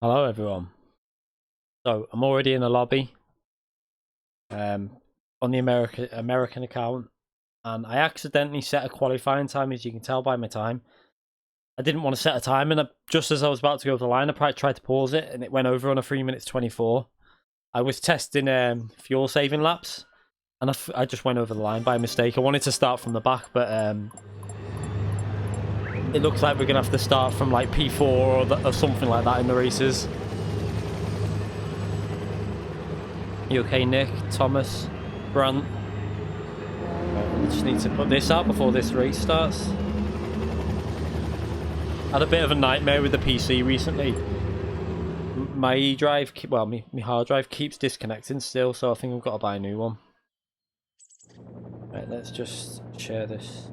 Hello everyone. So I'm already in the lobby on the American account, and I accidentally set a qualifying time, as you can tell by my time. I didn't want to set a time, and just as I was about to go over the line, I tried to pause it, and it went over on a 3 minutes 24. I was testing fuel saving laps, and I just went over the line by mistake. I wanted to start from the back, but it looks like we're gonna have to start from like P4 or something like that in the races. You okay, Nick? Thomas? Grant? I just need to put this out before this race starts. Had a bit of a nightmare with the PC recently. My E-drive, well, my hard drive keeps disconnecting still, so I think I've got to buy a new one. Right, let's just share this.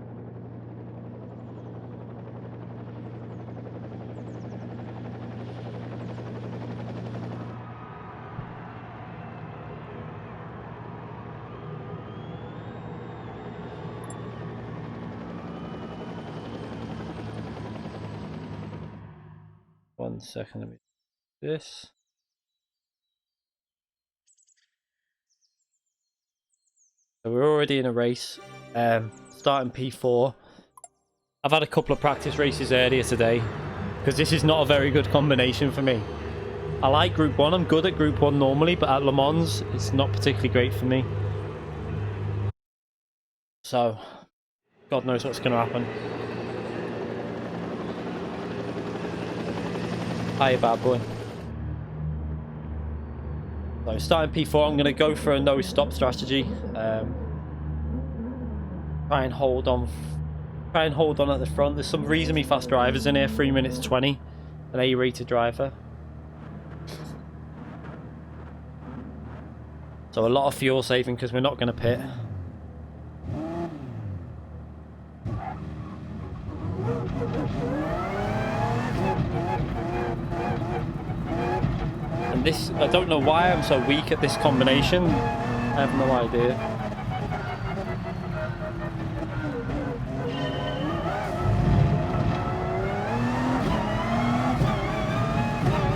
One second, let me do this. So we're already in a race, starting P4. I've had a couple of practice races earlier today, because this is not a very good combination for me. I like Group 1, I'm good at Group 1 normally, but at Le Mans, it's not particularly great for me. So, God knows what's going to happen. Hiya, bad boy. So, starting P4, I'm going to go for a no-stop strategy. Try and hold on at the front. There's some reasonably fast drivers in here. 3 minutes 20, an A-rated driver. So a lot of fuel saving because we're not going to pit. And this, I don't know why I'm so weak at this combination. I have no idea.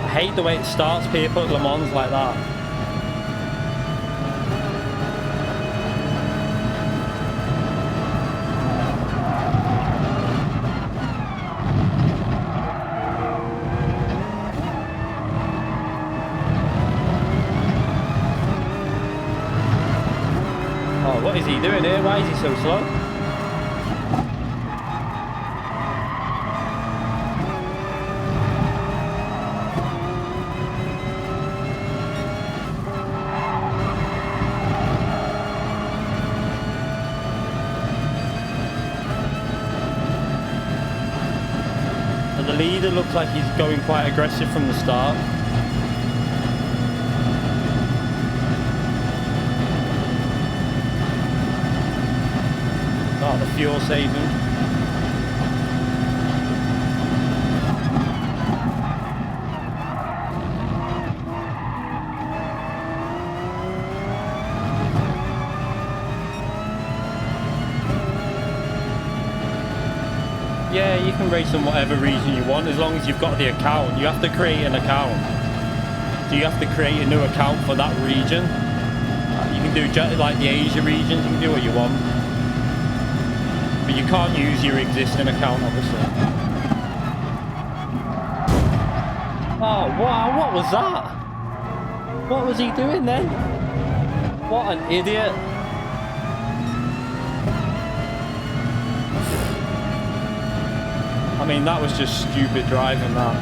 I hate the way it starts people at Le Mans like that. Oh, what is he doing here? Why is he so slow? The leader looks like he's going quite aggressive from the start. Oh, the fuel saving. Yeah, you can race in whatever region you want as long as you've got the account. You have to create an account. So you have to create a new account for that region. You can do like the Asia regions, you can do what you want. But you can't use your existing account, obviously. Oh, wow, what was that? What was he doing then? What an idiot. I mean, that was just stupid driving, that.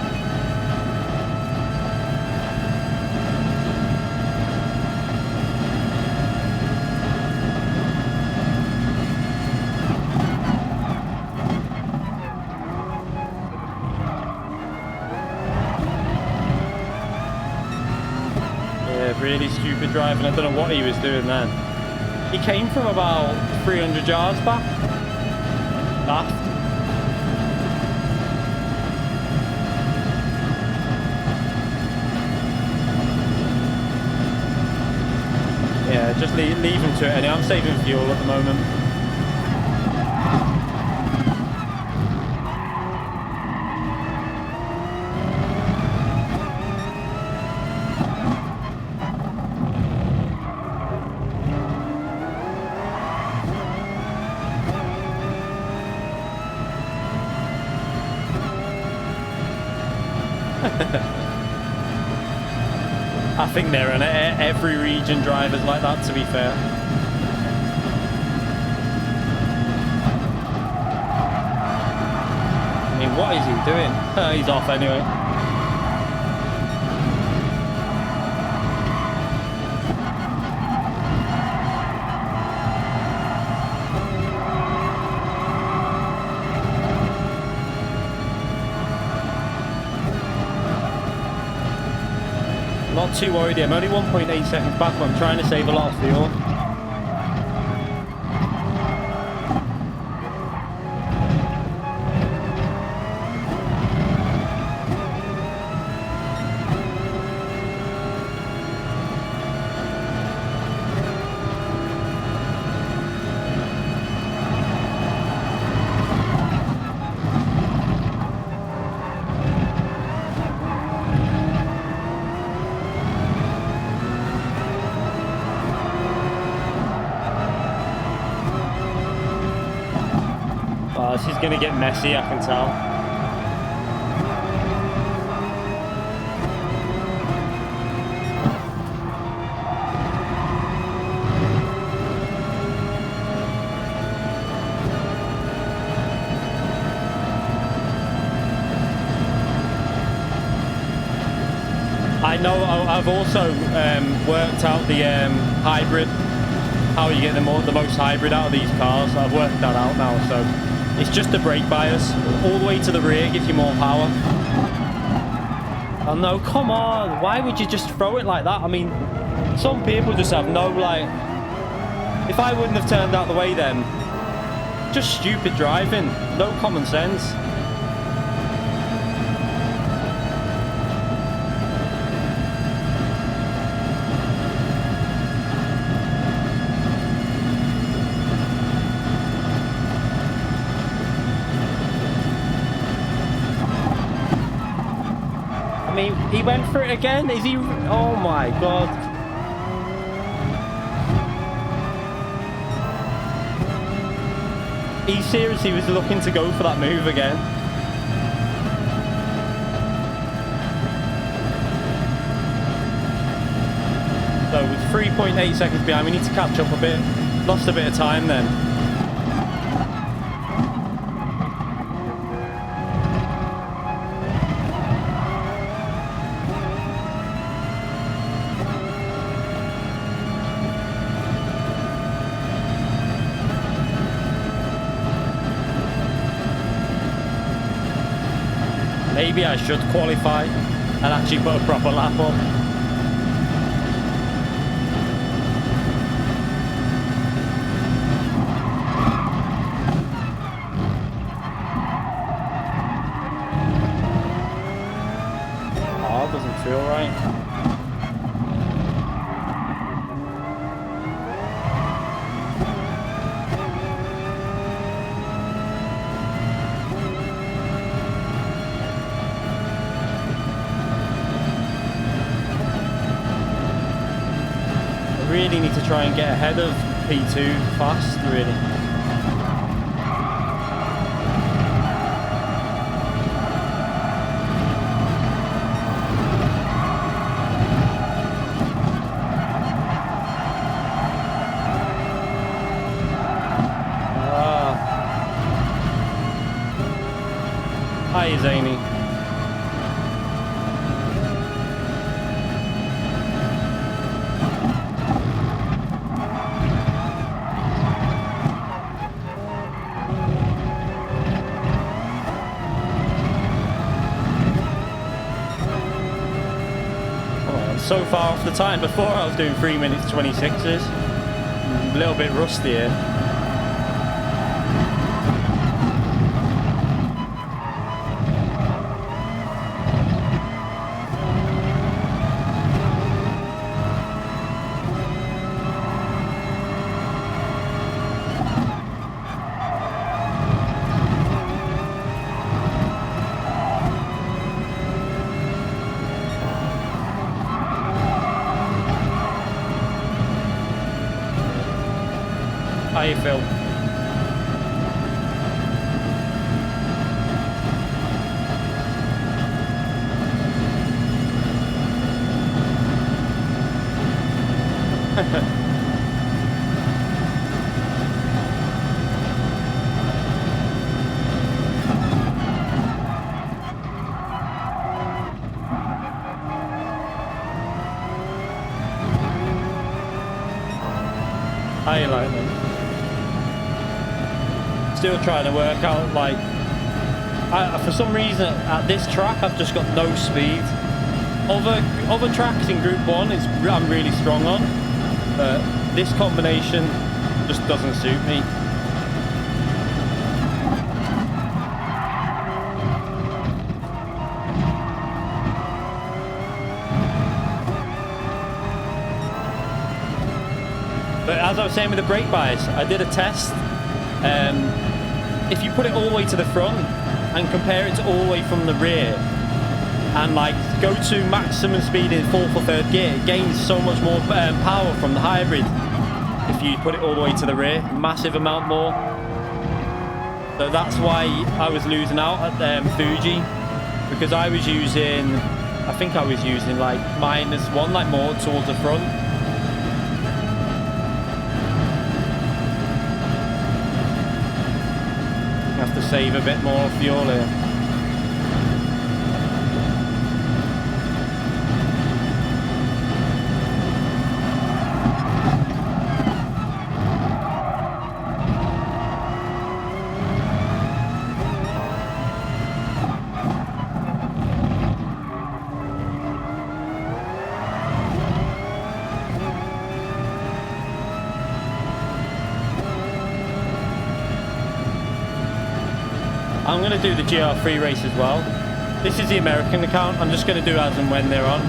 Yeah, really stupid driving. I don't know what he was doing then. He came from about 300 yards back. Left. Yeah, just leave him to it anyway. I'm saving fuel at the moment. think they're in every region drivers like that, to be fair. I mean, what is he doing? He's off anyway. Not too worried here. I'm only 1.8 seconds back, but I'm trying to save a lot of fuel. This is going to get messy, I can tell. I know I've also worked out the hybrid, how you get the most hybrid out of these cars. I've worked that out now, so it's just the brake bias. All the way to the rear gives you more power. Oh no, come on. Why would you just throw it like that? I mean, some people just have no, like... If I wouldn't have turned out the way then, just stupid driving. No common sense. He went for it again? Is he? Oh my god. He seriously was looking to go for that move again. So with 3.8 seconds behind, we need to catch up a bit. Lost a bit of time then. Maybe I should qualify and actually put a proper lap on. Oh, it doesn't feel right. Really need to try and get ahead of P2 fast, really. Hi, Zany. So far off the time. Before I was doing 3 minutes 26s. A little bit rusty here. How you feel? I like them. Still trying to work out, like, for some reason at this track I've just got no speed. Other tracks in Group 1 I'm really strong on, but this combination just doesn't suit me. But as I was saying with the brake bias, I did a test. If you put it all the way to the front and compare it to all the way from the rear, and like go to maximum speed in 4th or 3rd gear, it gains so much more power from the hybrid. If you put it all the way to the rear, massive amount more. So that's why I was losing out at Fuji, because I was using, I think I was using like -1, like more towards the front. Have to save a bit more fuel here. I'm going to do the GR3 race as well. This is the American account. I'm just going to do as and when they're on.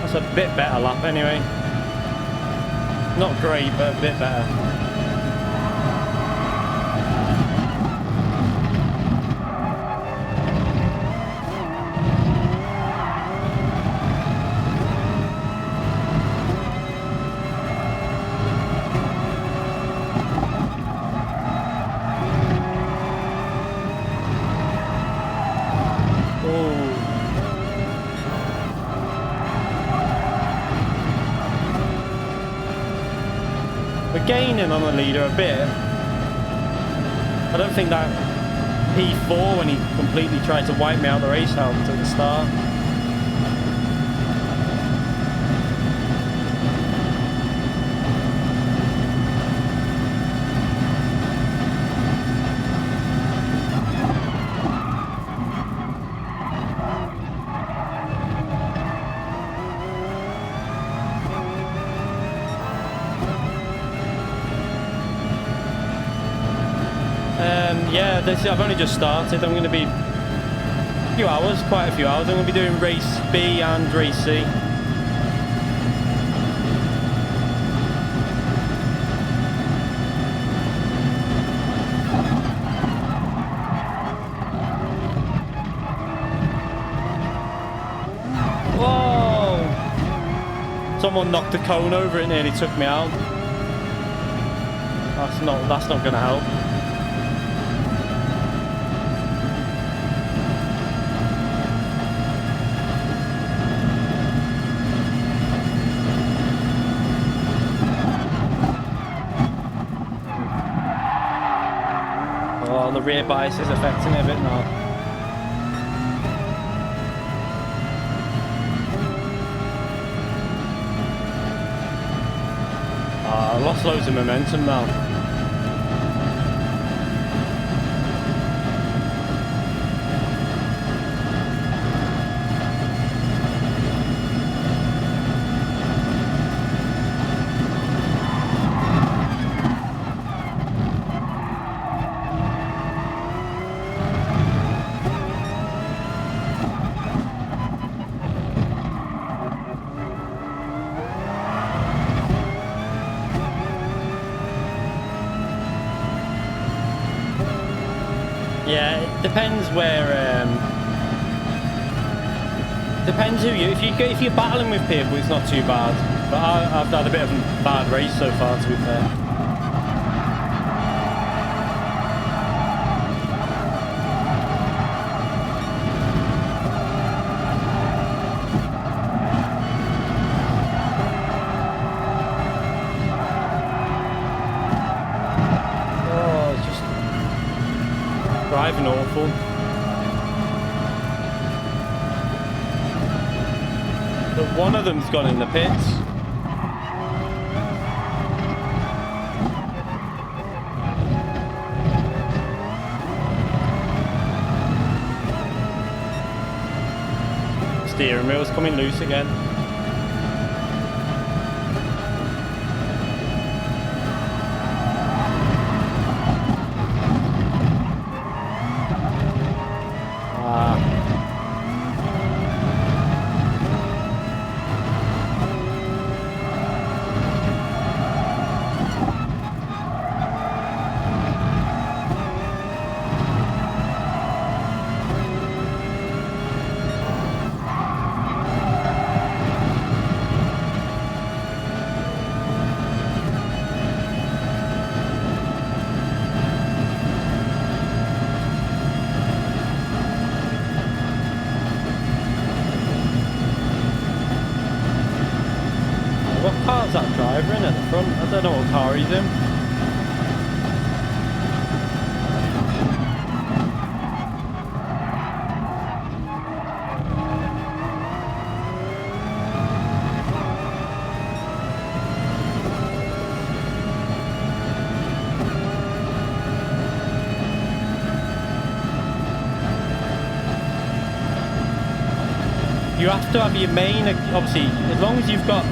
It's a bit better lap anyway. Not great, but a bit better. We're gaining on the leader a bit. I don't think that P4 when he completely tried to wipe me out the race helped at the start. Yeah, I've only just started. I'm going to be a few hours, quite a few hours. I'm going to be doing race B and race C. Whoa! Someone knocked a cone over it and nearly took me out. That's not going to help. Oh, the rear bias is affecting it a bit now. I lost loads of momentum now. Yeah, it depends where. Depends who you. If you're battling with people, it's not too bad. But I've had a bit of a bad race so far, to be fair. Oh, it's just driving awful. But one of them's gone in the pits. Steering wheel's coming loose again. What car's that driver in at the front? I don't know what car he's in. You have to have your main, obviously, as long as you've got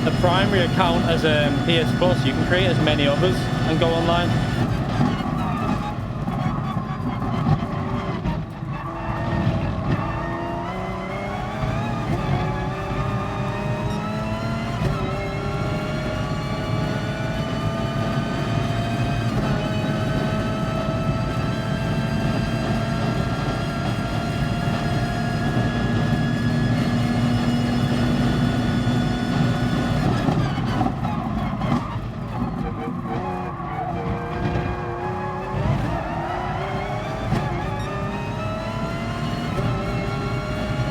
a primary account as PS Plus, you can create as many others and go online.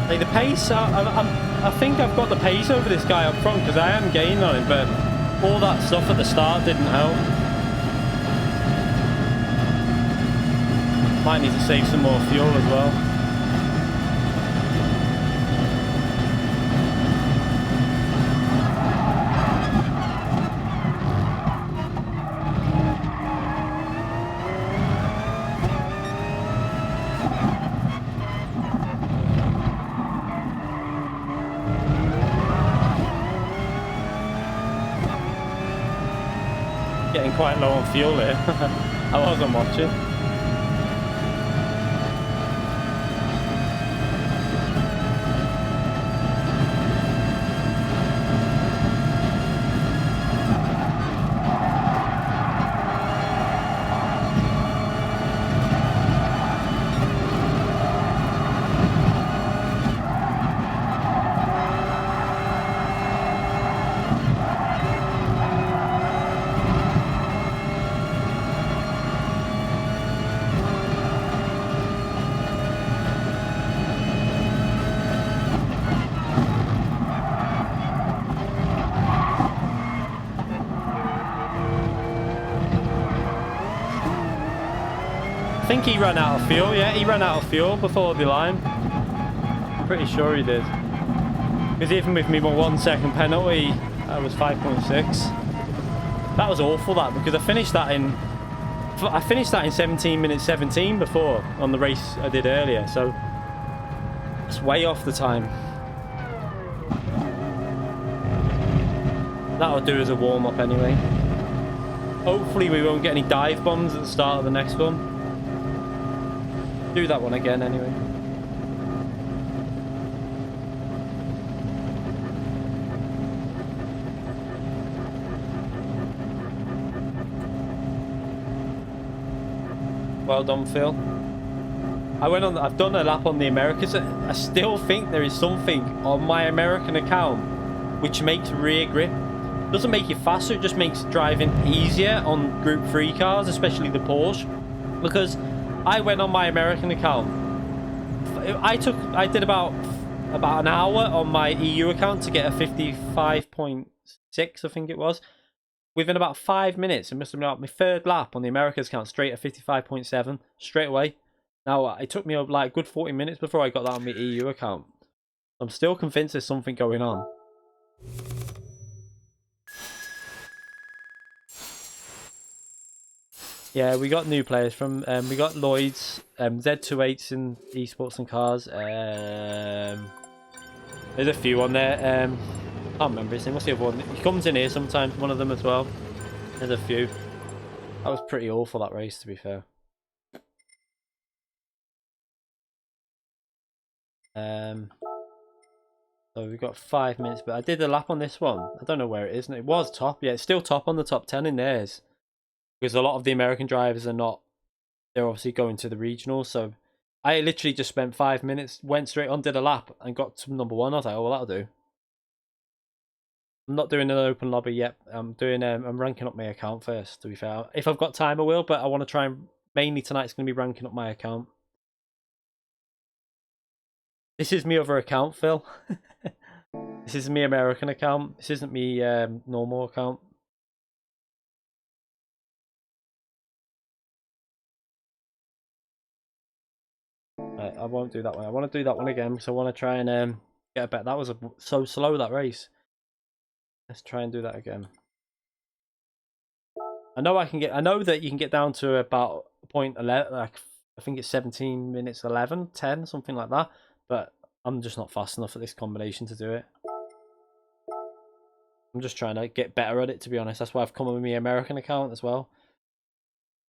Like the pace, I think I've got the pace over this guy up front because I am gaining on him, but all that stuff at the start didn't help. Might need to save some more fuel as well. Getting quite low on fuel here. I wasn't watching. I think he ran out of fuel. Yeah, he ran out of fuel before the line. Pretty sure he did. Because even with me 1 second penalty, that was 5.6. That was awful, that, because I finished that in 17 minutes 17 before on the race I did earlier. So it's way off the time. That'll do as a warm up anyway. Hopefully we won't get any dive bombs at the start of the next one. Do that one again anyway. Well done, Phil. I went on. I've done a lap on the Americas. I still think there is something on my American account which makes rear grip. It doesn't make you faster. It just makes driving easier on Group 3 cars, especially the Porsche. Because I went on my American account. I did about an hour on my EU account to get a 55.6, I think it was. Within about 5 minutes, it must have been about my third lap on the Americas account, straight at 55.7 straight away. Now, it took me like a good 40 minutes before I got that on my EU account. I'm still convinced there's something going on. Yeah, we got new players from, we got Lloyd's, Z28s in esports and cars. There's a few on there. I can't remember his name. What's the other one? He comes in here sometimes, one of them as well. There's a few. That was pretty awful, that race, to be fair. So we've got 5 minutes, but I did a lap on this one. I don't know where it is, and it was top. Yeah, it's still top on the top 10 in theirs. Because a lot of the American drivers are not, they're obviously going to the regionals. So I literally just spent 5 minutes, went straight on, did a lap, and got to number 1. I was like, oh, well, that'll do. I'm not doing an open lobby yet. I'm ranking up my account first, to be fair. If I've got time, I will, but I want to try and, mainly tonight's going to be ranking up my account. This is my other account, Phil. This is my American account. This isn't me normal account. Right, I won't do that one. I want to do that one again because I want to try and get a bet. That was so slow, that race. Let's try and do that again. I know that you can get down to about point 11, like I think it's 17 minutes 11, 10, something like that. But I'm just not fast enough at this combination to do it. I'm just trying to get better at it, to be honest. That's why I've come on with my American account as well.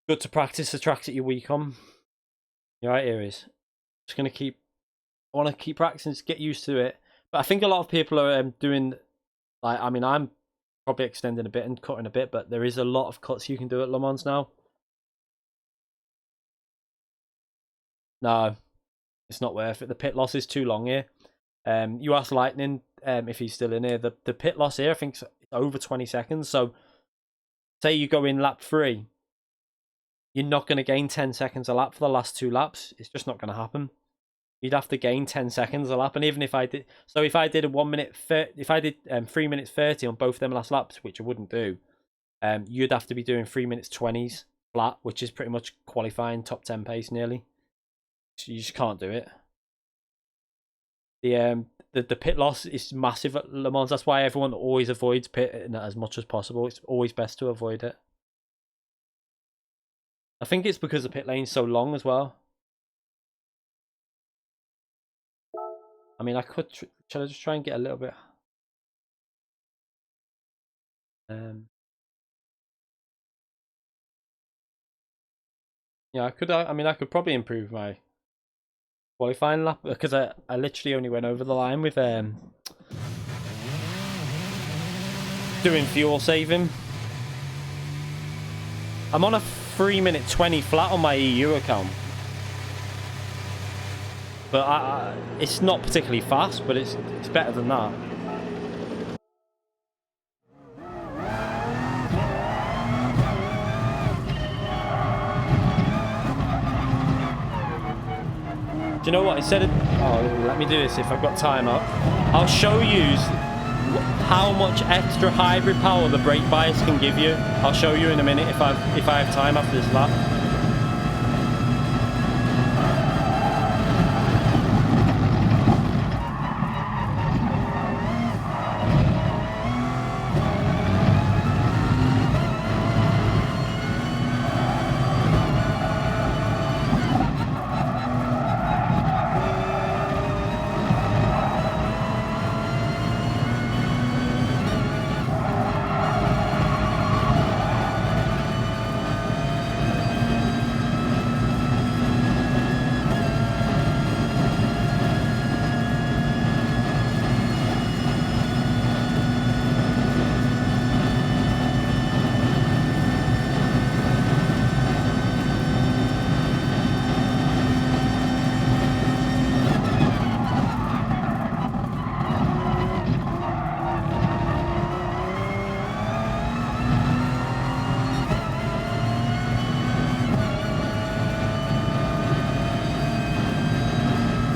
Good to practice the tracks that you're weak on. You're right, Aries. Just gonna keep. I want to keep practicing to get used to it. But I think a lot of people are doing. Like, I mean, I'm probably extending a bit and cutting a bit, but there is a lot of cuts you can do at Le Mans now. No, it's not worth it. The pit loss is too long here. You asked Lightning if he's still in here. The pit loss here, I think, is over 20 seconds. So, say you go in lap 3, you're not going to gain 10 seconds a lap for the last 2 laps. It's just not going to happen. You'd have to gain 10 seconds a lap, and even if I did, so if I did a 1 minute, if I did 3 minutes 30 on both them last laps, which I wouldn't do, you'd have to be doing 3 minutes 20s flat, which is pretty much qualifying top 10 pace nearly. So you just can't do it. The pit loss is massive at Le Mans. That's why everyone always avoids pit as much as possible. It's always best to avoid it. I think it's because the pit lane's so long as well. I mean, I could. Shall I just try and get a little bit? Yeah, I could. I mean, I could probably improve my qualifying lap because I literally only went over the line with doing fuel saving. I'm on a 3 minute 20 flat on my EU account. But it's not particularly fast, but it's better than that. Do you know what? Instead of... Oh, let me do this if I've got time up. I'll show you how much extra hybrid power the brake bias can give you. I'll show you in a minute if I have time after this lap.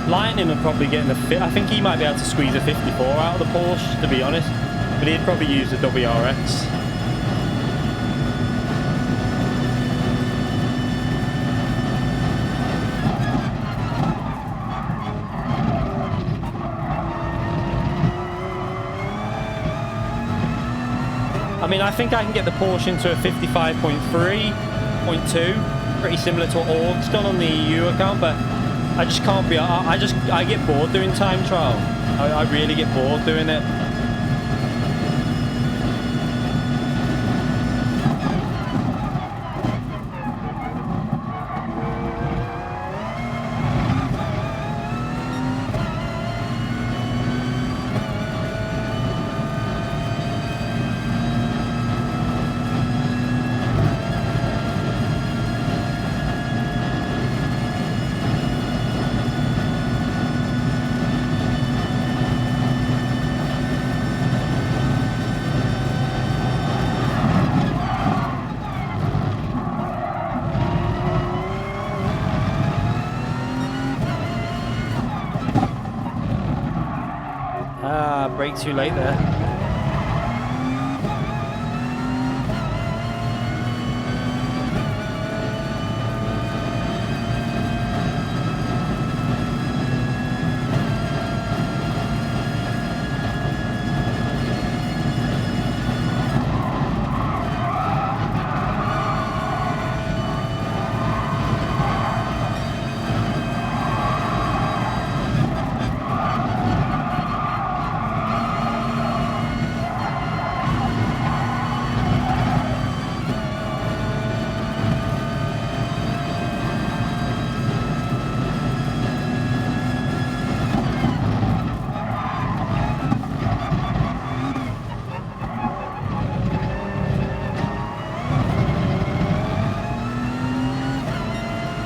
Lightning would probably get in the fit. I think he might be able to squeeze a 54 out of the Porsche, to be honest. But he'd probably use the WRX. I mean, I think I can get the Porsche into a 55.3.2, pretty similar to what Org's done on the EU account, but I just can't be. I get bored doing time trial. I really get bored doing it. Brake too late there.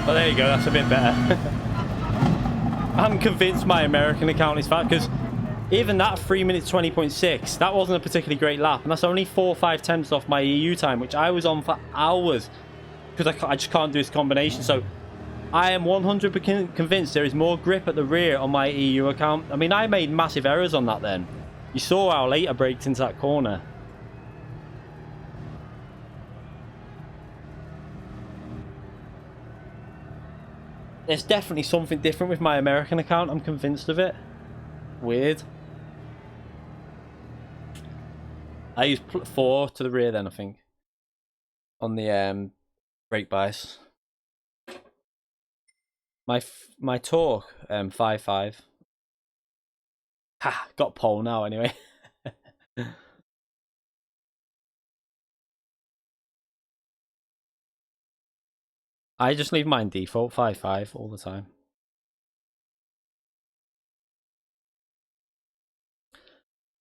Well, there you go, that's a bit better. I'm convinced my American account is fat, because even that 3 minutes 20.6, that wasn't a particularly great lap, and that's only 4 or 5 tenths off my EU time, which I was on for hours, because I just can't do this combination. So I am 100% convinced there is more grip at the rear on my EU account. I mean, I made massive errors on that then. You saw how late I braked into that corner. There's definitely something different with my American account. I'm convinced of it. Weird. I used 4 to the rear then, I think. On the brake bias. My torque, 5.5. Ha! Got pole now anyway. I just leave mine default 5.5 all the time.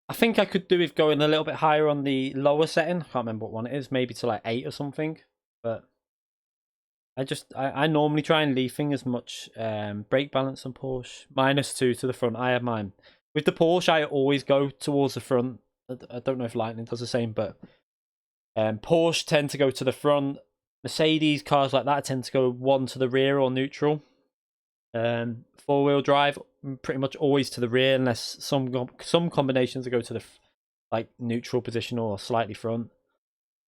I think I could do with going a little bit higher on the lower setting. I can't remember what one it is. Maybe to like 8 or something. But I normally try and leave things as much brake balance on Porsche. -2 to the front. I have mine. With the Porsche, I always go towards the front. I don't know if Lightning does the same, but Porsche tend to go to the front. Mercedes cars like that tend to go one to the rear or neutral. Four-wheel drive pretty much always to the rear, unless some combinations go to the like neutral position or slightly front.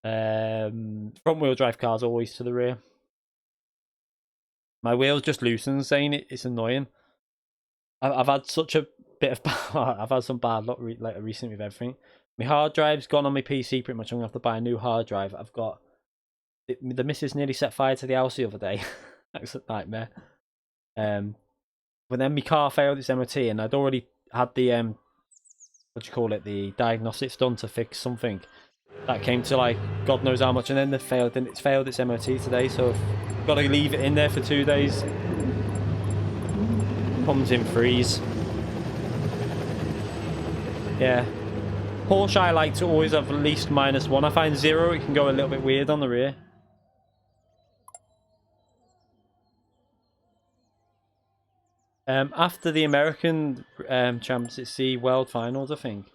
Front-wheel drive cars always to the rear. My wheels just loosen, saying it's annoying. I've had such a bit of I've had some bad luck like recently with everything. My hard drive's gone on my PC pretty much. I'm gonna have to buy a new hard drive. I've got the missus nearly set fire to the house the other day. That was a nightmare. But then my car failed its MOT, and I'd already had the what do you call it, the diagnostics done to fix something that came to like God knows how much, and then it's failed its MOT today, so I've got to leave it in there for 2 days. Comes in freeze. Yeah, Porsche I like to always have at least -1. I find 0 it can go a little bit weird on the rear. After the American champs, it's the World Finals, I think.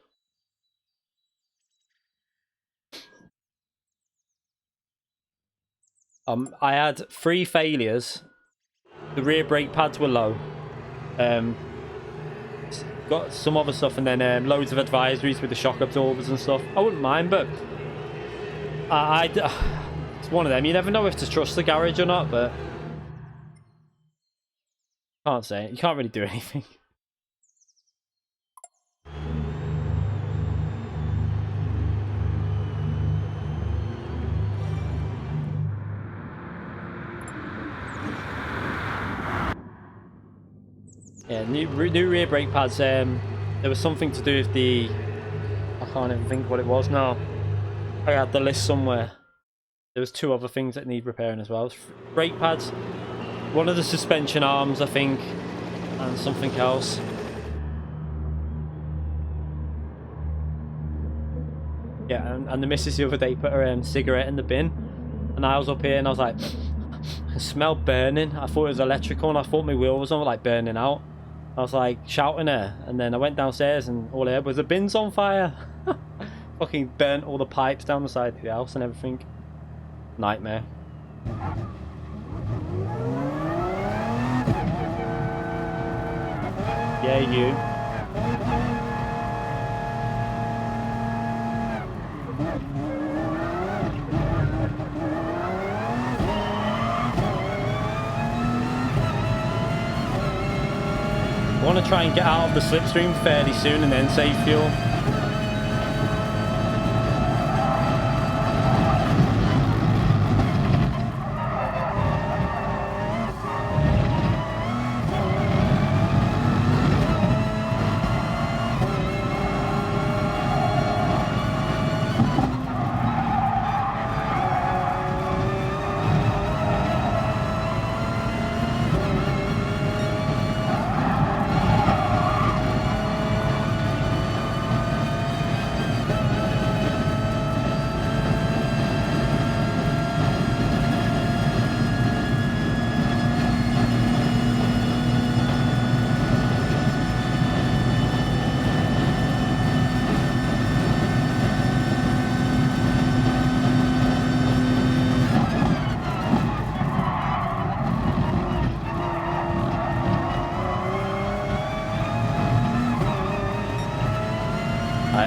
I had 3 failures. The rear brake pads were low. Got some other stuff, and then loads of advisories with the shock absorbers and stuff. I wouldn't mind, but it's one of them. You never know if to trust the garage or not, but can't say it. You can't really do anything. Yeah, new rear brake pads. There was something to do with the... I can't even think what it was now. I had the list somewhere. There was 2 other things that need repairing as well. Brake pads, one of the suspension arms, I think, and something else. Yeah, and the missus the other day put her cigarette in the bin, and I was up here and I was like, I smell burning. I thought it was electrical, and I thought my wheel was on, like, burning out. I was like shouting her, and then I went downstairs and all I heard was the bin's on fire. Fucking burnt all the pipes down the side of the house and everything. Nightmare. Yeah, you. I want to try and get out of the slipstream fairly soon and then save fuel.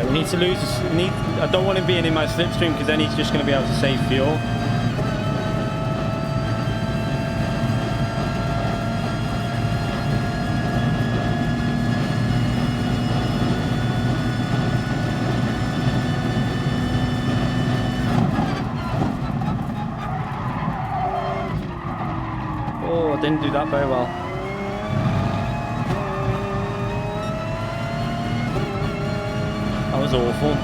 We need to lose. I don't want him being in my slipstream because then he's just going to be able to save fuel. Oh, I didn't do that very well. That was awful.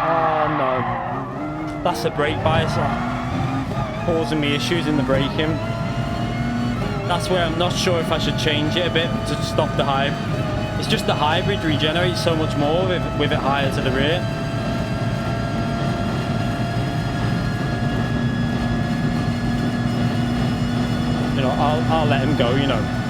Oh no. That's the brake bias causing me issues in the braking. That's where I'm not sure if I should change it a bit to stop the hype. It's just the hybrid regenerates so much more with it higher to the rear. You know, I'll let him go, you know.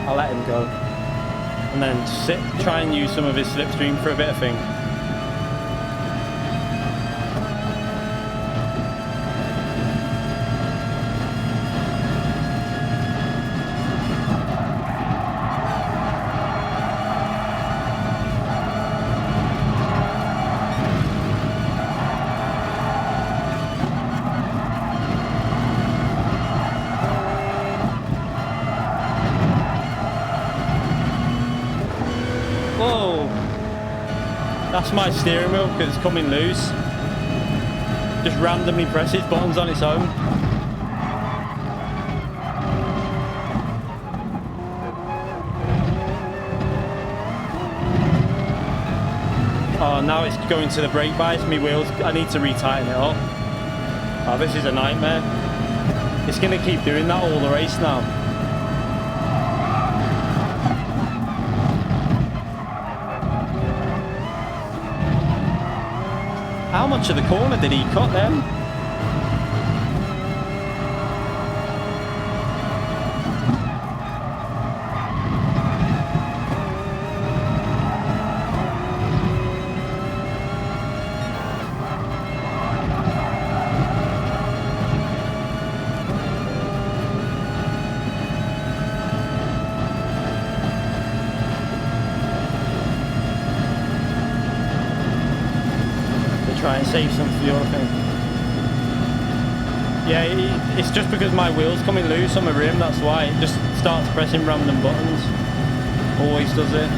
I'll let him go. And then try and use some of his slipstream for a bit of thing. That's my steering wheel because it's coming loose. Just randomly presses buttons on its own. Oh, now it's going to the brake bias. My wheels, I need to retighten it up. Oh, this is a nightmare. It's going to keep doing that all the race now. How much of the corner did he cut then? Try and save some fuel, I think. Yeah, it's just because my wheel's coming loose on my rim, that's why. It just starts pressing random buttons. Always does it.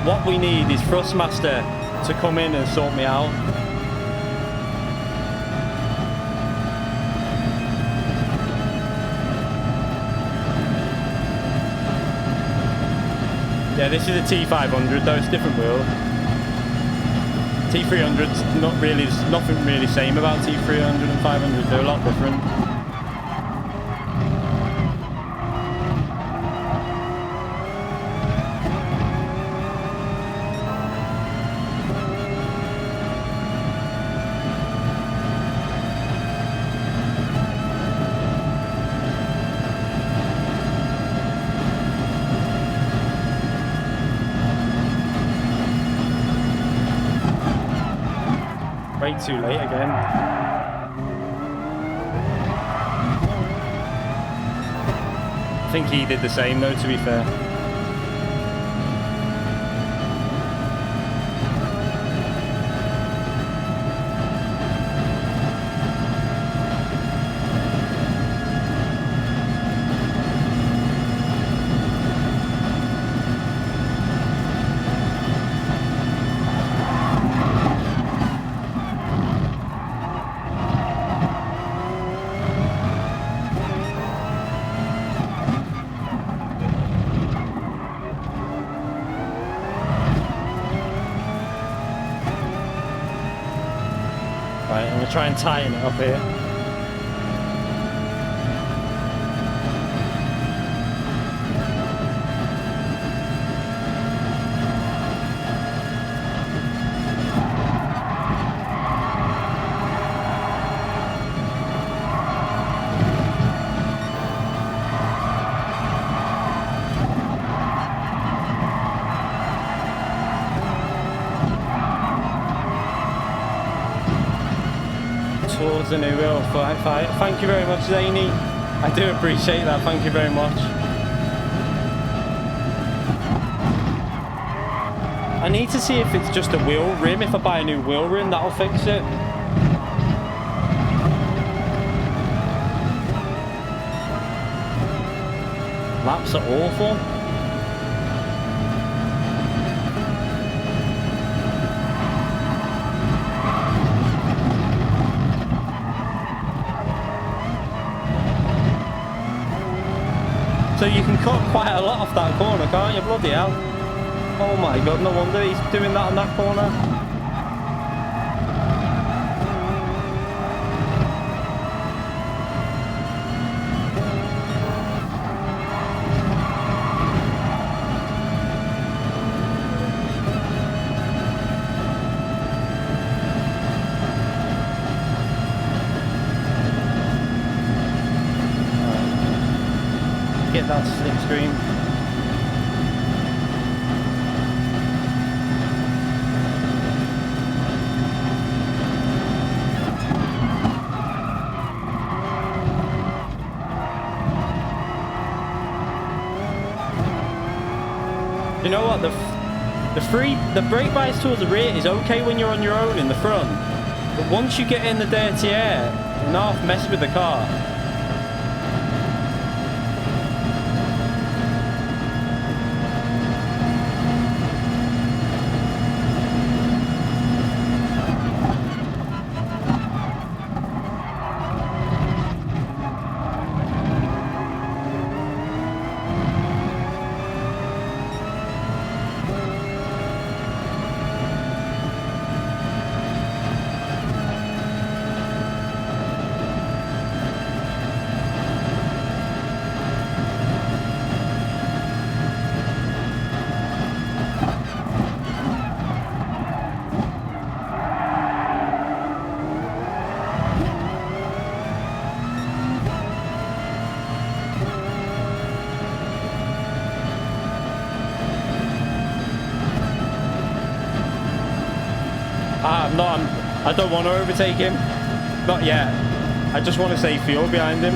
What we need is Thrustmaster to come in and sort me out. Yeah, this is a T500 though, it's a different wheel. T300's not really, there's nothing really same about T300 and 500, they're a lot different. Way too late again. I think he did the same though, to be fair. Right, I'm gonna try and tighten it up here. Towards the new wheel. Thank you very much, Zany. I do appreciate that. Thank you very much. I need to see if it's just a wheel rim. If I buy a new wheel rim, that'll fix it. Laps are awful. So you can cut quite a lot off that corner, can't you? Bloody hell. Oh my god, no wonder he's doing that on that corner. Get that slipstream. You know what? The brake bias towards the rear is okay when you're on your own in the front, but once you get in the dirty air, you're not messing with the car. I don't want to overtake him. Not yet. I just want to save fuel behind him.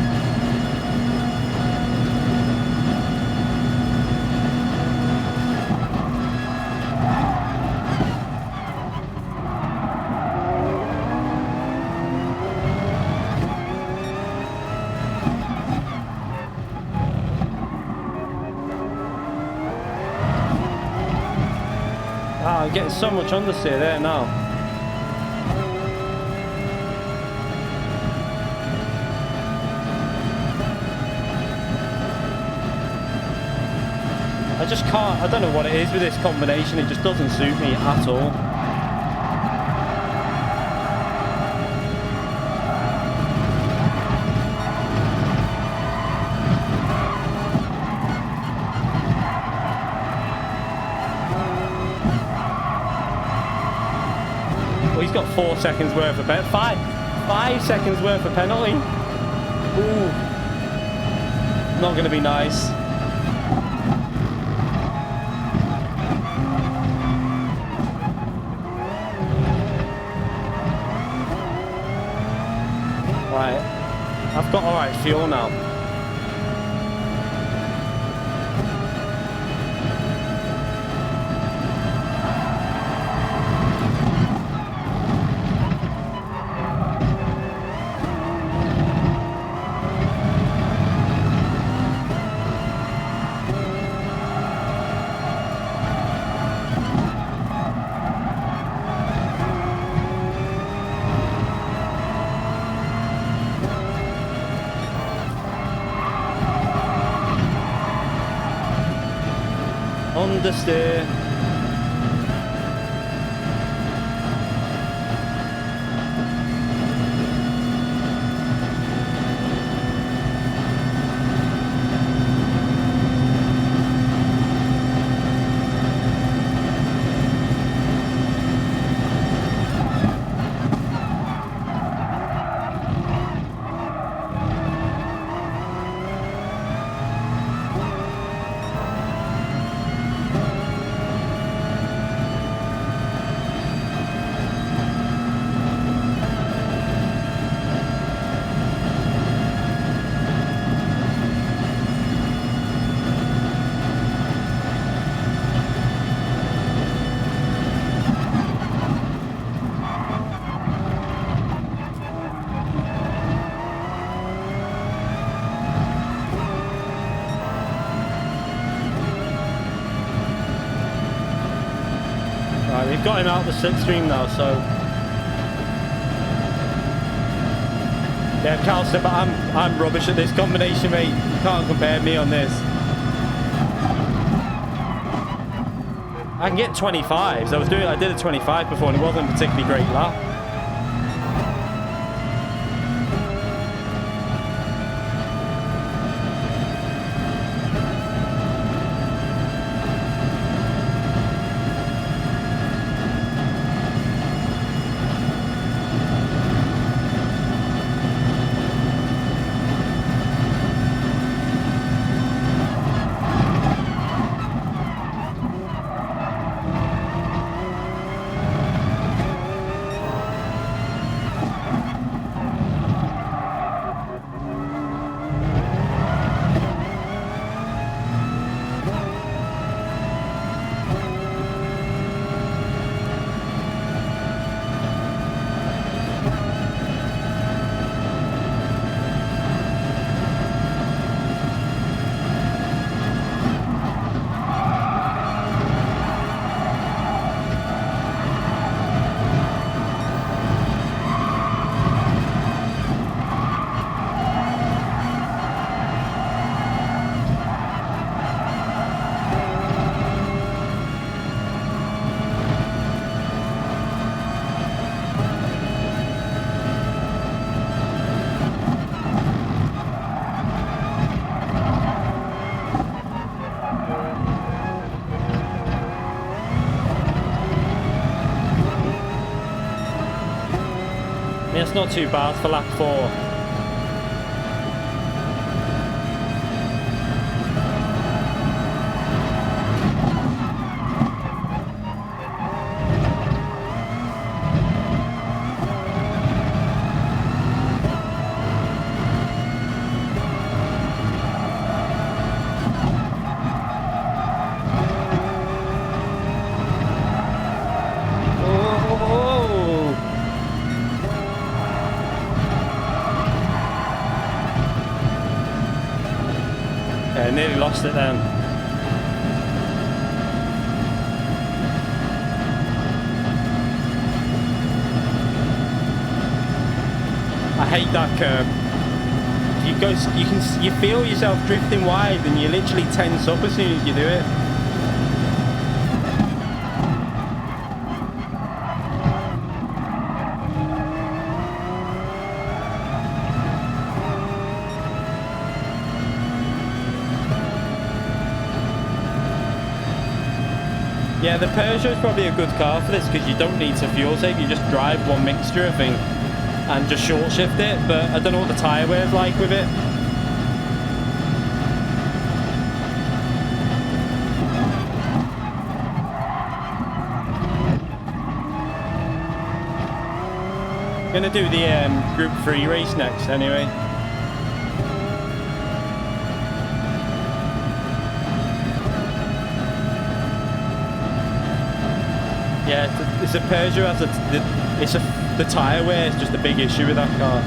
I'm getting so much understeer there now. I just can't, I don't know what it is with this combination, it just doesn't suit me at all. He's got 4 seconds worth of penalty. 5 seconds worth of penalty. Ooh. Not going to be nice. Right. I've got alright fuel now. Understeer. We've got him out the slipstream now, so yeah, Calstep, I'm rubbish at this combination, mate. You can't compare me on this. I can get 25s. I did a 25 before, and it wasn't a particularly great lap. It's not too bad for lap 4. lost it then. I hate that curb. You feel yourself drifting wide and you literally tense up as soon as you do it. Yeah, the Peugeot is probably a good car for this because you don't need to fuel save. You just drive one mixture, I think, and just short shift it. But I don't know what the tyre wear is like with it. Gonna do the Group 3 race next anyway. Yeah, it's a Peugeot. The tyre wear is just a big issue with that car.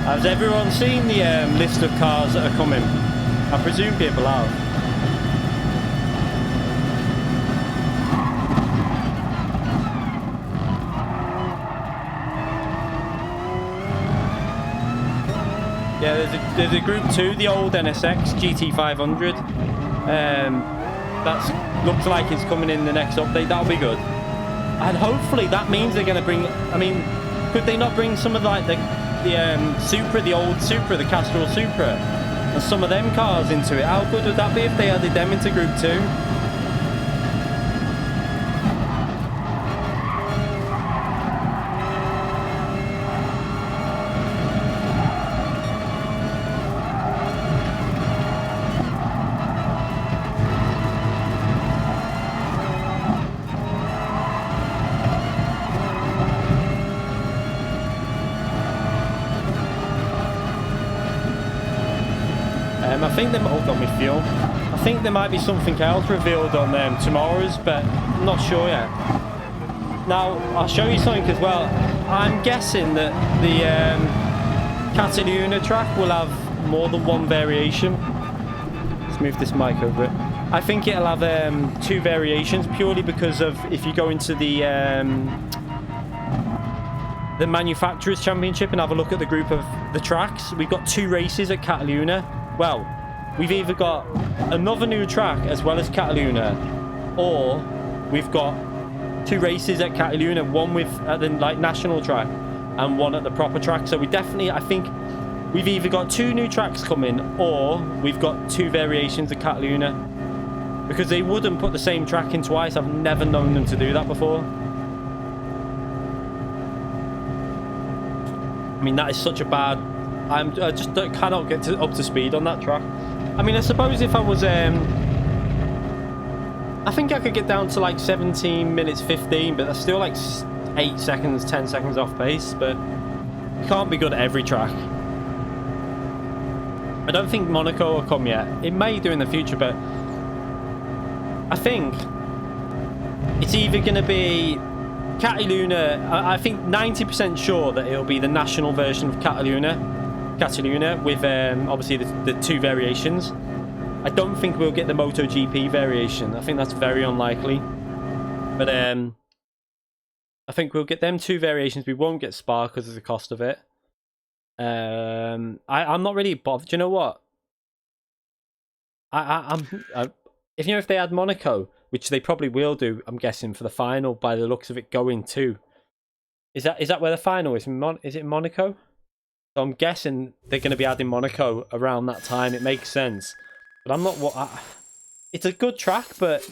Has everyone seen the list of cars that are coming? I presume people have. Yeah, there's a Group 2, the old NSX GT500. That looks like it's coming in the next update. That'll be good. And hopefully that means they're going to bring... I mean, could they not bring some of like the Supra, the old Supra, the Castrol Supra, and some of them cars into it? How good would that be if they added them into Group 2? I think there, oh, got me fuel. I think there might be something else revealed on tomorrow's, but I'm not sure yet. Now, I'll show you something as well. I'm guessing that the Cataluna track will have more than one variation. Let's move this mic over it. I think it'll have 2 variations purely because of if you go into the Manufacturers Championship and have a look at the group of the tracks. We've got 2 races at Cataluna. Well, we've either got another new track as well as Cataluna, or we've got 2 races at Cataluna, one at the like national track and one at the proper track. So we definitely, I think we've either got 2 new tracks coming or we've got 2 variations at Cataluna, because they wouldn't put the same track in twice. I've never known them to do that before. I mean, that is such a bad... I just cannot get up to speed on that track. I mean, I suppose if I was... I think I could get down to like 17 minutes 15, but that's still like 8 seconds, 10 seconds off pace, but you can't be good at every track. I don't think Monaco will come yet. It may do in the future, but I think it's either going to be Cataluna. I think 90% sure that it'll be the national version of Cataluna with obviously the 2 variations. I don't think we'll get the MotoGP variation. I think that's very unlikely. But I think we'll get them 2 variations. We won't get Spa because of the cost of it. I'm not really bothered. Do you know what? If they add Monaco, which they probably will do, I'm guessing for the final by the looks of it going to. Is that where the final is? Is it Monaco? So I'm guessing they're going to be adding Monaco around that time. It makes sense. But I'm not... it's a good track, but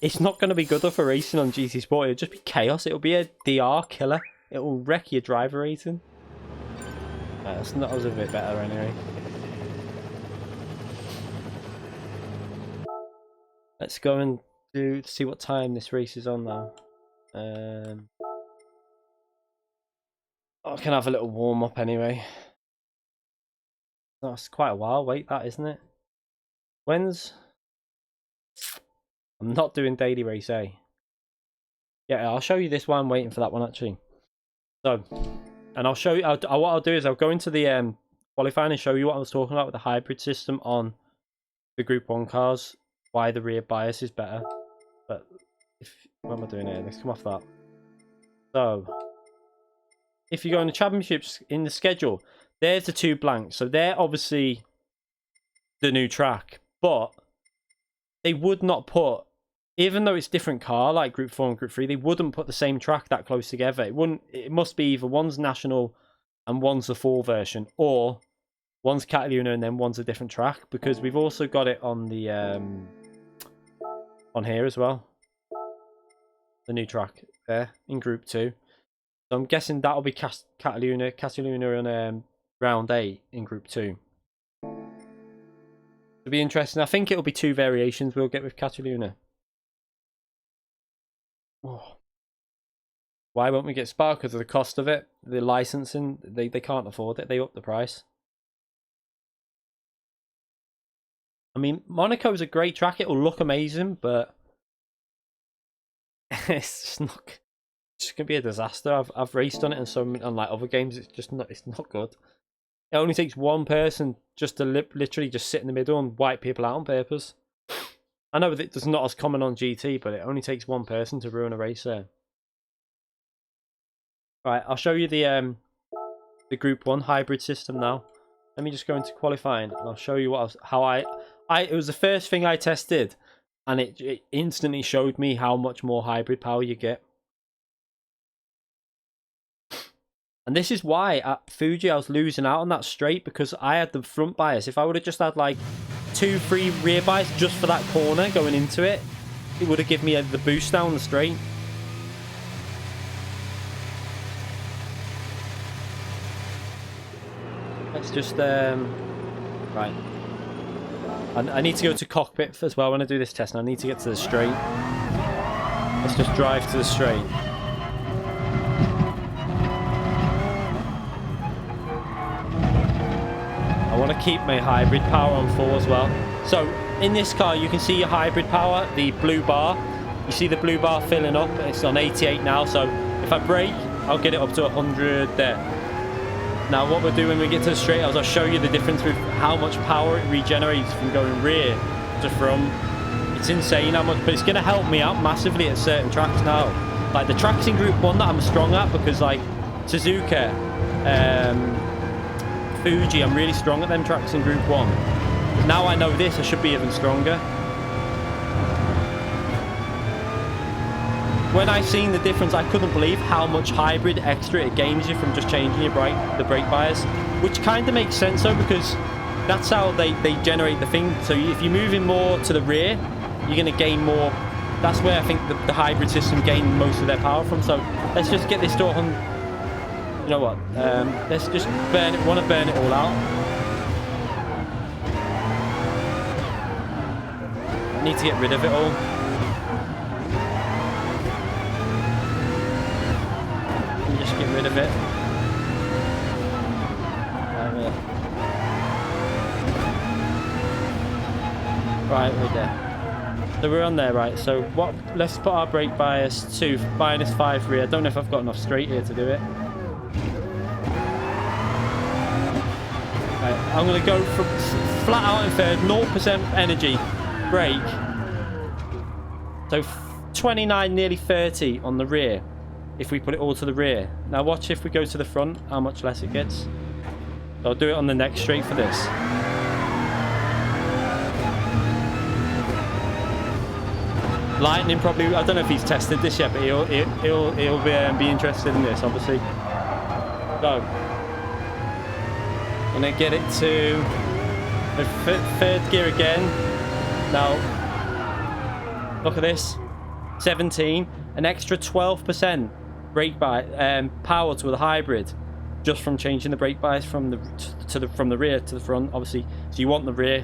it's not going to be good enough for racing on GT Sport. It'll just be chaos. It'll be a DR killer. It will wreck your driver rating. That was a bit better anyway. Let's go and see what time this race is on now. I can have a little warm up anyway. That's quite a while. Wait, that isn't it? When's? I'm not doing daily race A. Yeah, I'll show you this one. I'm waiting for that one actually. So, and I'll show you. What I'll do is I'll go into the qualifying and show you what I was talking about with the hybrid system on the Group 1 cars. Why the rear bias is better. But what am I doing here? Let's come off that. So, if you go in the championships in the schedule, there's the 2 blanks. So they're obviously the new track, but they would not put, even though it's different car like Group 4 and Group 3, they wouldn't put the same track that close together. It wouldn't. It must be either one's national and one's the full version, or one's Cataluna and then one's a different track, because we've also got it on the on here as well. The new track there in Group 2. So I'm guessing that'll be Cataluna on round 8 in Group 2. It'll be interesting. I think it'll be 2 variations we'll get with Cataluna. Oh. Why won't we get Spa? Because of the cost of it. The licensing, they can't afford it. They up the price. I mean, Monaco's a great track. It'll look amazing, but it's just not. It's gonna be a disaster. I've raced on it and on like other games. It's just not. It's not good. It only takes one person just to literally just sit in the middle and wipe people out on purpose. I know that it's not as common on GT, but it only takes one person to ruin a race there. Right, I'll show you the Group 1 hybrid system now. Let me just go into qualifying and I'll show you what it was the first thing I tested, and it instantly showed me how much more hybrid power you get. And this is why at Fuji I was losing out on that straight, because I had the front bias. If I would have just had like 2-3 rear bias just for that corner going into it, it would have given me the boost down the straight. Let's just right. I need to go to cockpit as well when I do this test, and I need to get to the straight. Let's just drive to the straight. I want to keep my hybrid power on full as well. So in this car you can see your hybrid power, the blue bar. You see the blue bar filling up. It's on 88 now, so if I brake I'll get it up to 100 there. Now what we'll do when we get to the straight is I'll show you the difference with how much power it regenerates from going rear to front. It's insane how much, but it's going to help me out massively at certain tracks now. Like the tracks in Group 1 that I'm strong at, because like Suzuka, Fuji, I'm really strong at them tracks in Group 1. But now I know this, I should be even stronger. When I seen the difference, I couldn't believe how much hybrid extra it gains you from just changing your the brake bias, which kind of makes sense though, because that's how they generate the thing. So if you're moving more to the rear, you're going to gain more. That's where I think the hybrid system gained most of their power from. So let's just get this to 100. You know what? Let's just burn it. Want to burn it all out. I need to get rid of it all. Just get rid of it. Right there. So we're on there, right? So what? Let's put our brake bias to -5 rear. I don't know if I've got enough straight here to do it. Right, I'm gonna go from flat out in third, 0% energy, brake. So 29, nearly 30 on the rear. If we put it all to the rear. Now watch if we go to the front, how much less it gets. So I'll do it on the next straight for this. Lightning probably, I don't know if he's tested this yet, but he'll be interested in this, obviously. So, I'm gonna get it to the third gear again. Now, look at this, 17, an extra 12% brake bias power to the hybrid, just from changing the brake bias from the rear to the front. Obviously, so you want the rear.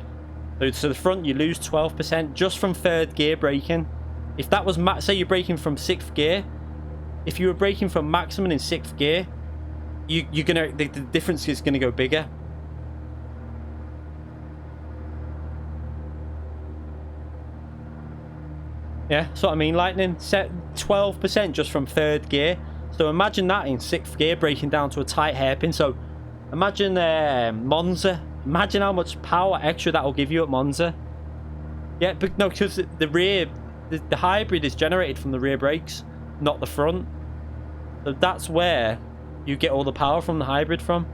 So to the front, you lose 12% just from third gear braking. If that was say you're braking from 6th gear, if you were braking from maximum in 6th gear, you're gonna the difference is gonna go bigger. Yeah, that's what I mean. Lightning set 12% just from 3rd gear. So imagine that in 6th gear, breaking down to a tight hairpin. So imagine Monza. Imagine how much power extra that will give you at Monza. Yeah, but no, because the rear, the hybrid is generated from the rear brakes, not the front. So that's where you get all the power from the hybrid from.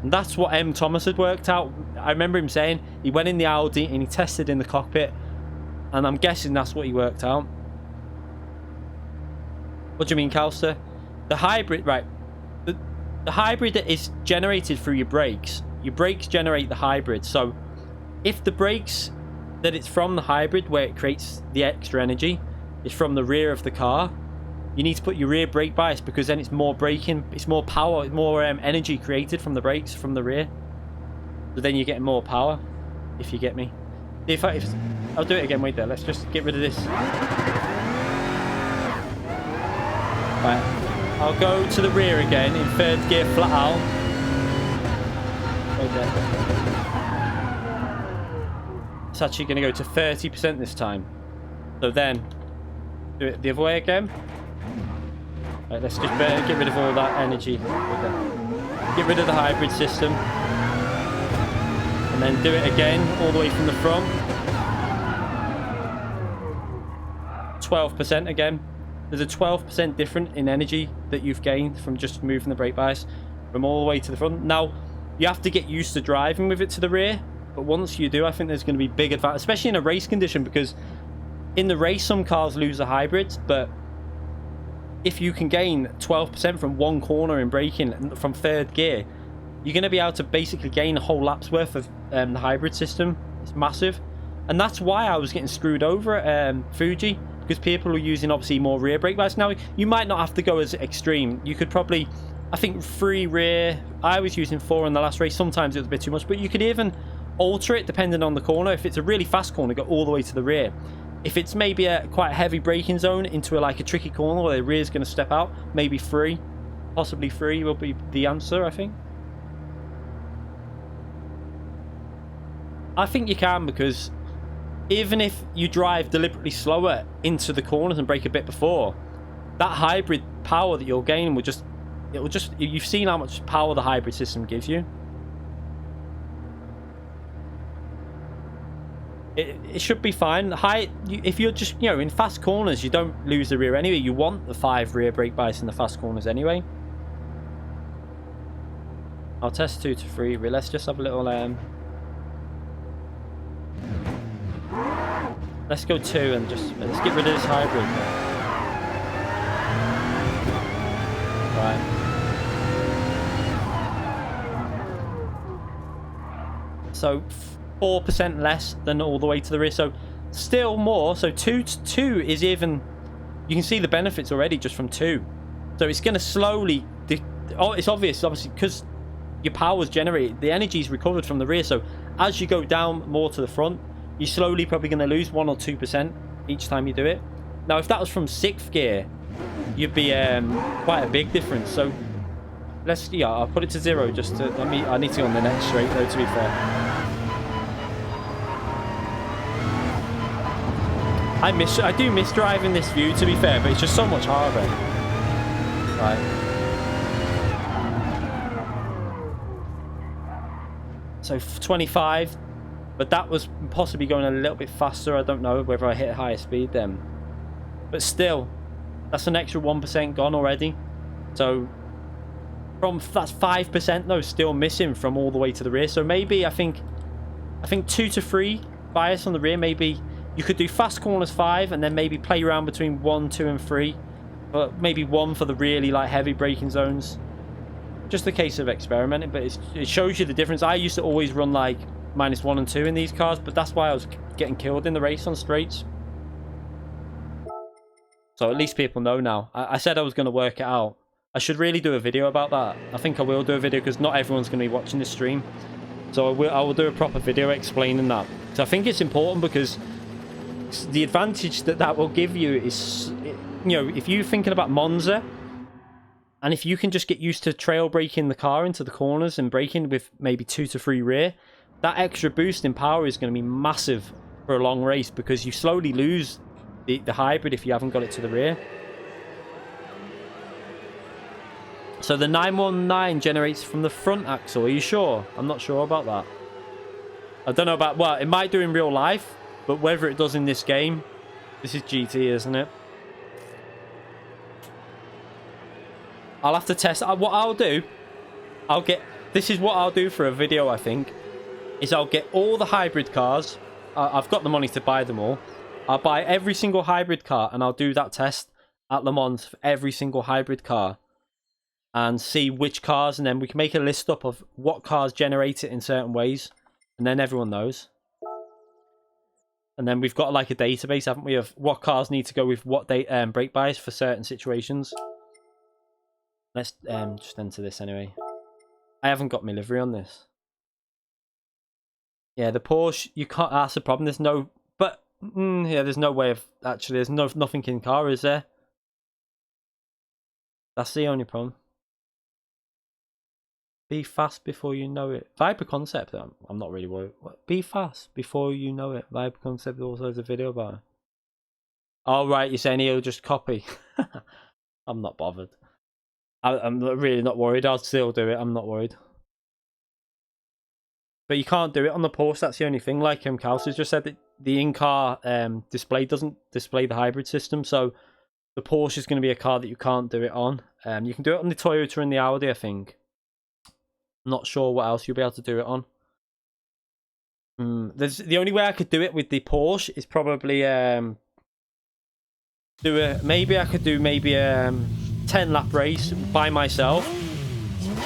And that's what M. Thomas had worked out. I remember him saying he went in the Audi and he tested in the cockpit. And I'm guessing that's what he worked out. What do you mean, Calster? The hybrid, right. The hybrid is generated through your brakes. Your brakes generate the hybrid. So if the brakes that it's from the hybrid where it creates the extra energy is from the rear of the car, you need to put your rear brake bias, because then it's more braking, it's more power, it's more energy created from the brakes from the rear. So then you're getting more power, if you get me. If I'll do it again, wait there, let's just get rid of this. Right, I'll go to the rear again in 3rd gear flat out. Wait there. It's actually going to go to 30% this time. So then, do it the other way again. Right, let's just get rid of all that energy. Get rid of the hybrid system. And then do it again, all the way from the front. 12% again. There's a 12% difference in energy that you've gained from just moving the brake bias from all the way to the front. Now, you have to get used to driving with it to the rear. But once you do, I think there's going to be big advantage, especially in a race condition, because in the race, some cars lose the hybrids, but if you can gain 12% from one corner in braking from 3rd gear, you're going to be able to basically gain a whole lap's worth of the hybrid system. It's massive. And that's why I was getting screwed over at Fuji, because people were using obviously more rear brake bias. Now, you might not have to go as extreme. You could probably, I think 3 rear, I was using 4 in the last race. Sometimes it was a bit too much, but you could even alter it depending on the corner. If it's a really fast corner, go all the way to the rear. If it's maybe a quite heavy braking zone into like a tricky corner where the rear is going to step out, maybe 3, possibly 3 will be the answer, I think. I think you can, because even if you drive deliberately slower into the corners and brake a bit before, that hybrid power that you're gaining will just, you've seen how much power the hybrid system gives you. It should be fine. If you're just, you know, in fast corners, you don't lose the rear anyway. You want the 5 rear brake bias in the fast corners anyway. I'll test 2 to 3. Let's just have a little let's go 2 and just let's get rid of this hybrid. Right. So 4% less than all the way to the rear. So still more. So 2 to 2 is even. You can see the benefits already just from 2. So it's going to slowly. It's obvious, obviously, because your power's generated, the energy's recovered from the rear. So as you go down more to the front, you're slowly probably going to lose 1 or 2% each time you do it. Now, if that was from 6th gear, you'd be quite a big difference. So let's, yeah, I'll put it to 0 just to. I need to go on the next straight though, to be fair. I do miss driving this view, to be fair, but it's just so much harder. Right. So 25, but that was possibly going a little bit faster. I don't know whether I hit a higher speed then. But still, that's an extra 1% gone already. So that's 5% though, still missing from all the way to the rear. So maybe I think 2 to 3 bias on the rear. Maybe you could do fast corners 5 and then maybe play around between 1, 2 and 3, but maybe 1 for the really like heavy braking zones. Just a case of experimenting, but it shows you the difference. I used to always run like -1 and 2 in these cars, but that's why I was getting killed in the race on straights. So at least people know now. I said I was going to work it out. I should really do a video about that. I think I will do a video, because not everyone's going to be watching this stream. So I will do a proper video explaining that. So I think it's important, because the advantage that will give you is, you know, if you're thinking about Monza And if you can just get used to trail braking the car into the corners and braking with maybe 2 to 3 rear, that extra boost in power is going to be massive for a long race, because you slowly lose the hybrid if you haven't got it to the rear. So the 919 generates from the front axle. Are you sure? I'm not sure about that. I don't know about... Well, it might do in real life, but whether it does in this game... This is GT, isn't it? I'll have to test... What I'll do... I'll get... This is what I'll do for a video, I think. Is I'll get all the hybrid cars. I've got the money to buy them all. I'll buy every single hybrid car, and I'll do that test at Le Mans for every single hybrid car. And see which cars, and then we can make a list up of what cars generate it in certain ways. And then everyone knows. And then we've got like a database, haven't we, of what cars need to go with what brake bias for certain situations. Let's just enter this anyway. I haven't got my livery on this. Yeah, the Porsche, you can't... That's the problem. There's no... But, yeah, there's no way of... Actually, there's nothing in car, is there? That's the only problem. Be fast before you know it. Viper Concept, I'm not really worried. What? Be fast before you know it. Viper Concept also has a video about it. Oh, right, you're saying he'll just copy. I'm not bothered. I'm really not worried. I'll still do it. I'm not worried. But you can't do it on the Porsche. That's the only thing. Like Kaus has just said, that the in-car display doesn't display the hybrid system. So the Porsche is going to be a car that you can't do it on. You can do it on the Toyota and the Audi, I think. Not sure what else you'll be able to do it on. There's the only way I could do it with the Porsche is probably maybe I could do maybe a 10-lap race by myself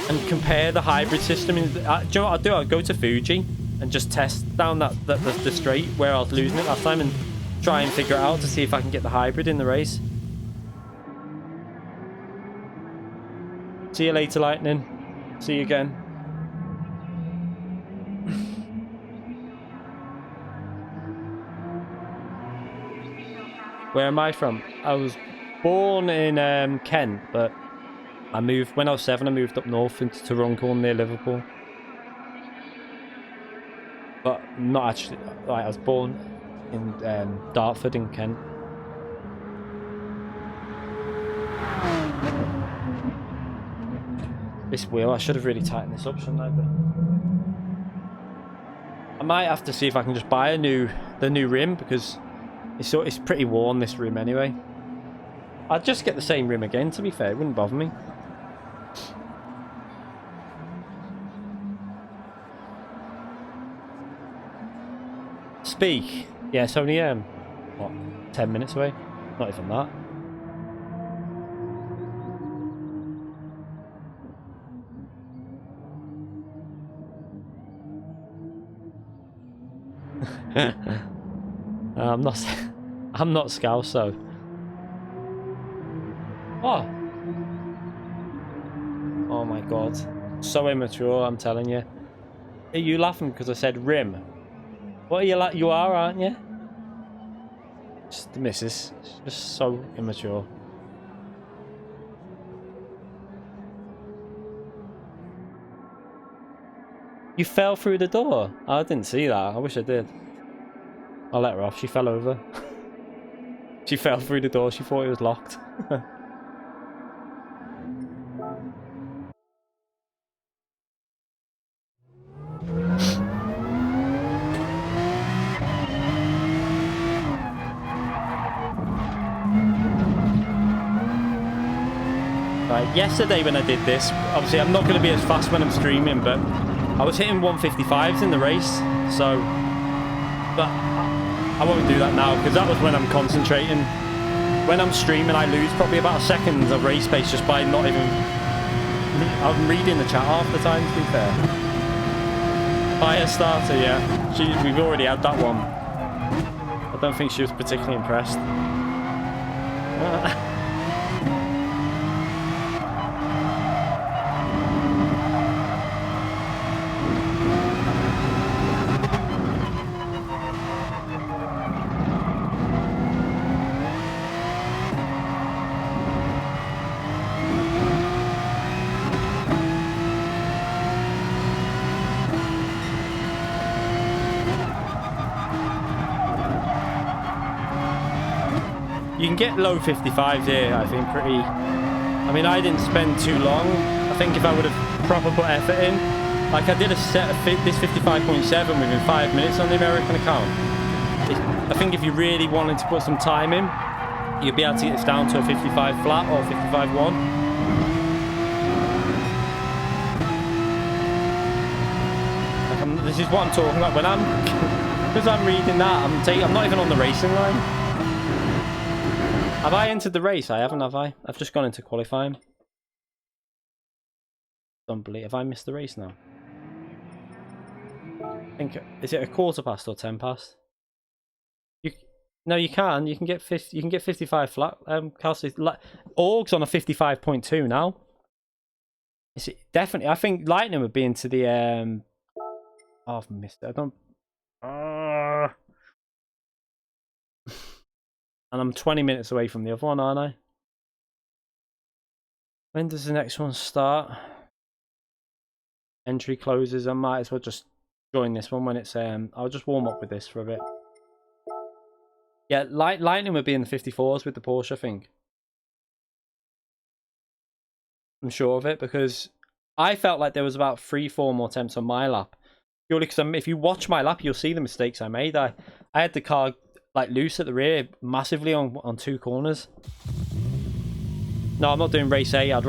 and compare the hybrid system. Do you know what I'll do? I'll go to Fuji and just test down the straight where I was losing it last time and try and figure it out to see if I can get the hybrid in the race. See you later, Lightning. See you again. Where am I from? I was born in Kent, but I moved when I was 7. I moved up north into Runcorn near Liverpool, but not actually. Like, I was born in Dartford in Kent. This wheel, I should have really tightened this up, shouldn't I? But I might have to see if I can just buy the new rim, because it's pretty worn, this rim anyway. I'd just get the same rim again, to be fair. It wouldn't bother me. Speak. Yeah, it's only what, 10 minutes away? Not even that. I'm not Scouse, so. Oh my god. So immature, I'm telling you. Are you laughing because I said rim? What are you like? You are, aren't you? Just the missus. Just so immature. You fell through the door? I didn't see that. I wish I did. I'll let her off. She fell over. She fell through the door. She thought it was locked. Right, yesterday when I did this, obviously I'm not going to be as fast when I'm streaming, but I was hitting 155s in the race, so... But I won't do that now, because that was when I'm concentrating. When I'm streaming, I lose probably about a second of race pace just by not even... I'm reading the chat half the time, to be fair. Fire starter, yeah. We've already had that one. I don't think she was particularly impressed. can get low 55s here, I think, pretty... I mean, I didn't spend too long. I think if I would have proper put effort in, like I did a set of this 55.7 within 5 minutes on the American account. I think if you really wanted to put some time in, you'd be able to get this down to a 55 flat or 55.1. Like this is what I'm talking about. When because I'm reading that, I'm not even on the racing line. Have I entered the race? I haven't, have I? I've just gone into qualifying. Don't believe. Have I missed the race now? I think, is it a quarter past or 10 past? No, you can. You can get 50. You can get 55 flat. Kelsey, Org's on a 55.2 now. Is it definitely? I think Lightning would be into the. Oh, I've missed it. I don't. And I'm 20 minutes away from the other one, aren't I? When does the next one start? Entry closes. I might as well just join this one when it's. I'll just warm up with this for a bit. Yeah, Lightning would be in the 54s with the Porsche, I think. I'm sure of it because I felt like there was about 3-4 more attempts on my lap. Purely because if you watch my lap, you'll see the mistakes I made. I had the car like loose at the rear massively on 2 corners. No, I'm not doing race A. I'll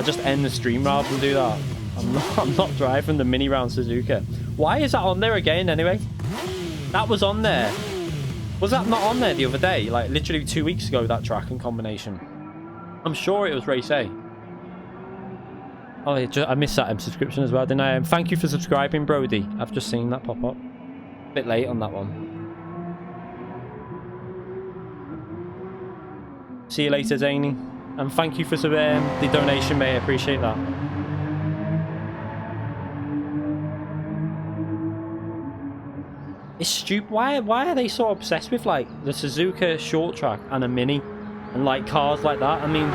just end the stream rather than do that. I'm not driving the mini round Suzuka. Why is that on there again anyway? That was on there. Was that not on there the other day? Like literally 2 weeks ago, that track and combination. I'm sure it was race A. Oh, I missed that subscription as well, didn't I? Thank you for subscribing, Brody. I've just seen that pop up. A bit late on that one. See you later, Zany. And thank you for the donation, mate. I appreciate that. It's stupid. Why are they so obsessed with like the Suzuka short track and a mini and like cars like that? I mean,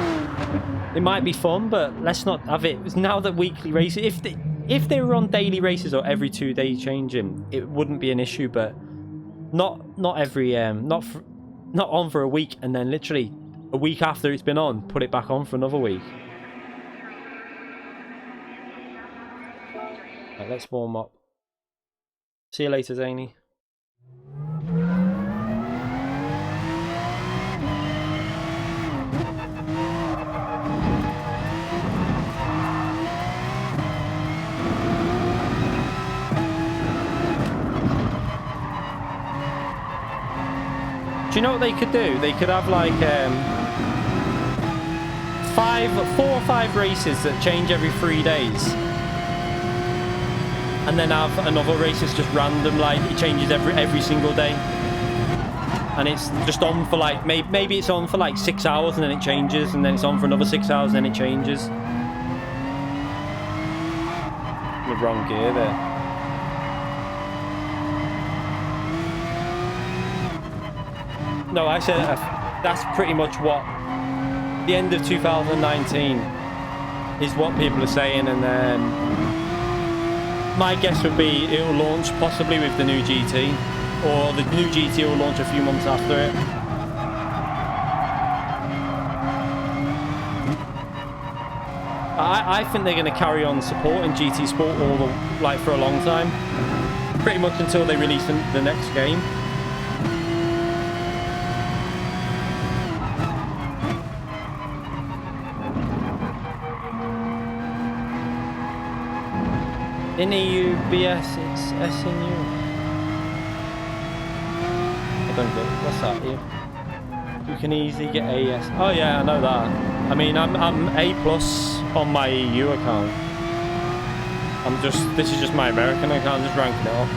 it might be fun, but let's not have it. Now that weekly races, if they were on daily races or every 2 day changing, it wouldn't be an issue. But not every not on for a week and then literally a week after it's been on, put it back on for another week. Right, let's warm up. See you later, Zany. Do you know what they could do? They could have like 4 or 5 races that change every 3 days, and then have another race that's just random, like it changes every single day, and it's just on for like maybe it's on for like 6 hours and then it changes, and then it's on for another 6 hours and then it changes. The wrong gear there. No, I said that's pretty much what the end of 2019 is what people are saying, and then my guess would be it will launch possibly with the new GT, or the new GT will launch a few months after it. I think they're going to carry on supporting GT Sport for a long time, pretty much until they release the next game. In EU, BS, it's SNU. I don't get it. What's that here? You can easily get AS. Oh yeah, I know that. I mean, I'm A+ on my EU account. This is just my American account, just ranking it up.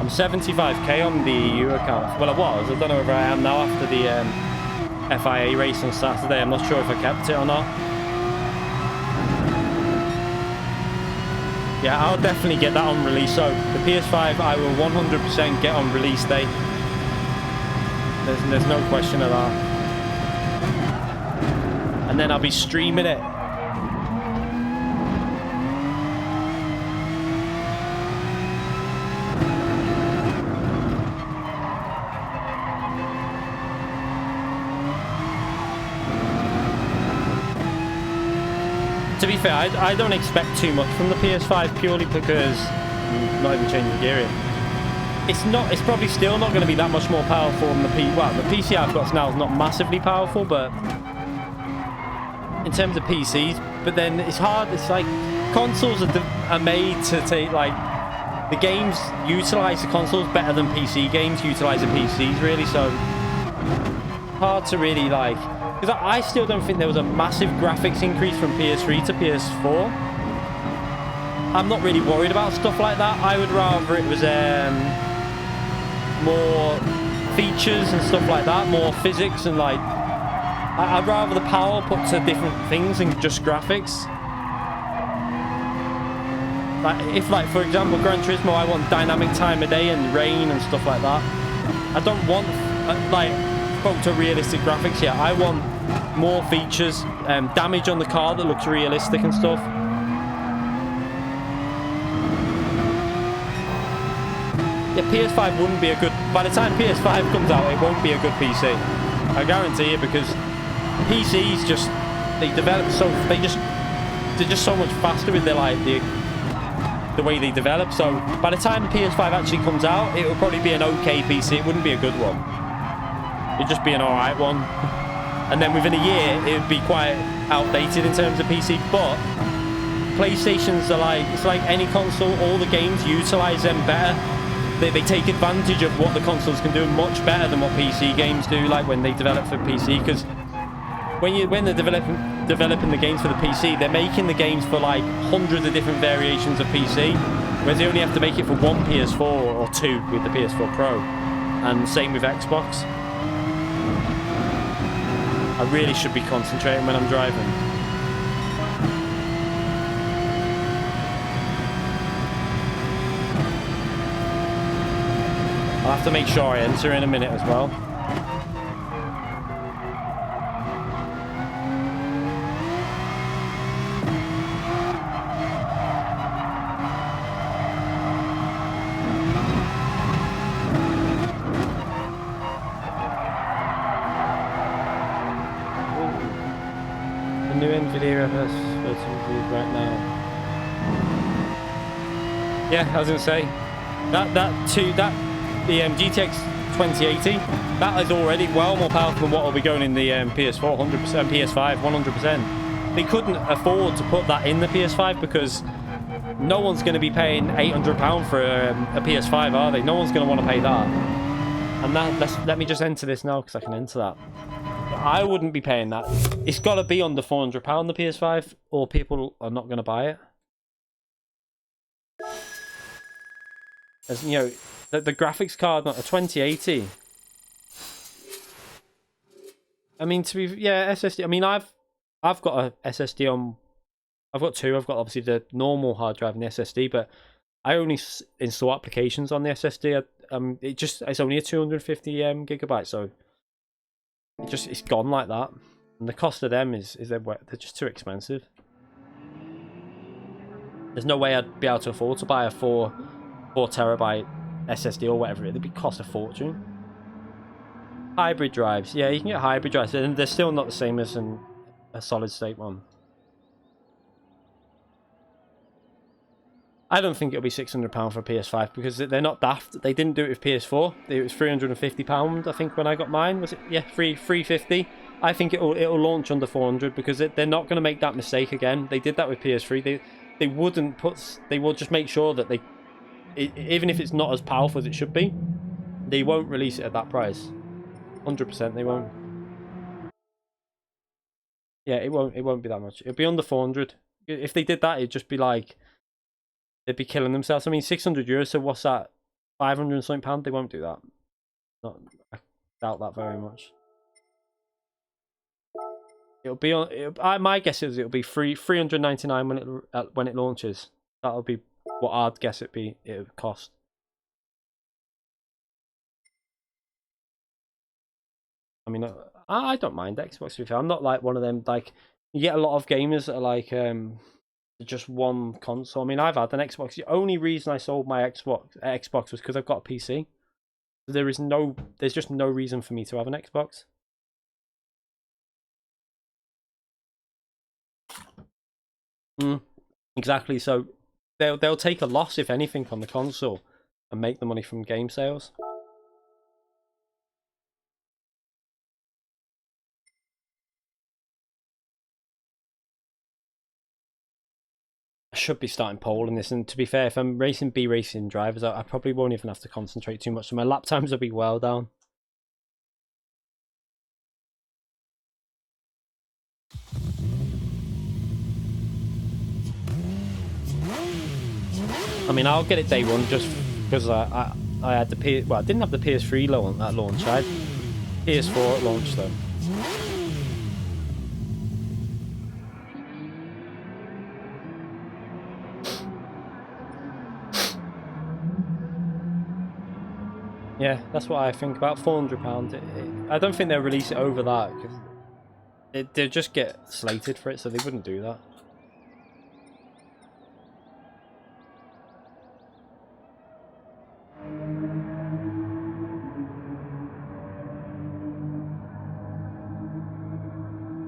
I'm 75k on the EU account. Well, I was. I don't know whether I am now after the FIA race on Saturday. I'm not sure if I kept it or not. Yeah, I'll definitely get that on release. So the PS5 I will 100% get on release day. There's no question of that. And then I'll be streaming it. To be fair, I don't expect too much from the PS5 purely because I'm not even changing gear in. It's probably still not going to be that much more powerful than the PC I've got now is not massively powerful, but in terms of PCs, but then it's hard. It's like consoles are made to take, like, the games utilize the consoles better than PC games utilize the PCs, really. So hard to really, like, because I still don't think there was a massive graphics increase from PS3 to PS4. I'm not really worried about stuff like that. I would rather it was more features and stuff like that, more physics, and like I'd rather the power put to different things than just graphics. Like, if, like, for example, Gran Turismo, I want dynamic time of day and rain and stuff like that. I don't want, like, photorealistic graphics yet. I want more features, damage on the car that looks realistic and stuff. Yeah, PS5 wouldn't be a good... By the time PS5 comes out, it won't be a good PC. I guarantee you, because PCs just... They develop so... They're just so much faster with their, like, the way they develop. So by the time the PS5 actually comes out, it will probably be an okay PC. It wouldn't be a good one. It'd just be an alright one. And then within a year, it would be quite outdated in terms of PC. But PlayStations are like... It's like any console. All the games utilize them better. They take advantage of what the consoles can do much better than what PC games do, like when they develop for PC. Because when they're developing the games for the PC, they're making the games for like hundreds of different variations of PC, whereas they only have to make it for one PS4 or two with the PS4 Pro, and same with Xbox. I really should be concentrating when I'm driving. I'll have to make sure I enter in a minute as well. Ooh. The new NVIDIA has reviewed right now. Yeah, I was gonna say the GTX 2080, that is already well more powerful than what will be going in the PS4, 100%, PS5, 100%. They couldn't afford to put that in the PS5 because no one's going to be paying £800 for a PS5, are they? No one's going to want to pay that. And that, let me just enter this now because I can enter that. I wouldn't be paying that. It's got to be under £400, the PS5, or people are not going to buy it. As you know, the graphics card, not a 2080. I mean, to be, yeah, SSD. I mean, I've got a SSD on. I've got two. I've got obviously the normal hard drive and the SSD, but I only install applications on the SSD. It's only a 250 gigabyte, so it's gone like that. And the cost of them is they're just too expensive. There's no way I'd be able to afford to buy a 4 terabyte SSD or whatever. It'd be cost a fortune. Hybrid drives, yeah, you can get hybrid drives, and they're still not the same as a solid state one. I don't think it'll be £600 for a PS5 because they're not daft. They didn't do it with PS4. It was £350, I think, when I got mine. Was it? Yeah, £350. I think it'll launch under 400 because they're not going to make that mistake again. They did that with PS3. They will just make sure that even if it's not as powerful as it should be, they won't release it at that price. 100% they won't. Yeah, it won't be that much. It'll be under 400. If they did that, it'd just be like they'd be killing themselves. I mean, €600, so what's that? 500 and something pound? They won't do that. I doubt that very much. It'll be on. My guess is it'll be $399 when it launches. That'll be what I'd guess it would cost. I mean, I don't mind Xbox. To be fair, I'm not like one of them. Like, you get a lot of gamers that are like just one console. I mean, I've had an Xbox. The only reason I sold my Xbox was because I've got a PC. There's just no reason for me to have an Xbox. Exactly. So they'll take a loss if anything on the console and make the money from game sales. I should be starting polling this, and to be fair, if I'm racing B racing drivers, I probably won't even have to concentrate too much, so my lap times will be well down. I mean, I'll get it day one just because I had the I didn't have the PS3 at launch. I had PS4 at launch though. Yeah, that's what I think. About £400. I don't think they'll release it over that because they'll just get slated for it, so they wouldn't do that.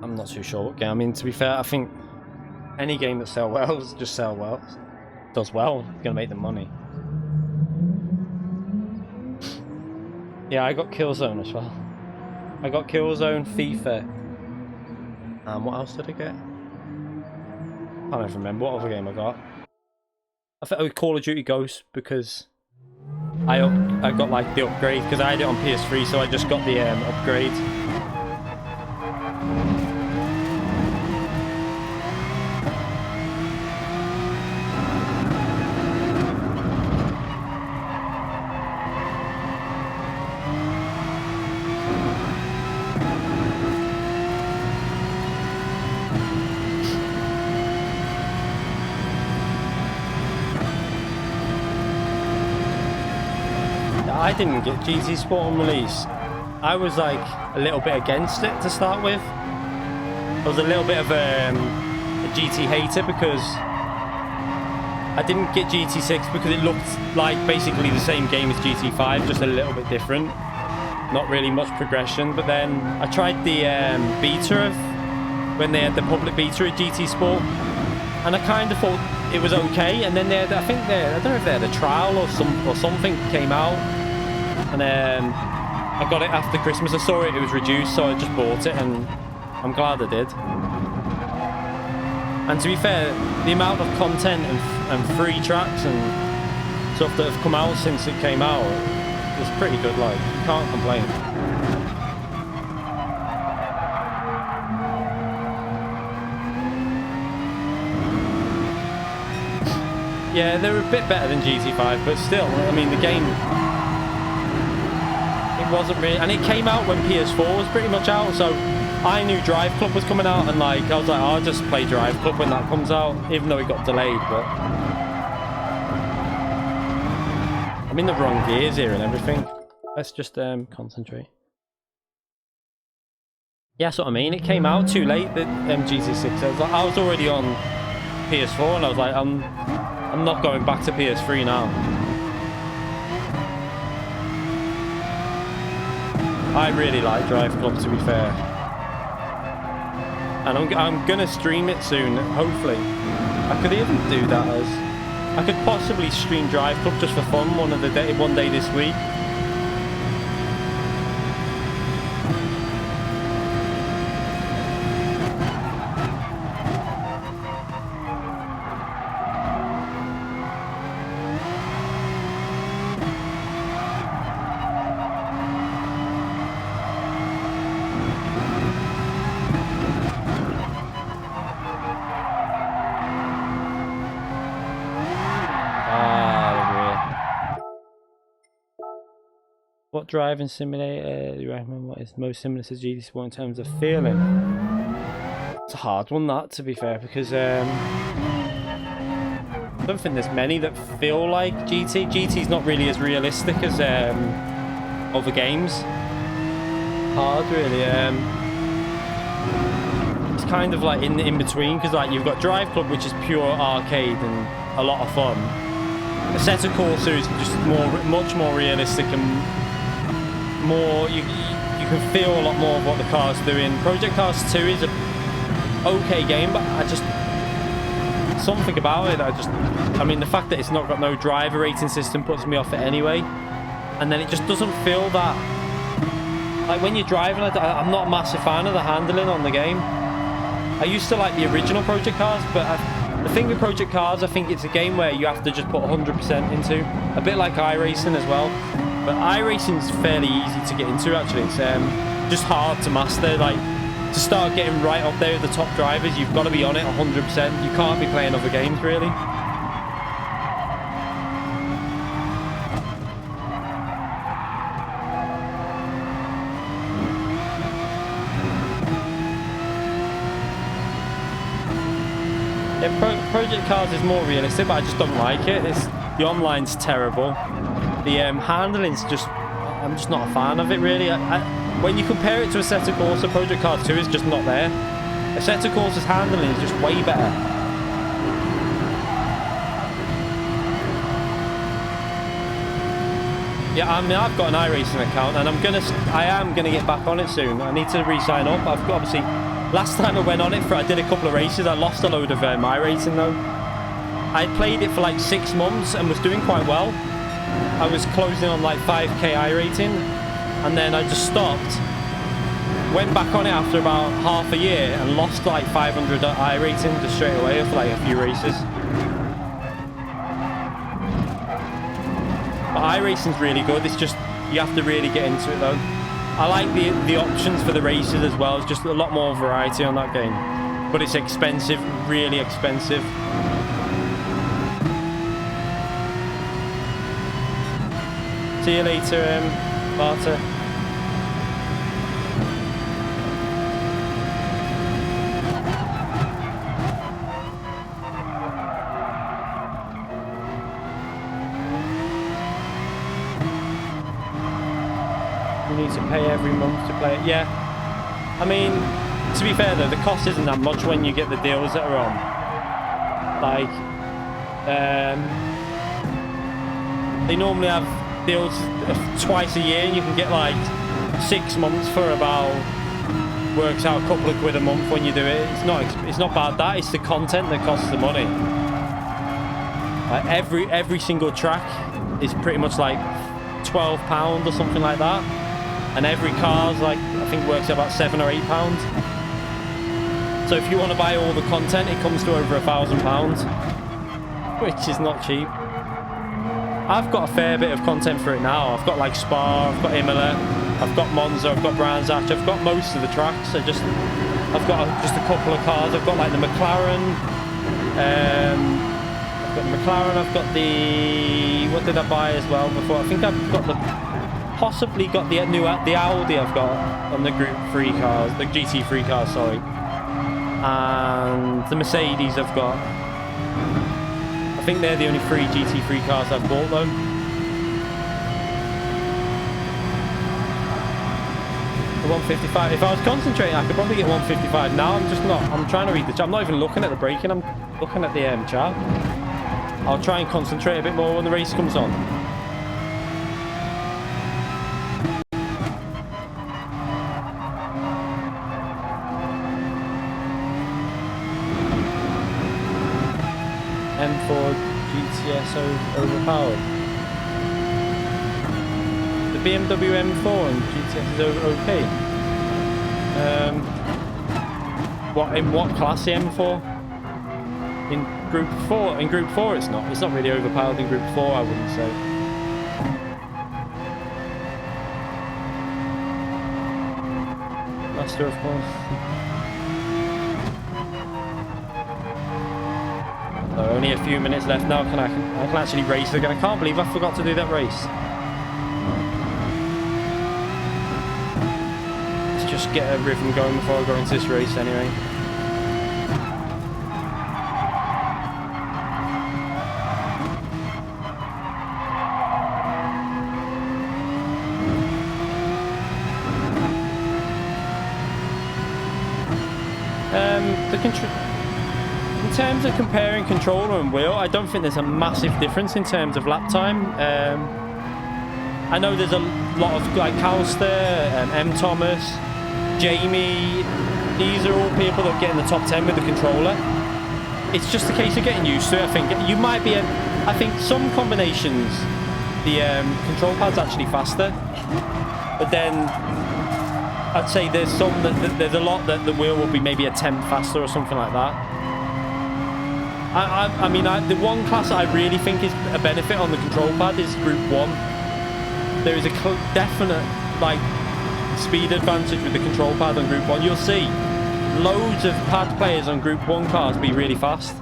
I'm not too sure what game. I mean, to be fair, I think any game that sells well just does well. It's gonna make them money. Yeah, I got Killzone as well. I got Killzone, FIFA. What else did I get? I don't even remember what other game I got. I thought it was Call of Duty Ghosts because I got like the upgrade because I had it on PS3, so I just got the upgrade. I didn't get GT Sport on release. I was like a little bit against it to start with. I was a little bit of a GT hater because I didn't get GT6 because it looked like basically the same game as GT5, just a little bit different. Not really much progression. But then I tried the beta of when they had the public beta at GT Sport, and I kind of thought it was okay. And then I don't know if they had a trial or something came out. And I got it after Christmas. I saw it was reduced, so I just bought it, and I'm glad I did. And to be fair, the amount of content and free tracks and stuff that have come out since it came out is pretty good. Like, you can't complain. Yeah, they're a bit better than GT5, but still, I mean, the game, it wasn't really, and it came out when PS4 was pretty much out, so I knew Drive Club was coming out, and like, I was like, I'll just play Drive Club when that comes out, even though it got delayed. But I'm in the wrong gears here and everything. Let's just concentrate. Yeah, that's what I mean. It came out too late, the GT6. I was already on PS4, and I was like, I'm not going back to PS3 now. I really like Drive Club, to be fair. And I'm gonna stream it soon, hopefully. I could even do that as... I could possibly stream Drive Club just for fun one day this week. What driving simulator do you recommend? What is most similar to GT Sport in terms of feeling? It's a hard one, that, to be fair, because I don't think there's many that feel like GT. GT's not really as realistic as other games. Hard, really. It's kind of like in between, because like you've got Drive Club, which is pure arcade and a lot of fun. Assetto Corsa is just much more realistic and more, you can feel a lot more of what the car's doing. Project Cars 2 is a okay game, but something about it. I mean, the fact that it's not got no driver rating system puts me off it anyway. And then it just doesn't feel that, like when you're driving, I'm not a massive fan of the handling on the game. I used to like the original Project Cars, but the thing with Project Cars, I think it's a game where you have to just put 100% into, a bit like iRacing as well. But iRacing's fairly easy to get into actually. It's just hard to master. Like, to start getting right up there with the top drivers, you've got to be on it 100%. You can't be playing other games really. Yeah, Project Cars is more realistic, but I just don't like it. The online's terrible. The handling's just, I'm just not a fan of it really. When you compare it to Assetto Corsa, Project Cars 2 is just not there. Assetto Corsa's handling is just way better. Yeah, I mean, I've got an iRacing account, and I am gonna get back on it soon. I need to re-sign up. I've got, obviously, last time I went on it I did a couple of races. I lost a load of iRacing though. I played it for like 6 months and was doing quite well. I was closing on like 5k iRating, and then I just stopped. Went back on it after about half a year and lost like 500 iRating just straight away for like a few races. But iRacing's really good. It's just, you have to really get into it though. I like the options for the races as well. It's just a lot more variety on that game. But it's expensive, really expensive. See you later, Barter. You need to pay every month to play it. Yeah. I mean, to be fair though, the cost isn't that much when you get the deals that are on. Like, they normally have deals twice a year, and you can get like 6 months for about, works out a couple of quid a month when you do it. It's not bad. That it's the content that costs the money. Like every single track is pretty much like £12 or something like that, and every car's like, I think works out about £7 or £8. So if you want to buy all the content, it comes to over £1,000, which is not cheap. I've got a fair bit of content for it now. I've got like Spa, I've got Imola, I've got Monza, I've got Brands Hatch, I've got most of the tracks. I've got just a couple of cars. I've got like the McLaren, I've got the, what did I buy as well before? I think I've got possibly got the Audi I've got on the Group 3 cars, the GT3 cars, sorry. And the Mercedes I've got. I think they're the only 3 GT3 cars I've bought though. The 155. If I was concentrating, I could probably get 155. Now I'm just not. I'm trying to read the chat. I'm not even looking at the braking. I'm looking at the chat. I'll try and concentrate a bit more when the race comes on. M4 GTS overpowered. The BMW M4 and GTS is OP. In what class the M4? In Group 4? In Group 4 it's not. It's not really overpowered in Group 4, I wouldn't say. Master, of course. So only a few minutes left now. I can actually race again. I can't believe I forgot to do that race. Let's just get a rhythm going before I go into this race anyway. In terms of comparing controller and wheel, I don't think there's a massive difference in terms of lap time. I know there's a lot of like Calster, M. Thomas, Jamie. These are all people that get in the top 10 with the controller. it's just a case of getting used to it. I think you might be. I think some combinations, the control pad's actually faster, but then I'd say there's some there's a lot that the wheel will be maybe a tenth faster or something like that. I mean, the one class that I really think is a benefit on the control pad is Group 1. There is a definite like speed advantage with the control pad on Group 1. You'll see loads of pad players on Group 1 cars be really fast.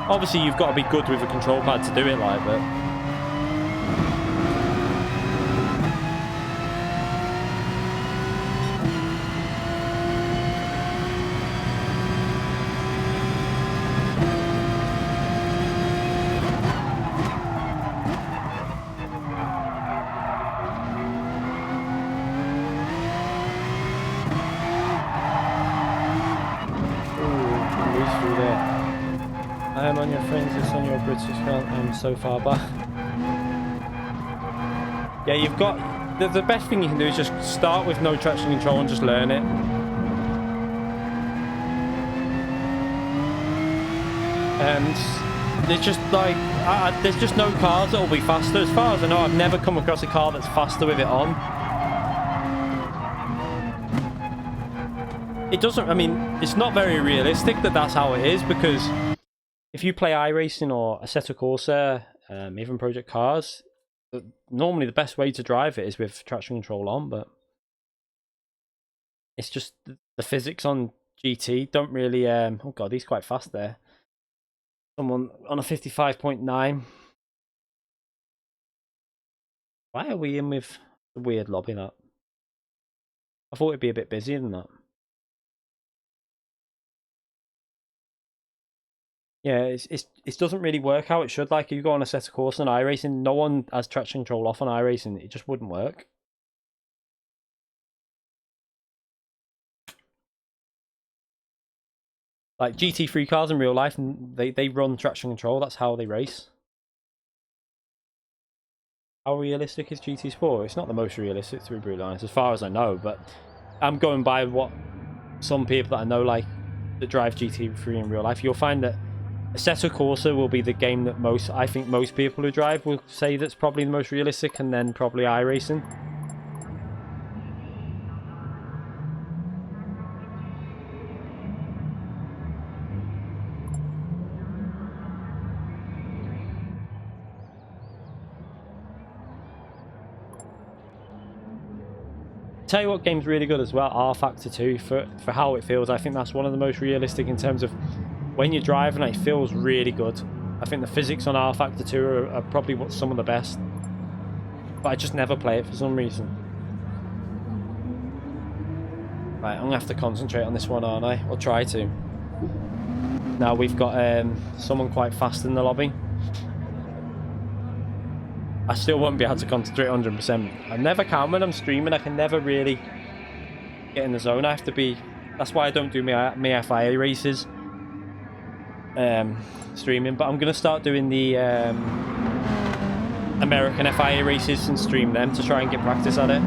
Obviously, you've got to be good with a control pad to do it like that. I am on your friends list on your British account. I'm so far back. Yeah, you've got the best thing you can do is just start with no traction control and just learn it. And there's just like there's just no cars that will be faster. As far as I know, I've never come across a car that's faster with it on. It doesn't. I mean, it's not very realistic that that's how it is, because if you play iRacing or Assetto Corsa, even Project Cars, normally the best way to drive it is with traction control on, but it's just the physics on GT don't really... oh god, he's quite fast there. Someone on a 55.9. Why are we in with a weird lobby that? I thought it'd be a bit busier than that. Yeah, it doesn't really work how it should. Like, if you go on a set of course on iRacing, no one has traction control off on iRacing. It just wouldn't work. Like, GT3 cars in real life, they run traction control. That's how they race. How realistic is GT Sport? It's not the most realistic, to be brutally honest, as far as I know. But I'm going by what some people that I know, like, that drive GT3 in real life. You'll find that Assetto Corsa will be the game that I think most people who drive will say that's probably the most realistic, and then probably iRacing. Tell you what game's really good as well, R-Factor 2, for how it feels. I think that's one of the most realistic in terms of when you're driving, it feels really good. I think the physics on R-Factor 2 are probably what's some of the best. But I just never play it for some reason. Right, I'm going to have to concentrate on this one, aren't I? I'll try to. Now we've got someone quite fast in the lobby. I still won't be able to concentrate 100%. I never can when I'm streaming. I can never really get in the zone. I have to be... That's why I don't do my FIA races. Streaming, but I'm going to start doing the American FIA races and stream them to try and get practice at it.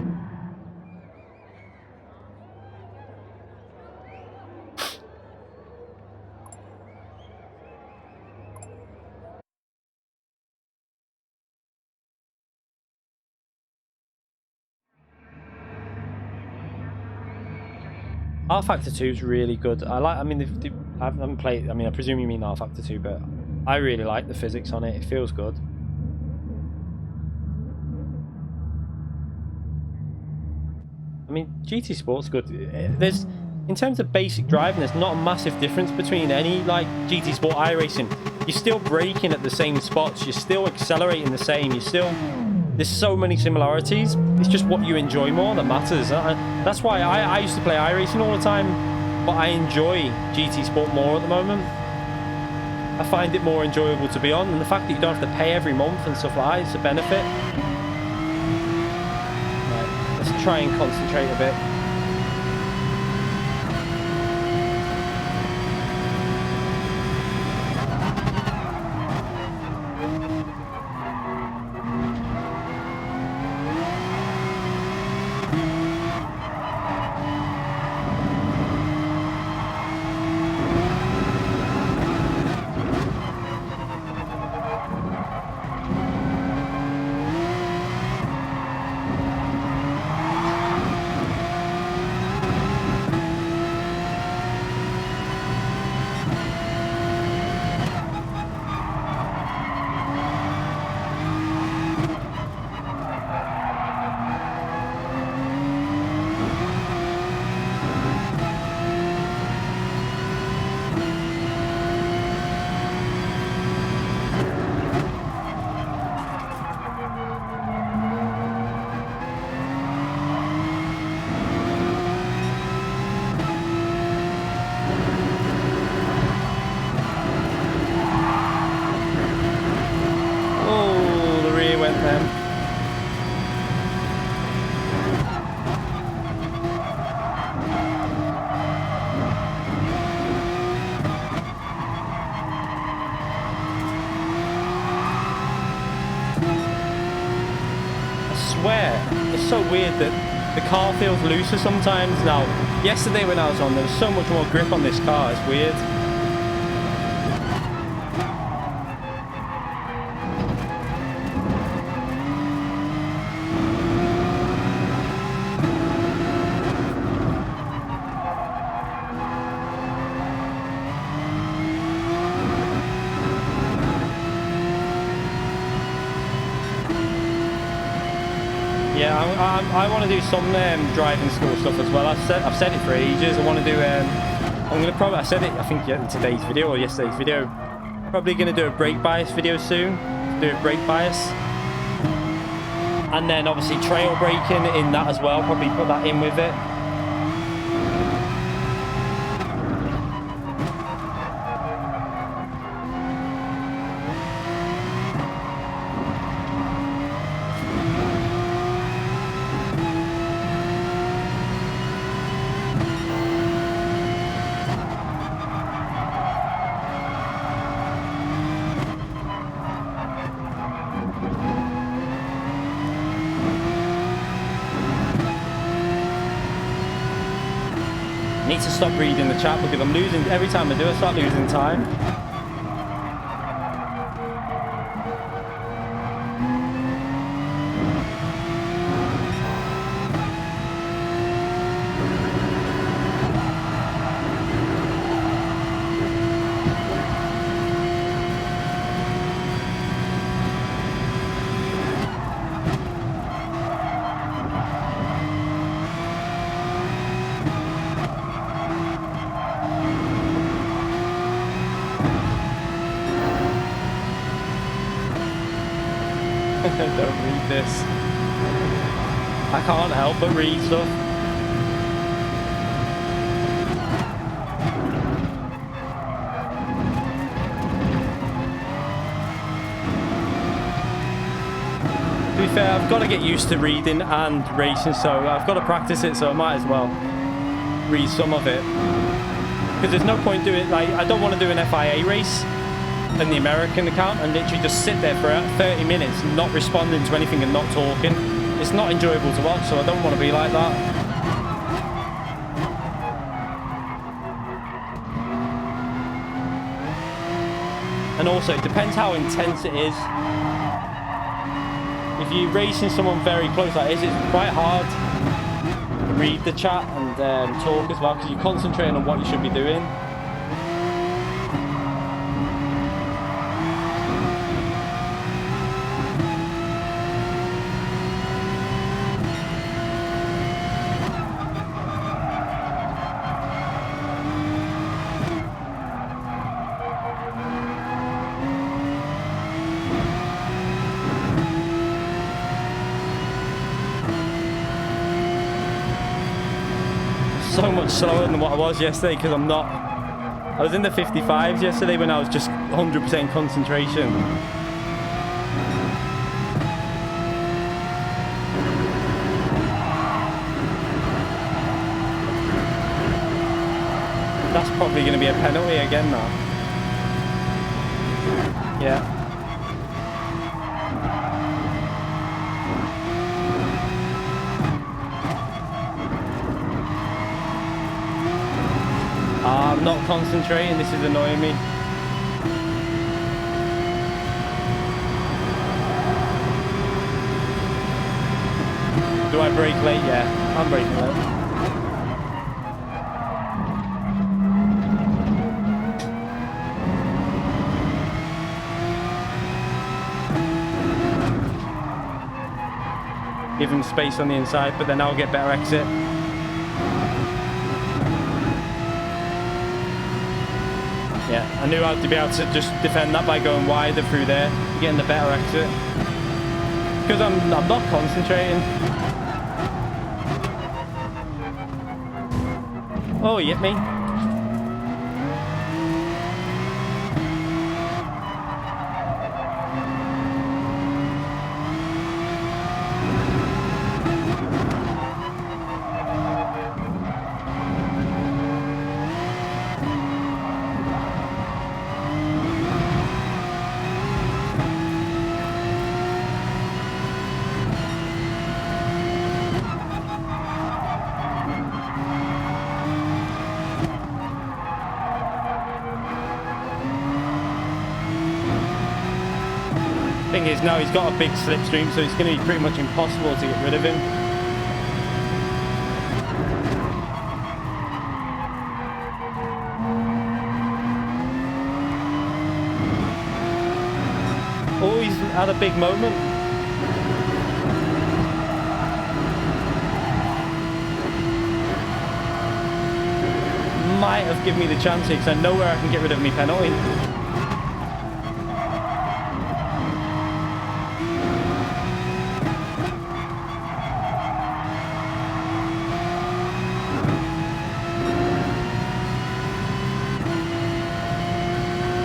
R-Factor 2 is really good. I mean, I haven't played. I mean, I presume you mean R-Factor 2, but I really like the physics on it. It feels good. I mean, GT Sport's good. There's, in terms of basic driving, there's not a massive difference between any like GT Sport iRacing. You're still braking at the same spots. You're still accelerating the same. There's so many similarities. It's just what you enjoy more that matters. That's why I used to play iRacing all the time, but I enjoy GT Sport more at the moment. I find it more enjoyable to be on, and the fact that you don't have to pay every month and stuff like that is a benefit. Right, let's try and concentrate a bit. swear, it's so weird that the car feels looser sometimes now. Yesterday when I was on, there was so much more grip on this car, it's weird. Yeah, I want to do some driving school stuff as well. I've said it for ages. I want to do. I'm gonna probably. I said it. I think in today's video or yesterday's video. Probably gonna do a brake bias video soon. Do a brake bias, and then obviously trail braking in that as well. Probably put that in with it. Need to stop reading the chat because I'm losing every time I do. I start losing time. Don't read this. I can't help but read stuff. To be fair, I've got to get used to reading and racing, so I've got to practice it, so I might as well read some of it. Because there's no point doing it, like, I don't want to do an FIA race in the American account and literally just sit there for 30 minutes not responding to anything and not talking. It's not enjoyable to watch, so I don't want to be like that. And also, it depends how intense it is. If you're racing someone very close like this, it's quite hard to read the chat and talk as well, because you're concentrating on what you should be doing. So much slower than what I was yesterday because I was in the 55s yesterday when I was just 100% concentration. That's probably going to be a penalty again now. Yeah. I'm not concentrating, this is annoying me. Do I brake late? Yeah, I'm braking late. Give him space on the inside, but then I'll get better exit. Yeah, I knew I'd be able to just defend that by going wider through there, getting the better exit. Because I'm not concentrating. Oh, he hit me. thing is now he's got a big slipstream, so it's going to be pretty much impossible to get rid of him. Oh, he's had a big moment. Might have given me the chance here, because I know where I can get rid of me penalty.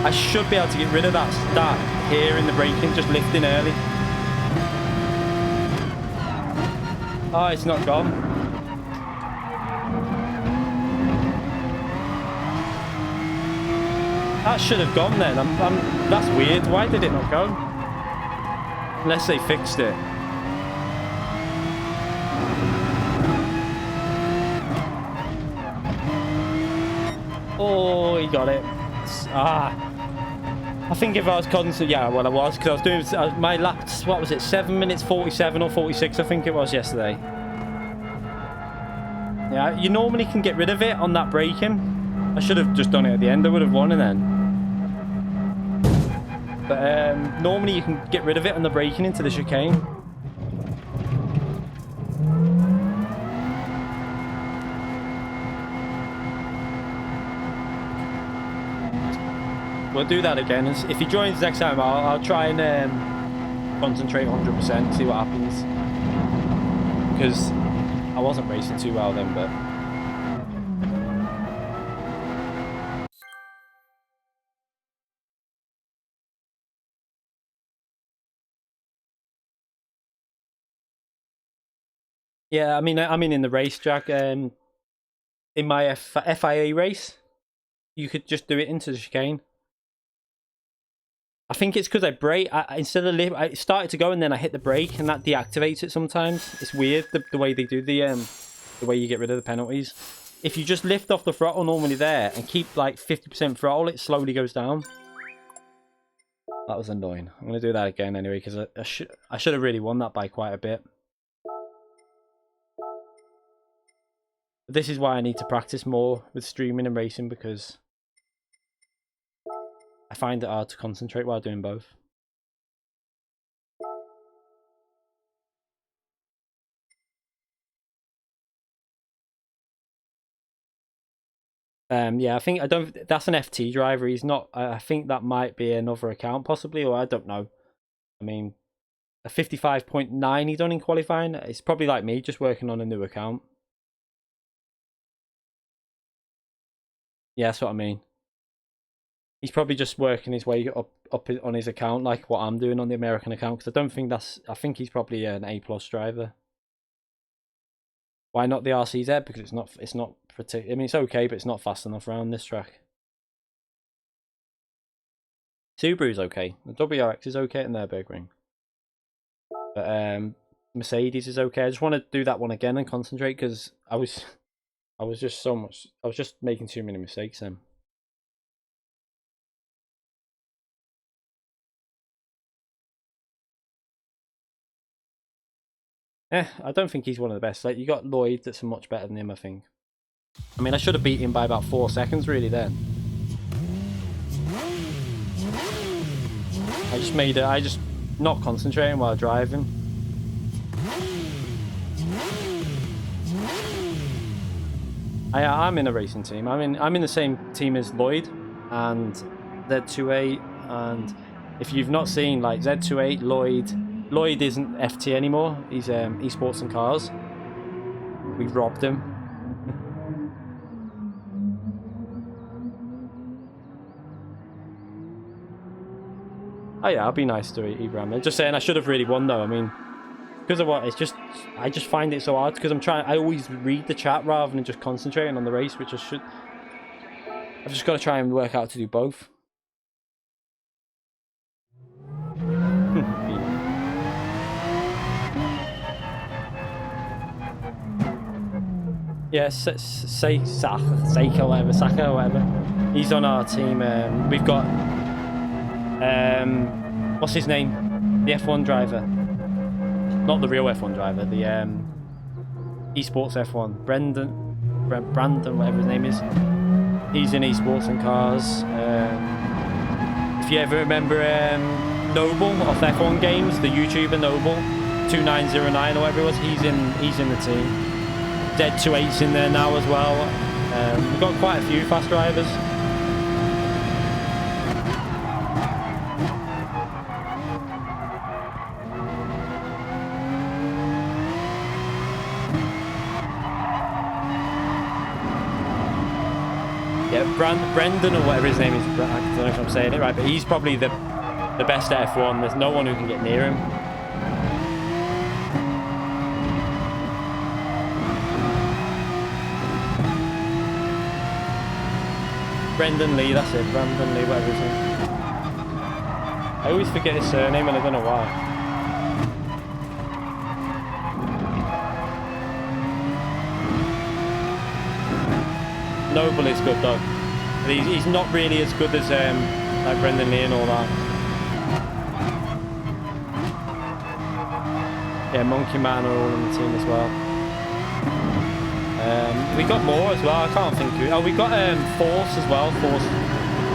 I should be able to get rid of that here in the braking, just lifting early. Oh, it's not gone. That should have gone then. That's weird. Why did it not go? Unless they fixed it. Oh, he got it. I think if I was constantly, yeah, well I was, because I was doing my laps, what was it, 7 minutes 47 or 46, I think it was yesterday. Yeah, you normally can get rid of it on that braking. I should have just done it at the end, I would have won and then. But normally you can get rid of it on the braking into the chicane. We'll do that again. If he joins next time, I'll try and concentrate 100%, see what happens. Because I wasn't racing too well then, but... Yeah, I mean in the race, Jack. In my FIA race, you could just do it into the chicane. I think it's because I brake. Instead of I started to go and then I hit the brake and that deactivates it sometimes. It's weird the way they do the way you get rid of the penalties. If you just lift off the throttle normally there and keep like 50% throttle, it slowly goes down. That was annoying. I'm gonna do that again anyway because I should have really won that by quite a bit. But this is why I need to practice more with streaming and racing, because I find it hard to concentrate while doing both. Yeah, I think that's an FT driver. He's not. I think that might be another account possibly, or I don't know. I mean, a 55.9 he done in qualifying. It's probably like me, just working on a new account. Yeah, that's what I mean. He's probably just working his way up on his account, like what I'm doing on the American account, because I don't think that's... I think he's probably an A+ driver. Why not the RCZ? Because it's not I mean, it's okay, but it's not fast enough around this track. Subaru's okay. The WRX is okay in their Nürburgring. But Mercedes is okay. I just want to do that one again and concentrate, because I was just making too many mistakes then. I don't think he's one of the best. Like, you got Lloyd that's much better than him, I think. I mean, I should have beat him by about 4 seconds, really, then. I just not concentrating while driving. I'm in a racing team. I'm in the same team as Lloyd and Z28, and if you've not seen, like, Z28, Lloyd isn't FT anymore. He's esports and cars. We robbed him. Oh yeah, I'll be nice to Ibrahim. I'm just saying I should have really won though. I mean, because of what? It's just I just find it so hard because I always read the chat rather than just concentrating on the race, which I should. I've just got to try and work out to do both. Yeah, Saka or whatever. He's on our team. We've got what's his name? the F1 driver. Not the real F1 driver, the esports F1. Brandon, whatever his name is. He's in esports and cars. If you ever remember Noble off F1 games, the YouTuber Noble 2909 or whatever it was, he's in the team. Dead28's in there now as well. We've got quite a few fast drivers. Yeah, Brendan or whatever his name is, I don't know if I'm saying it right, but he's probably the best at F1. There's no one who can get near him. Brendan Lee, that's it. Brandon Lee, whatever his name. I always forget his surname and I don't know why. Noble is good though. He's not really as good as like Brendan Lee and all that. Yeah, Monkey Man are all in the team as well. We got more as well. I can't think who. Oh, we got Force as well. Force.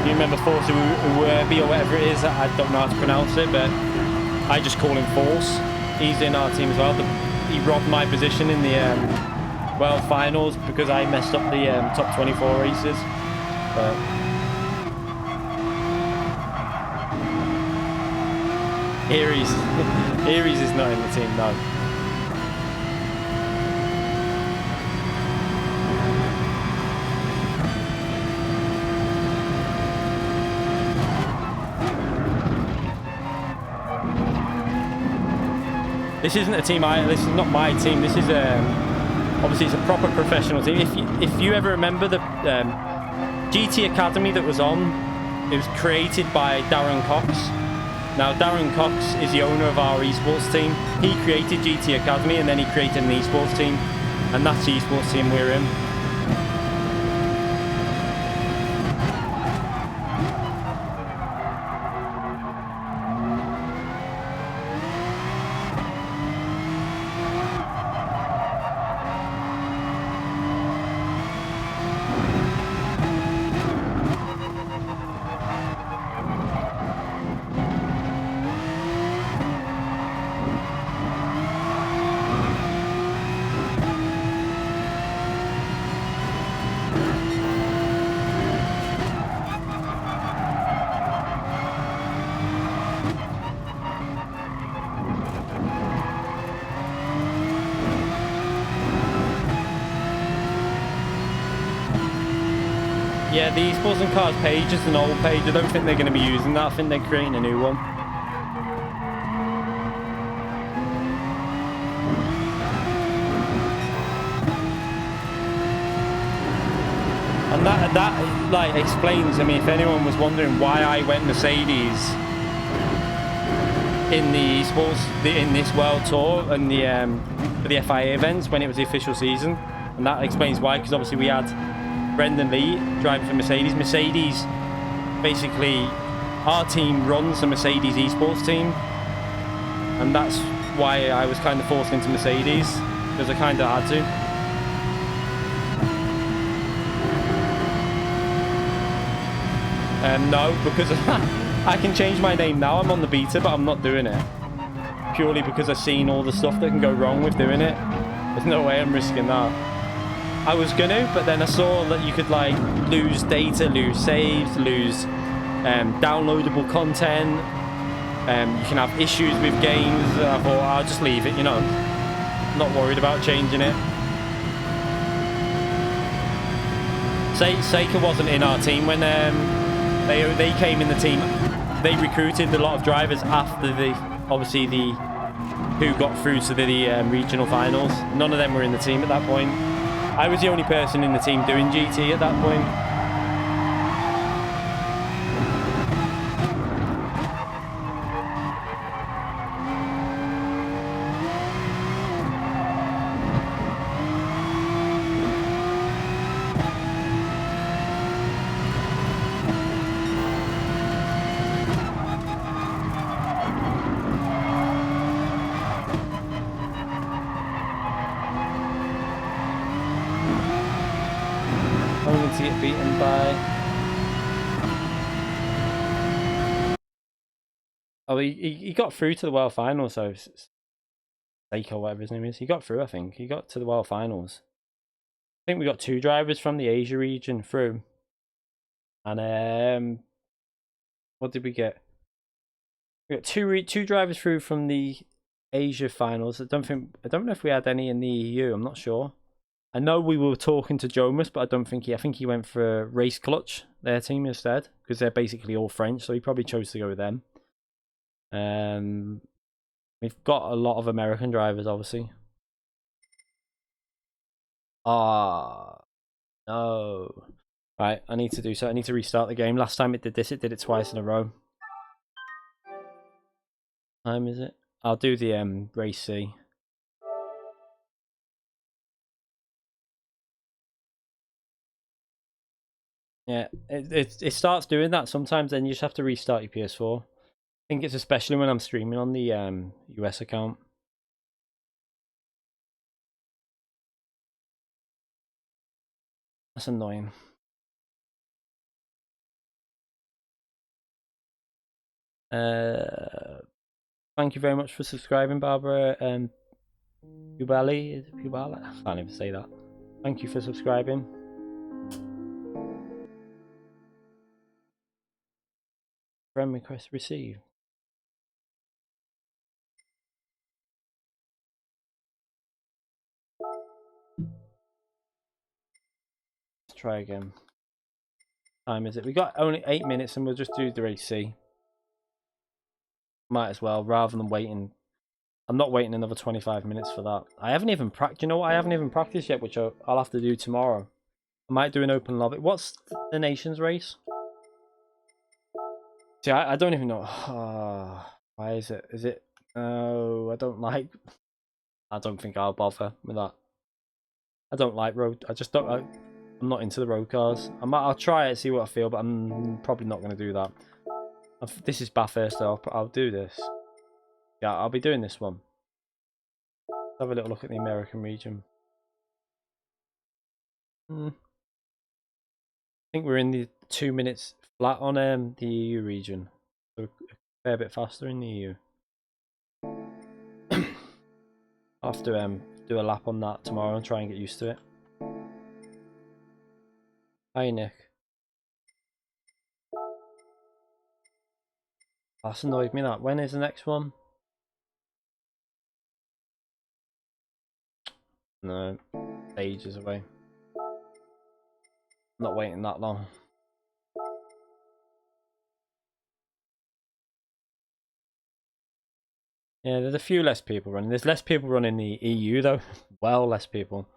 You remember Force Uwerby or whatever it is? I don't know how to pronounce it, but I just call him Force. He's in our team as well. He robbed my position in the World Finals because I messed up the top 24 races. But Aries is not in the team, no. This isn't a team. This is not my team. This is obviously it's a proper professional team. If you ever remember the GT Academy that was on, it was created by Darren Cox. Now Darren Cox is the owner of our esports team. He created GT Academy and then he created an esports team, and that's the esports team we're in. Yeah, the esports and cars page is an old page. I don't think they're going to be using that. I think they're creating a new one. And that like explains, I mean, if anyone was wondering why I went Mercedes in the esports, in this world tour and for the FIA events when it was the official season, and that explains why, because obviously we had Brendan Lee driving for Mercedes. Mercedes, basically, our team runs a Mercedes esports team, and that's why I was kind of forced into Mercedes, because I kind of had to. No, because I can change my name now. I'm on the beta, but I'm not doing it. Purely because I've seen all the stuff that can go wrong with doing it. There's no way I'm risking that. I was gonna, but then I saw that you could like lose data, lose saves, lose downloadable content. You can have issues with games. I thought I'll just leave it, you know. Not worried about changing it. Seika wasn't in our team when they came in the team. They recruited a lot of drivers after who got through to the regional finals. None of them were in the team at that point. I was the only person in the team doing GT at that point. only to get beaten by... Oh, he got through to the World Finals, so... Stake or whatever his name is. He got through, I think. He got to the World Finals. I think we got 2 drivers from the Asia region through. And, what did we get? We got two drivers through from the Asia finals. I don't know if we had any in the EU. I'm not sure. I know we were talking to Jomas, but I don't think I think he went for Race Clutch, their team instead, because they're basically all French, so he probably chose to go with them. We've got a lot of American drivers, obviously. Ah, no. Right, I need to do so. I need to restart the game. Last time it did this, it did it twice in a row. Time is it? I'll do the race C. Yeah, it starts doing that sometimes. Then you just have to restart your PS4. I think it's especially when I'm streaming on the US account. That's annoying. Thank you very much for subscribing, Barbara. Pubali, I can't even say that. Thank you for subscribing. Friend request received. Let's try again. Time is it? We got only 8 minutes, and we'll just do the race C. Might as well, rather than waiting. I'm not waiting another 25 minutes for that. I haven't even practiced. You know what? I haven't even practiced yet, which I'll have to do tomorrow. I might do an open lobby. What's the nations race? See, I don't even know. Why is it? Is it? Oh, I don't like. I don't think I'll bother with that. I don't like road. I just don't. I'm not into the road cars. I'll try it, see what I feel, but I'm probably not going to do that. This is Bathurst, though. I'll do this. Yeah, I'll be doing this one. Let's have a little look at the American region. I think we're in the 2 minutes flat on the EU region. So a fair bit faster in the EU. I'll have to do a lap on that tomorrow and try and get used to it. Hi, Nick. That's annoyed me, that. When is the next one? No, ages away. I'm not waiting that long. Yeah, there's a few less people running. There's less people running the EU though. Well, less people.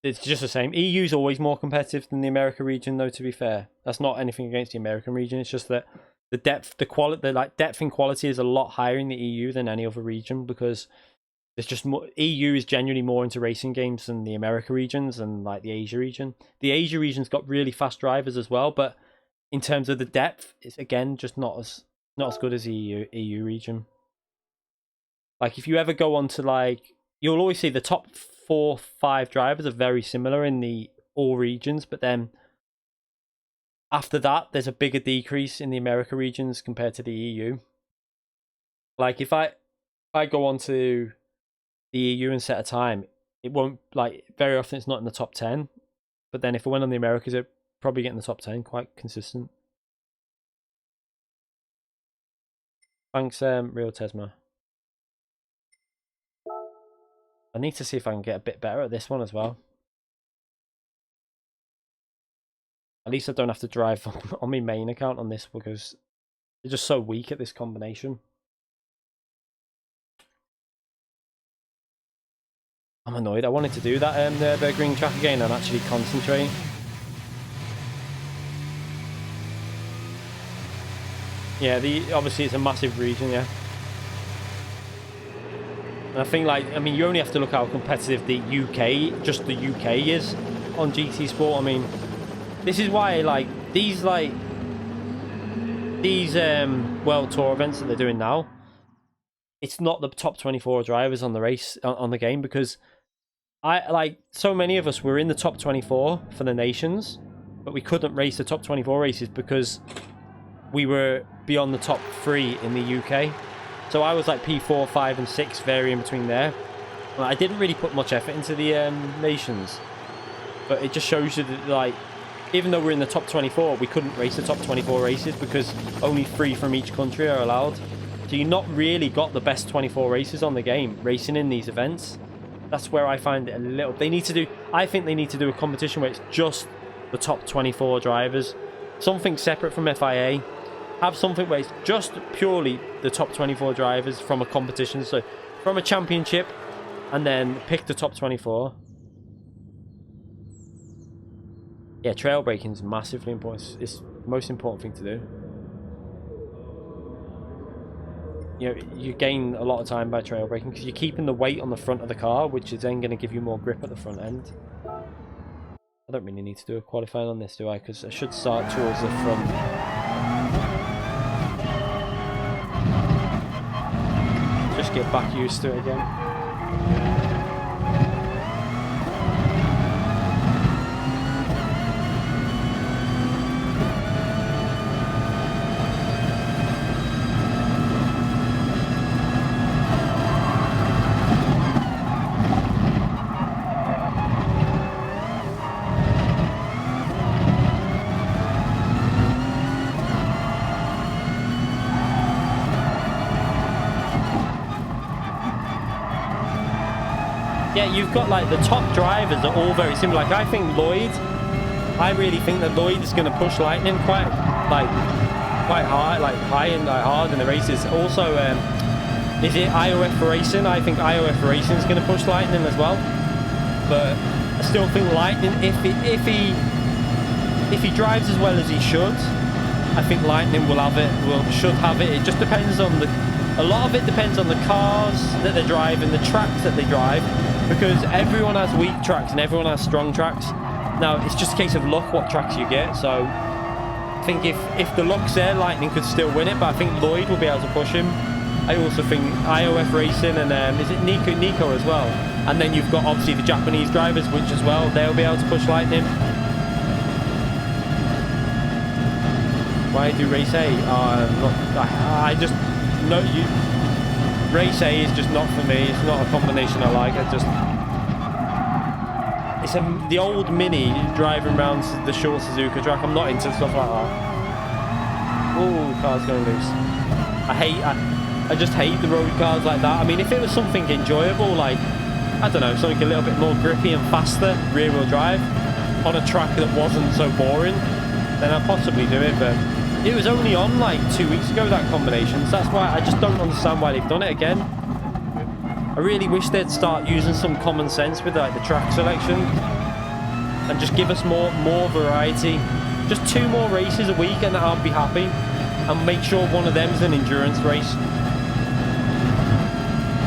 It's just the same. EU's always more competitive than the America region, though. To be fair, that's not anything against the American region. It's just that the depth, the quality, the depth and quality is a lot higher in the EU than any other region, because there's just more. EU is genuinely more into racing games than the America regions and like the Asia region. The Asia region's got really fast drivers as well, but in terms of the depth, it's again just not as good as the EU region. Like if you ever go on to you'll always see the top 4-5 drivers are very similar in the all regions, but then after that there's a bigger decrease in the America regions compared to the EU. Like if I go on to the EU and set a time, it won't, very often it's not in the top 10, but then if I went on the Americas, it probably get in the top 10, quite consistent. Thanks, Real Tesma. I need to see if I can get a bit better at this one as well. At least I don't have to drive on my main account on this, because they're just so weak at this combination. I'm annoyed. I wanted to do that the green track again and actually concentrate. Yeah, obviously it's a massive region, yeah. And I think you only have to look how competitive the UK, just the UK is on GT Sport. I mean, this is why these World Tour events that they're doing now, it's not the top 24 drivers on the race on the game, because like so many of us were in the top 24 for the nations, but we couldn't race the top 24 races because we were beyond the top 3 in the UK. So I was like P4, 5 and 6, varying between there. Well, I didn't really put much effort into the nations, but it just shows you that, like, even though we're in the top 24, we couldn't race the top 24 races because only 3 from each country are allowed. So you're not really got the best 24 races on the game racing in these events. That's where I find it a little... They need to do... I think they need to do a competition where it's just the top 24 drivers. Something separate from FIA. Have something where it's just purely the top 24 drivers from a competition. So from a championship, and then pick the top 24. Yeah, trail braking is massively important. It's the most important thing to do. You know, you gain a lot of time by trail braking because you're keeping the weight on the front of the car, which is then going to give you more grip at the front end. I don't really need to do a qualifying on this, do I? Because I should start towards the front. Just get back used to it again. Yeah, you've got like the top drivers are all very similar. Like I think Lloyd, I really think that Lloyd is going to push Lightning quite hard, like high and hard in the races. Also, is it IOF Racing? I think IOF Racing is going to push Lightning as well. But I still think Lightning, if he drives as well as he should, I think Lightning will have it. Should have it. It just depends on a lot of it depends on the cars that they drive and the tracks that they drive. Because everyone has weak tracks and everyone has strong tracks. Now, it's just a case of luck what tracks you get. So, I think if the luck's there, Lightning could still win it. But I think Lloyd will be able to push him. I also think IOF Racing and is it Nico as well. And then you've got obviously the Japanese drivers, which as well, they'll be able to push Lightning. Why do race A? I just... No, Race A is just not for me. It's not a combination I like. It's the old Mini driving around the short Suzuka track. I'm not into stuff like that. Oh, car's going loose. I just hate the road cars like that. I mean, if it was something enjoyable, like, I don't know, something a little bit more grippy and faster, rear-wheel drive, on a track that wasn't so boring, then I'd possibly do it, but it was only on like 2 weeks ago, that combination, so that's why I just don't understand why they've done it again. I really wish they'd start using some common sense with like the track selection and just give us more variety. Just 2 more races a week and I'll be happy, and make sure one of them's an endurance race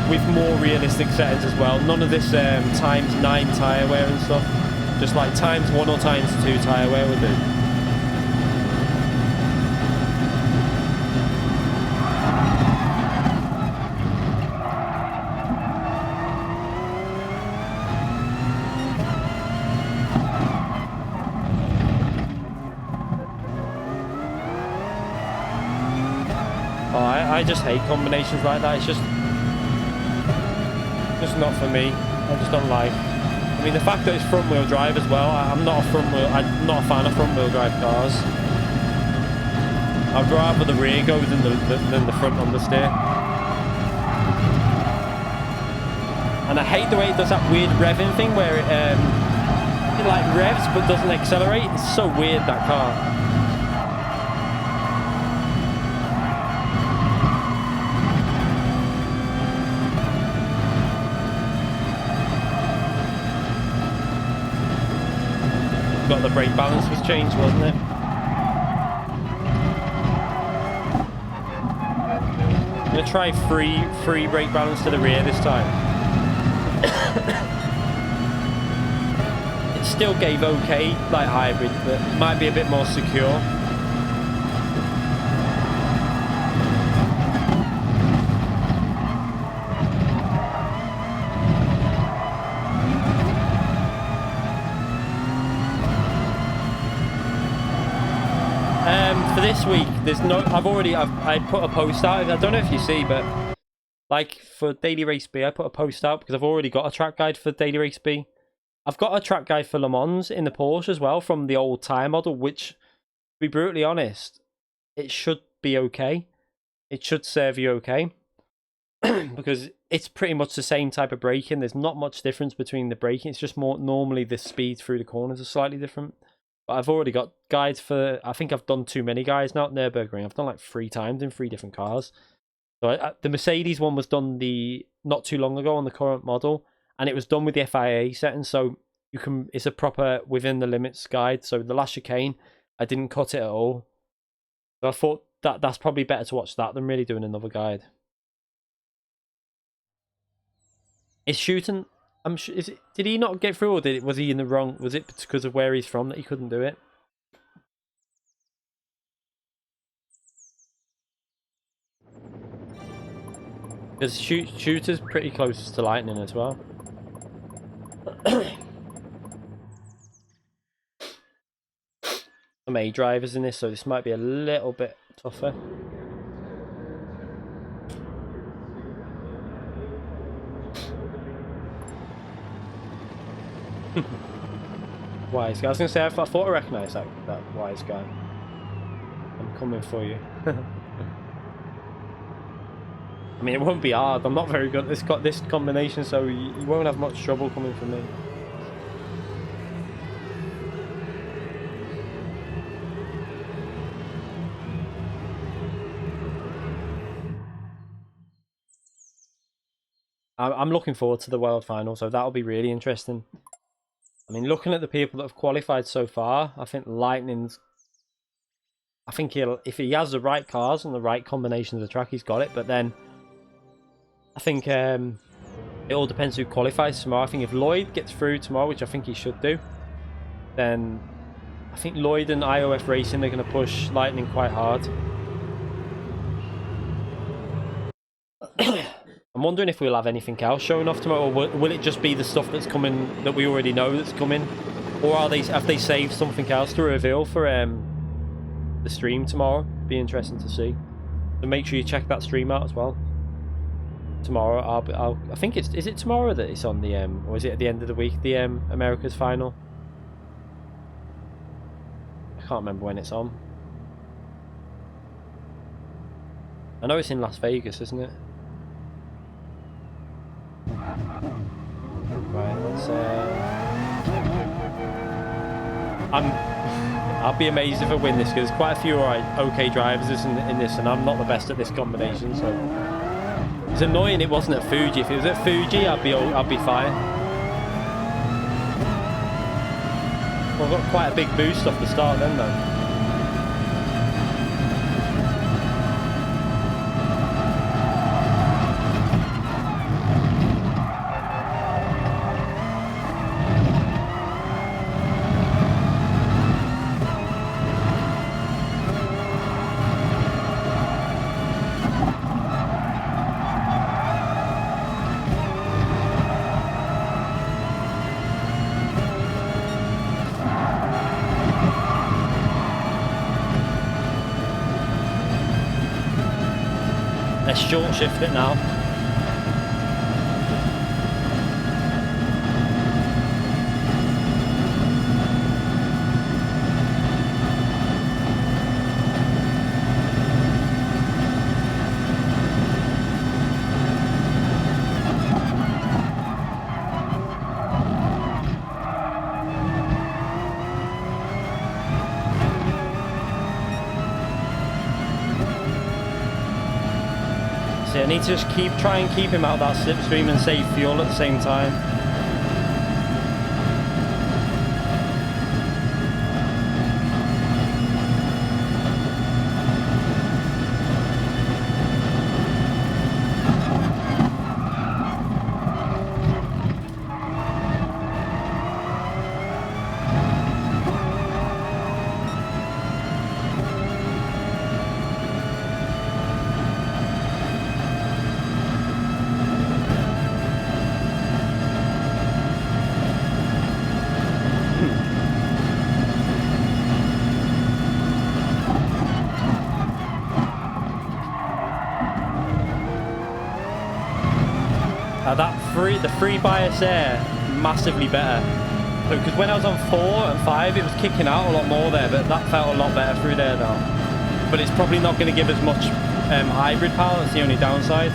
with more realistic settings as well. None of this ×9 tyre wear and stuff. Just like ×1 or ×2 tyre wear would do. I just hate combinations like that. It's just not for me. I just don't like. I mean, the fact that it's front wheel drive as well. I'm not a fan of front wheel drive cars. I'd rather the rear go than the front understeer. And I hate the way it does that weird revving thing where it like revs but doesn't accelerate. It's so weird, that car. Got the brake balance was changed, wasn't it? I'm gonna try free brake balance to the rear this time. It still gave okay, like hybrid, but might be a bit more secure. this week, there's no. I put a post out. I don't know if you see, but like for Daily Race B, I put a post out because I've already got a track guide for Daily Race B. I've got a track guide for Le Mans in the Porsche as well from the old tire model, which, to be brutally honest, it should be okay. It should serve you okay. Because it's pretty much the same type of braking. There's not much difference between the braking. It's just more normally the speed through the corners are slightly different. But I've already got guides for. I think I've done too many guides now at Nürburgring. I've done like 3 times in 3 different cars. So the Mercedes one was done not too long ago on the current model, and it was done with the FIA settings. So you can. It's a proper within the limits guide. So the last chicane, I didn't cut it at all. So I thought that's probably better to watch that than really doing another guide. Is shooting? Did he not get through, or was he in the wrong? Was it because of where he's from that he couldn't do it? Because shooter's pretty close to lightning as well. Some A drivers in this, so this might be a little bit tougher. Wise guy. I was going to say, I thought I recognised that wise guy. I'm coming for you. I mean, it won't be hard. I'm not very good at this combination, so you won't have much trouble coming from me. I'm looking forward to the World Final, so that'll be really interesting. I mean, looking at the people that have qualified so far, I think Lightning's... I think if he has the right cars and the right combinations of the track, he's got it. But then, I think it all depends who qualifies tomorrow. I think if Lloyd gets through tomorrow, which I think he should do, then I think Lloyd and IOF Racing are going to push Lightning quite hard. I'm wondering if we'll have anything else showing off tomorrow, or will it just be the stuff that's coming that we already know that's coming, or have they saved something else to reveal for the stream tomorrow? Be interesting to see. So make sure you check that stream out as well. Tomorrow, I think is it tomorrow that it's on the or is it at the end of the week, the America's final? I can't remember when it's on. I know it's in Las Vegas, isn't it? Right, let's I'll be amazed if I win this, because there's quite a few okay drivers in this, and I'm not the best at this combination, so it's annoying it wasn't at Fuji. If it was at Fuji, I'd be fine. Well, I've got quite a big boost off the start then though. Let's short shift it now. I need to just try and keep him out of that slipstream and save fuel at the same time. the free bias air massively better. Because when I was on 4 and 5, it was kicking out a lot more there, but that felt a lot better through there now. But it's probably not going to give as much hybrid power. That's the only downside.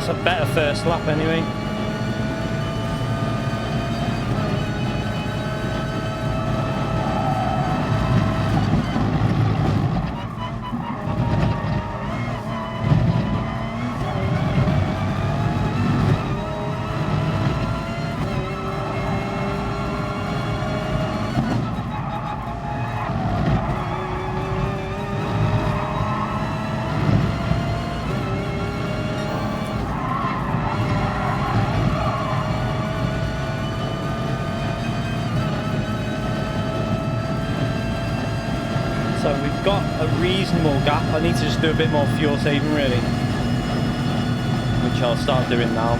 A better first lap anyway. So we've got a reasonable gap. I need to just do a bit more fuel saving really, which I'll start doing now.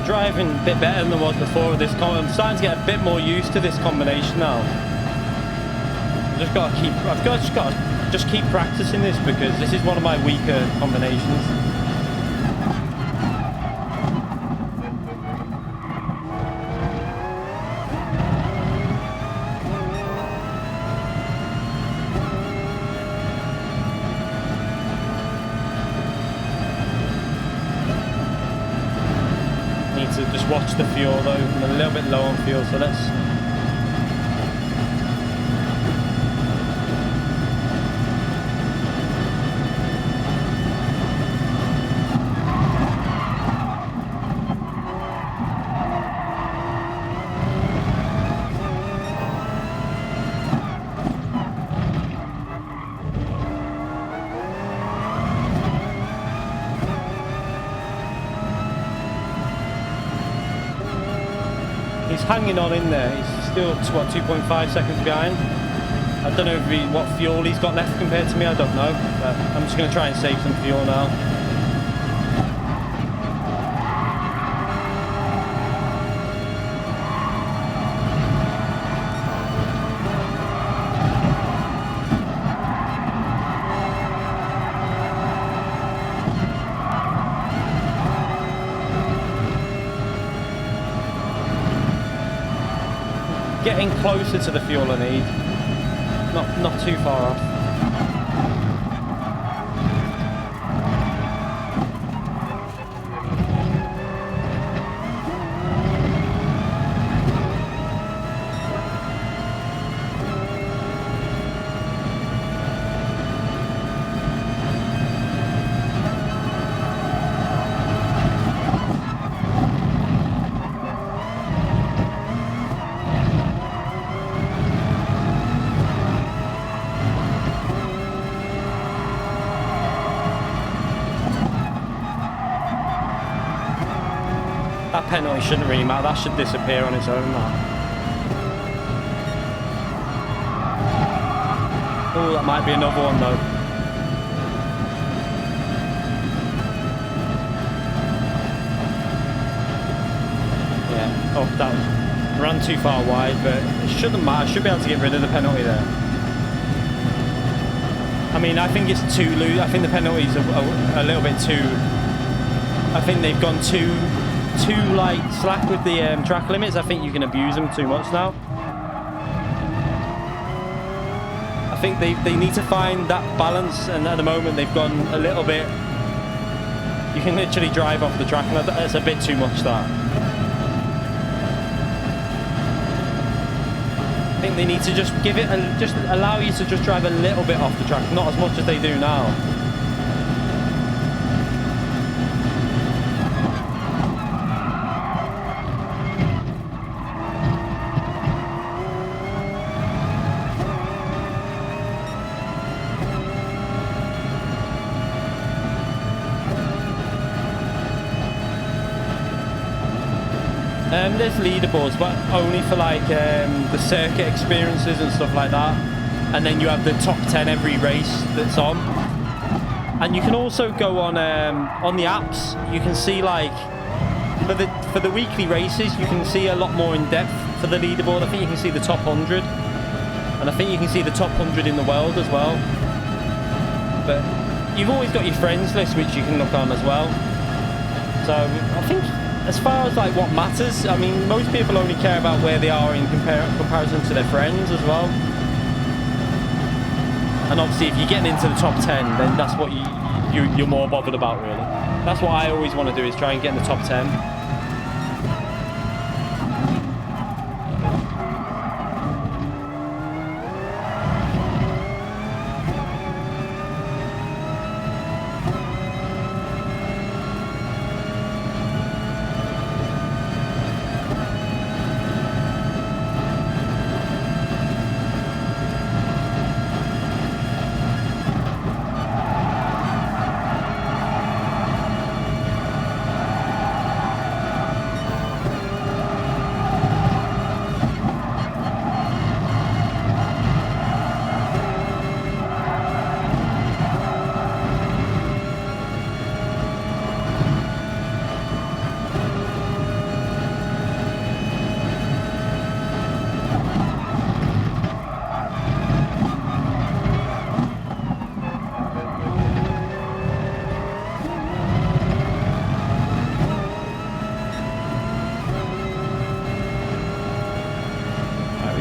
Driving a bit better than I was before with this. I'm starting to get a bit more used to this combination now. I've just got to keep practicing this because this is one of my weaker combinations. To just watch the fuel though. I'm a little bit low on fuel, so let's he's hanging on in there. He's still, what, 2.5 seconds behind. I don't know if what fuel he's got left compared to me. I don't know. But I'm just going to try and save some fuel now. Getting closer to the fuel I need. Not too far off. that penalty shouldn't really matter. That should disappear on its own, that. Oh, that might be another one, though. Yeah. Oh, that ran too far wide, but it shouldn't matter. Should be able to get rid of the penalty there. I mean, I think it's too loose. I think the penalties are a little bit too... I think they've gone too like slack with the track limits. I think you can abuse them too much now. I think they need to find that balance, and at the moment they've gone a little bit... You can literally drive off the track, and that's a bit too much, that. I think they need to just give it, just allow you to just drive a little bit off the track, not as much as they do now. There's leaderboards, but only for like the circuit experiences and stuff like that. And then you have the top 10 every race that's on. And you can also go on the apps. You can see like for the weekly races, you can see a lot more in depth for the leaderboard. I think you can see the top 100, and I think you can see the top 100 in the world as well. But you've always got your friends list, which you can look on as well. So I think, as far as like what matters, I mean, most people only care about where they are in comparison to their friends as well. And obviously, if you're getting into the top 10, then that's what you're more bothered about, really. That's what I always want to do, is try and get in the top 10.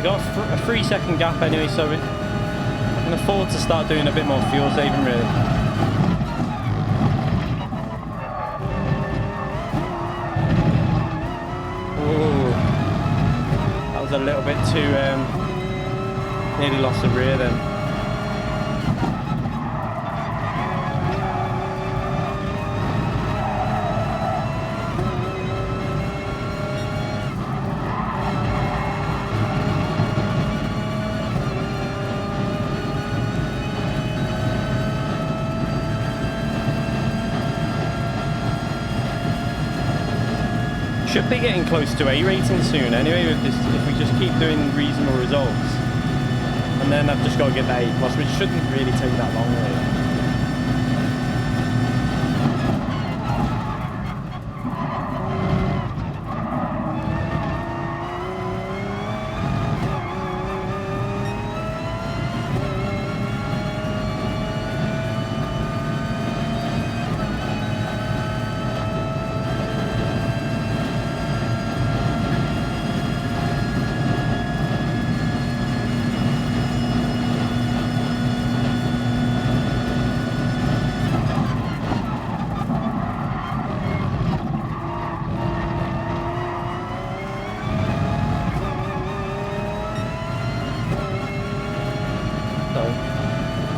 Got a 3-second gap anyway, so I can afford to start doing a bit more fuel saving, really. Ooh, that was a little bit too nearly lost the rear then. Should be getting close to A rating soon anyway, with this, if we just keep doing reasonable results. And then I've just got to get that A+, which shouldn't really take that long, really.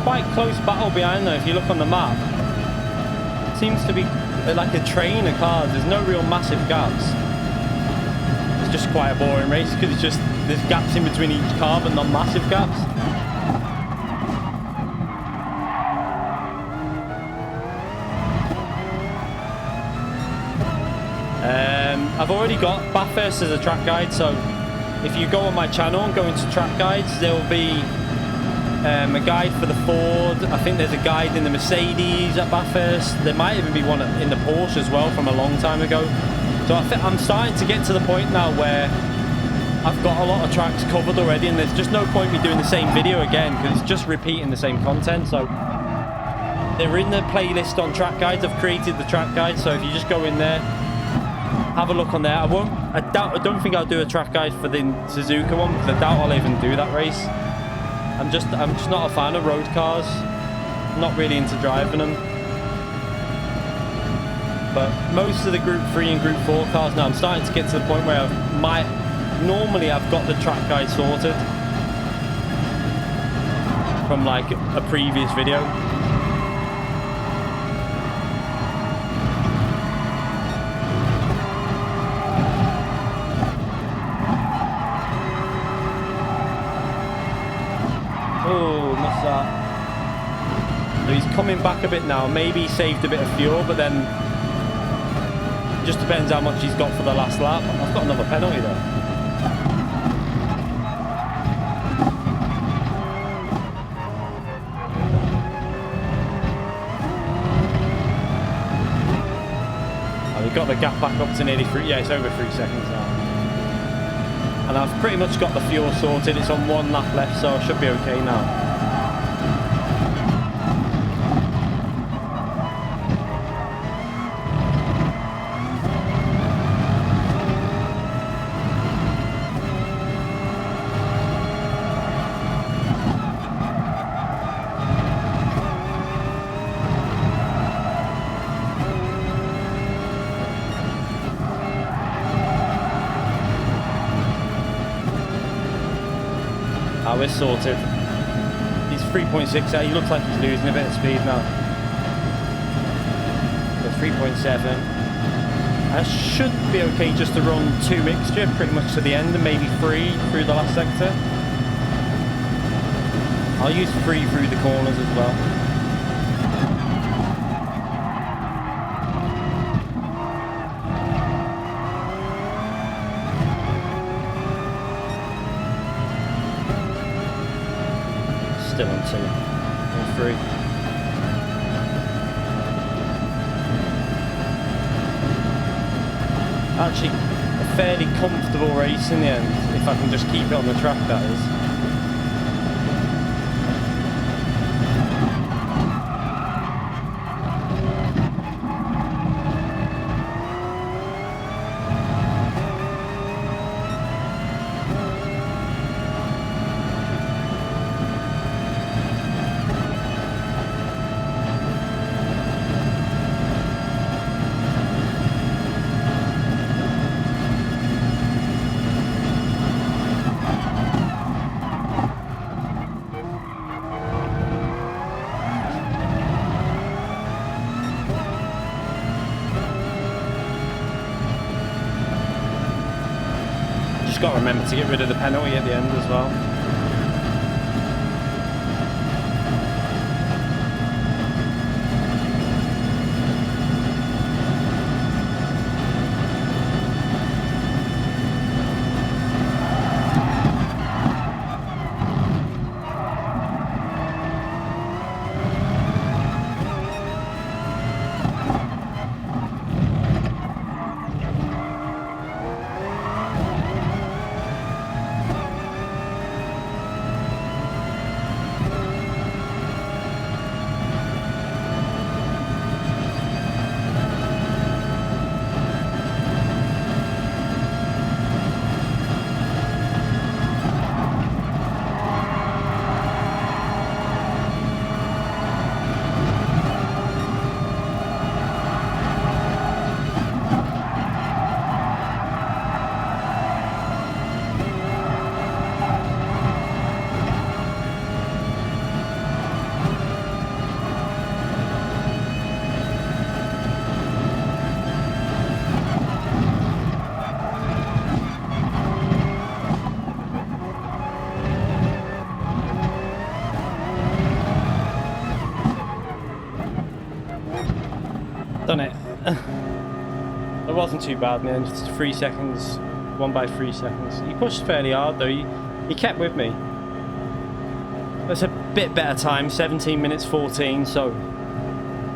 Quite close battle behind though. If you look on the map, it seems to be like a train of cars. There's no real massive gaps. It's just quite a boring race because it's just there's gaps in between each car, but not massive gaps. I've already got Bathurst as a track guide, so if you go on my channel and go into track guides, there will be a guide for the Ford. I think there's a guide in the Mercedes at Bathurst. There might even be one in the Porsche as well from a long time ago. So I'm starting to get to the point now where I've got a lot of tracks covered already, and there's just no point me doing the same video again because it's just repeating the same content. So they're in the playlist on track guides. I've created the track guide, so if you just go in there, have a look on there. I don't think I'll do a track guide for the Suzuka one because I doubt I'll even do that race. I'm just not a fan of road cars. I'm not really into driving them. But most of the Group 3 and Group 4 cars now, I'm starting to get to the point where normally I've got the track guide sorted from like a previous video. Oh, what's that? So he's coming back a bit now. Maybe he saved a bit of fuel, but then it just depends how much he's got for the last lap. I've got another penalty there. We've got the gap back up to nearly 3. Yeah, it's over 3 seconds now. And I've pretty much got the fuel sorted. It's on 1 lap left, so I should be okay now. We're sorted. He's 3.6 out. He looks like he's losing a bit of speed now. So 3.7. I should be okay just to run 2 mixture pretty much to the end and maybe 3 through the last sector. I'll use 3 through the corners as well. Still on 2 or 3. Actually, a fairly comfortable race in the end, if I can just keep it on the track, that is. Got to remember to get rid of the penalty at the end as well. Done it. It wasn't too bad, man. Just 3 seconds, 1 by 3 seconds. He pushed fairly hard though. He kept with me. That's a bit better time, 17 minutes 14. So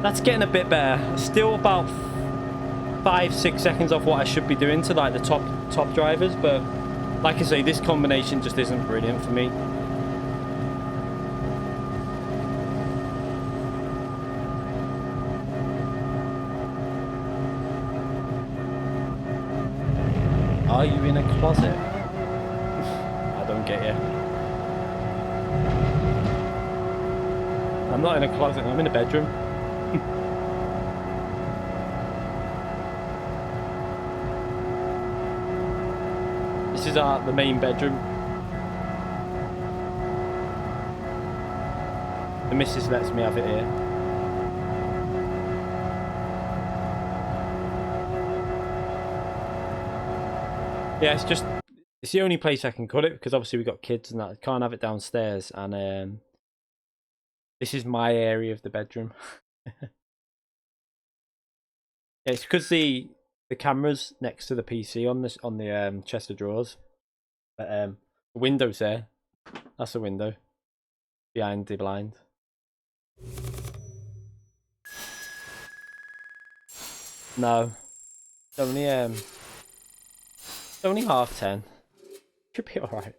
that's getting a bit better. Still about 5-6 seconds off what I should be doing to like the top drivers, but like I say, this combination just isn't brilliant for me. Are you in a closet? I don't get you. I'm not in a closet, I'm in a bedroom. This is the main bedroom. The missus lets me have it here. Yeah, it's the only place I can cut it because obviously we've got kids and that. I can't have it downstairs, and this is my area of the bedroom. Yeah, it's because the camera's next to the PC on the chest of drawers. But the window's there. That's the window behind the blind. No, it's only 10:30. Should be alright.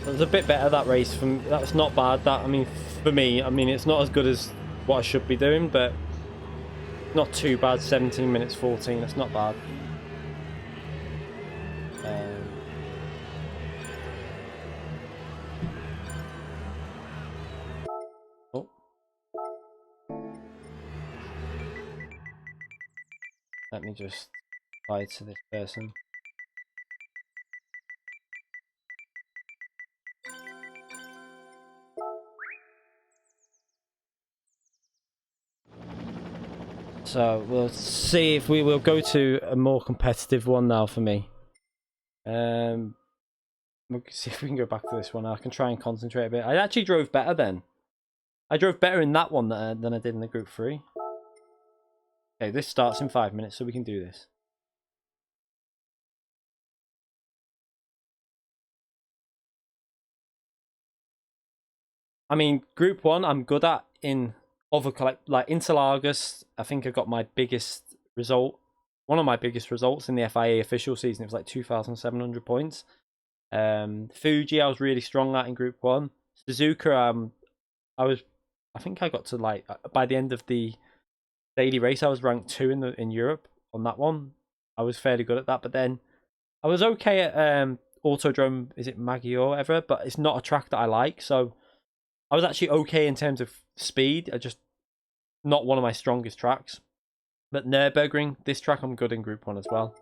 It was a bit better, that race. That's not bad. That, I mean, for me, I mean, it's not as good as what I should be doing, but not too bad. 17 minutes 14. That's not bad. Oh. Let me just reply to this person. So we'll see if we will go to a more competitive one now for me. We'll see if we can go back to this one. I can try and concentrate a bit. I actually drove better then. I drove better in that one than I did in the Group 3. Okay, this starts in 5 minutes, so we can do this. I mean, Group 1 I'm good at in other like Interlagos. I think I got my biggest result, one of my biggest results in the FIA official season. It was like 2,700 points. Fuji I was really strong at in Group 1. Suzuka I think I got to like, by the end of the daily race I was ranked 2 in Europe on that one. I was fairly good at that, but then I was okay at Autodrome, is it Maggiore or whatever, but it's not a track that I like, so I was actually okay in terms of speed. I just not one of my strongest tracks. But Nürburgring, this track I'm good in Group 1 as well.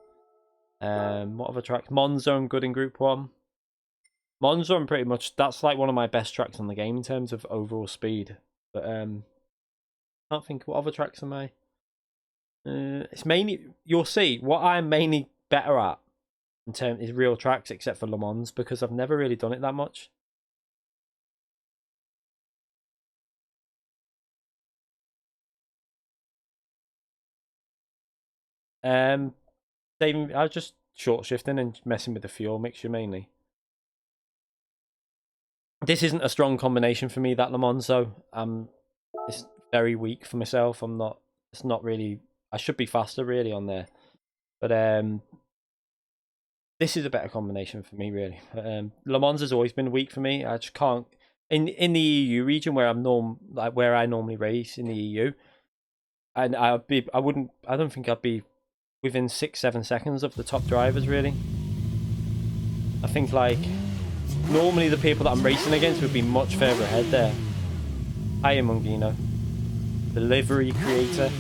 What other tracks? Monza I'm good in Group 1. Monza I'm pretty much, that's like one of my best tracks on the game in terms of overall speed. But I can't think, what other tracks am I? It's mainly, you'll see, what I'm mainly better at in terms is real tracks except for Le Mans, because I've never really done it that much. Saving, I was just short shifting and messing with the fuel mixture mainly. This isn't a strong combination for me, that Le Mans, so it's very weak for myself. It's not really, I should be faster really on there. But this is a better combination for me really. Le Mans has always been weak for me. I just can't, in the EU region where where I normally race in the EU, and I don't think I'd be within 6-7 seconds of the top drivers really. I think like normally the people that I'm racing against would be much further ahead there. Hiya Mungino, the livery creator.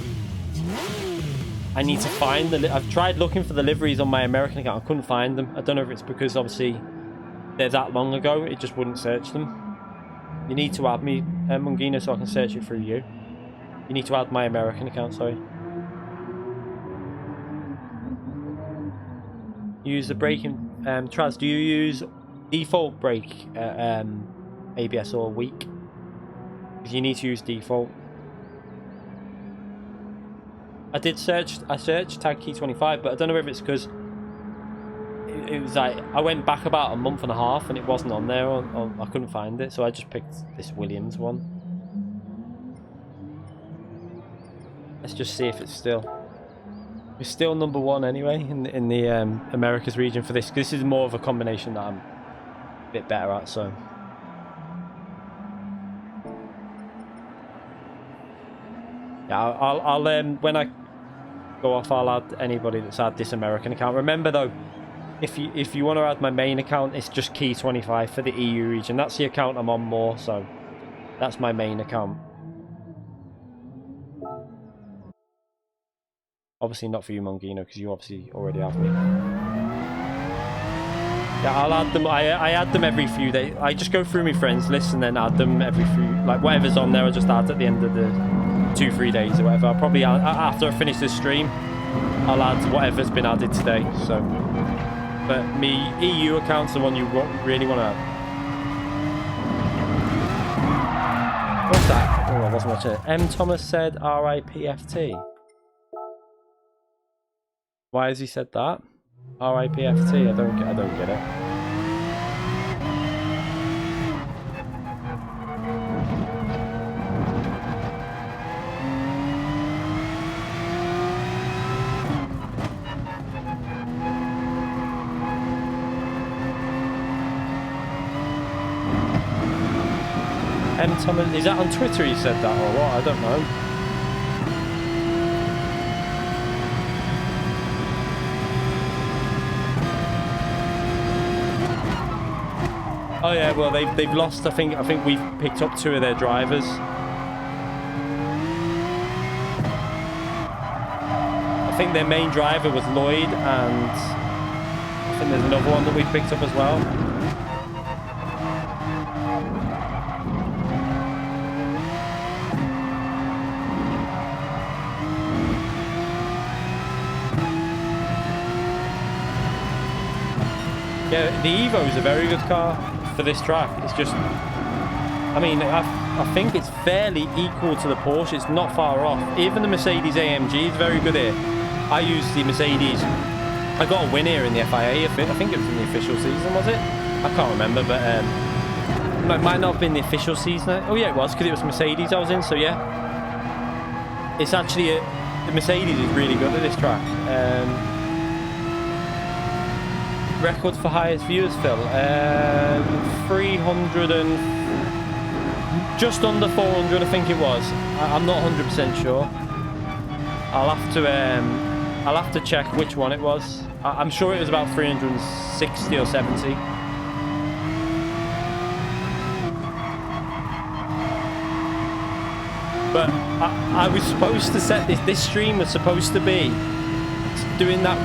I need to find I've tried looking for the liveries on my American account. I couldn't find them. I don't know if it's because obviously they're that long ago, it just wouldn't search them. You need to add me, Mungino, so I can search it through you. You need to add my American account, sorry. Use the braking. Traz, do you use default brake ABS or weak? You need to use default. I searched tag key 25, but I don't know if it's because it was like I went back about a month and a half and it wasn't on there, or I couldn't find it, so I just picked this Williams one. Let's just see if it's still. It's still number one anyway in the Americas region for this. This is more of a combination that I'm a bit better at, so. Yeah, I'll when I go off, I'll add anybody that's had this American account. Remember though, if you want to add my main account, it's just key 25 for the EU region. That's the account I'm on more, so that's my main account. Obviously not for you, Mongino, because you obviously already have me. Yeah, I'll add them. I add them every few days. I just go through my friends list and then add them every few, like whatever's on there, I just add at the end of the 2-3 days or whatever. I'll probably, after I finish this stream, I'll add whatever's been added today. So, but me EU account's the one you really want to add. What's that? Oh, I wasn't watching it. M. Thomas said RIPFT. Why has he said that? RIPFT? I don't get it. M. Thomas, is that on Twitter he said that or what? I don't know. Oh yeah, well they've lost. I think we've picked up 2 of their drivers. I think their main driver was Lloyd, and I think there's another one that we've picked up as well. Yeah, the Evo is a very good car for this track. It's just, I mean, I think it's fairly equal to the Porsche. It's not far off. Even the Mercedes AMG is very good here. I used the Mercedes. I got a win here in the FIA. I think it was in the official season, was it? I can't remember, but it might not have been the official season. Oh yeah, it was, because it was Mercedes I was in. So yeah, it's actually the Mercedes is really good at this track. Record for highest viewers, Phil. 300 and just under 400, I think it was. I'm not 100% sure. I'll have to check which one it was. I'm sure it was about 360 or 70. But I was supposed to set this stream was supposed to be doing that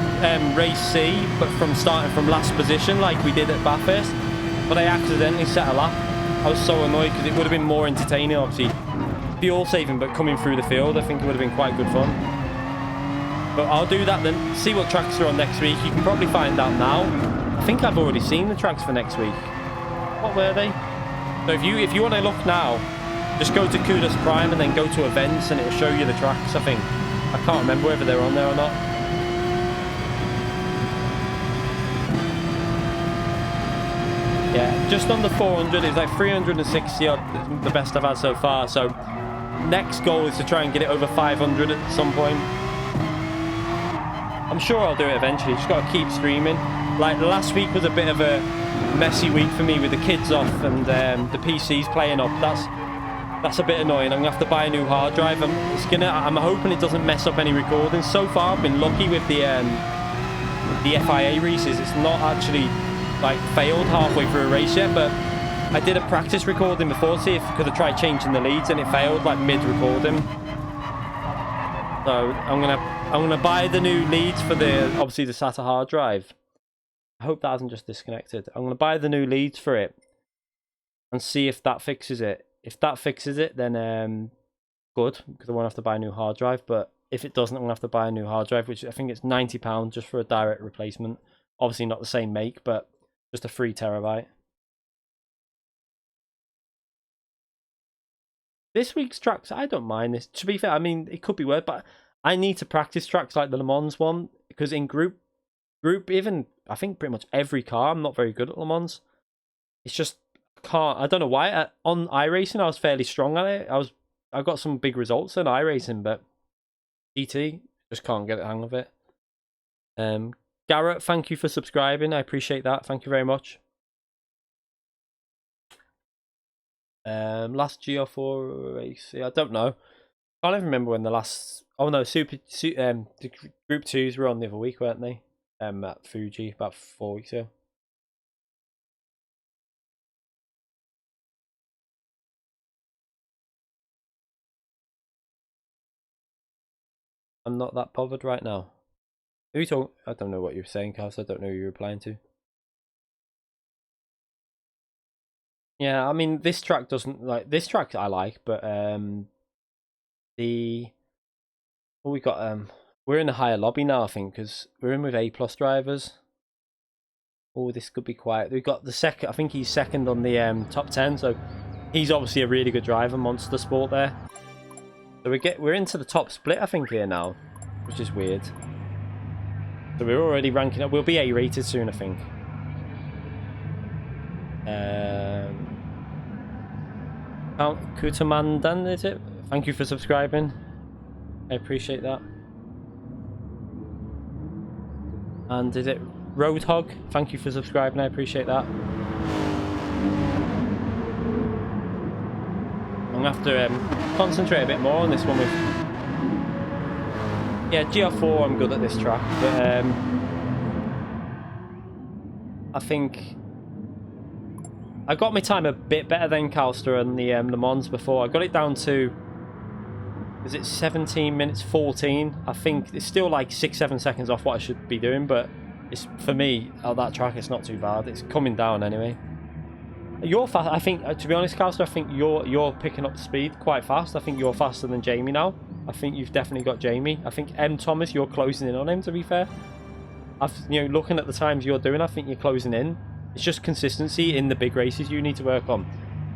race C, but starting from last position like we did at Bathurst, but I accidentally set a lap. I was so annoyed because it would have been more entertaining, obviously fuel saving, but coming through the field I think it would have been quite good fun. But I'll do that then, see what tracks are on next week. You can probably find out now. I think I've already seen the tracks for next week. What were they? So if you want to look now, just go to Kudos Prime and then go to events and it'll show you the tracks. I can't remember whether they're on there or not. Yeah, just under 400. It's like 360 odd, the best I've had so far. So next goal is to try and get it over 500 at some point. I'm sure I'll do it eventually. Just got to keep streaming. Like last week was a bit of a messy week for me with the kids off and the PC's playing up. That's a bit annoying. I'm gonna have to buy a new hard drive. I'm hoping it doesn't mess up any recordings. So far, I've been lucky with the FIA races. It's not actually like failed halfway through a race yet, but I did a practice recording before to see if could I try changing the leads, and it failed like mid-recording. So I'm gonna buy the new leads for obviously the SATA hard drive. I hope that hasn't just disconnected. I'm gonna buy the new leads for it and see if that fixes it. If that fixes it, then good, because I won't have to buy a new hard drive. But if it doesn't, I'm gonna have to buy a new hard drive, which I think it's £90 just for a direct replacement. Obviously not the same make, but just a 3 terabyte. This week's tracks, I don't mind this. To be fair, I mean, it could be worse, but I need to practice tracks like the Le Mans one, because in group, even, I think pretty much every car, I'm not very good at Le Mans. It's just, I don't know why. On iRacing, I was fairly strong at it. I got some big results in iRacing, but GT, just can't get the hang of it. Garrett, thank you for subscribing. I appreciate that. Thank you very much. Last GR4 race, I don't know. I can't even remember when the last. Oh no, the Group 2s were on the other week, weren't they? At Fuji about 4 weeks ago. I'm not that bothered right now. Who you talking? I don't know what you're saying, Carlos. I don't know who you're replying to. Yeah, I mean, this track doesn't like this track. I like, but we got we're in a higher lobby now, I think, because we're in with A+ drivers. Oh, this could be quiet. We've got the second. I think he's second on the top 10, so he's obviously a really good driver, Monster Sport there. So we're into the top split, I think, here now, which is weird. So we're already ranking up. We'll be A rated soon, I think. Kutamandan, is it? Thank you for subscribing. I appreciate that. And is it Roadhog? Thank you for subscribing. I appreciate that. I'm gonna have to concentrate a bit more on this one with. Yeah, GR4. I'm good at this track, but I think I got my time a bit better than Calster and the Le Mans before. I got it down to, is it 17 minutes 14? I think it's still like 6-7 seconds off what I should be doing, but it's, for me, at that track, it's not too bad. It's coming down anyway. You're fast. I think, to be honest, Calster, I think you're picking up speed quite fast. I think you're faster than Jamie now. I think you've definitely got Jamie. I think Thomas, you're closing in on him, to be fair. Looking at the times you're doing, I think you're closing in. It's just consistency in the big races you need to work on.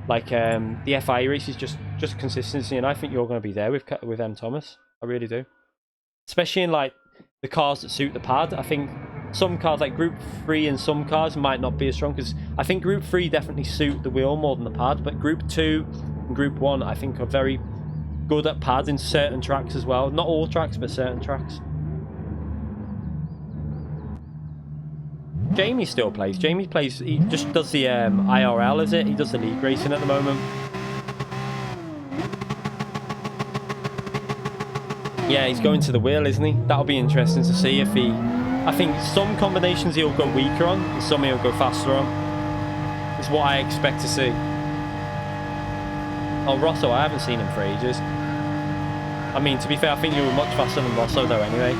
Like the FI race is just consistency, and I think you're going to be there with Thomas. I really do. Especially in like the cars that suit the pad. I think some cars like Group 3 and some cars might not be as strong, because I think Group 3 definitely suit the wheel more than the pad, but Group 2 and Group 1 I think are very good at pads in certain tracks as well. Not all tracks, but certain tracks. Jamie still plays. Jamie plays. He just does the IRL, is it? He does the league racing at the moment. Yeah, he's going to the wheel, isn't he? That'll be interesting to see if he. I think some combinations he'll go weaker on, and some he'll go faster on. Is what I expect to see. Oh, Rosso, I haven't seen him for ages. I mean, to be fair, I think you were much faster than Rosso, though. Anyway.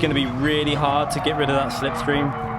Going to be really hard to get rid of that slipstream.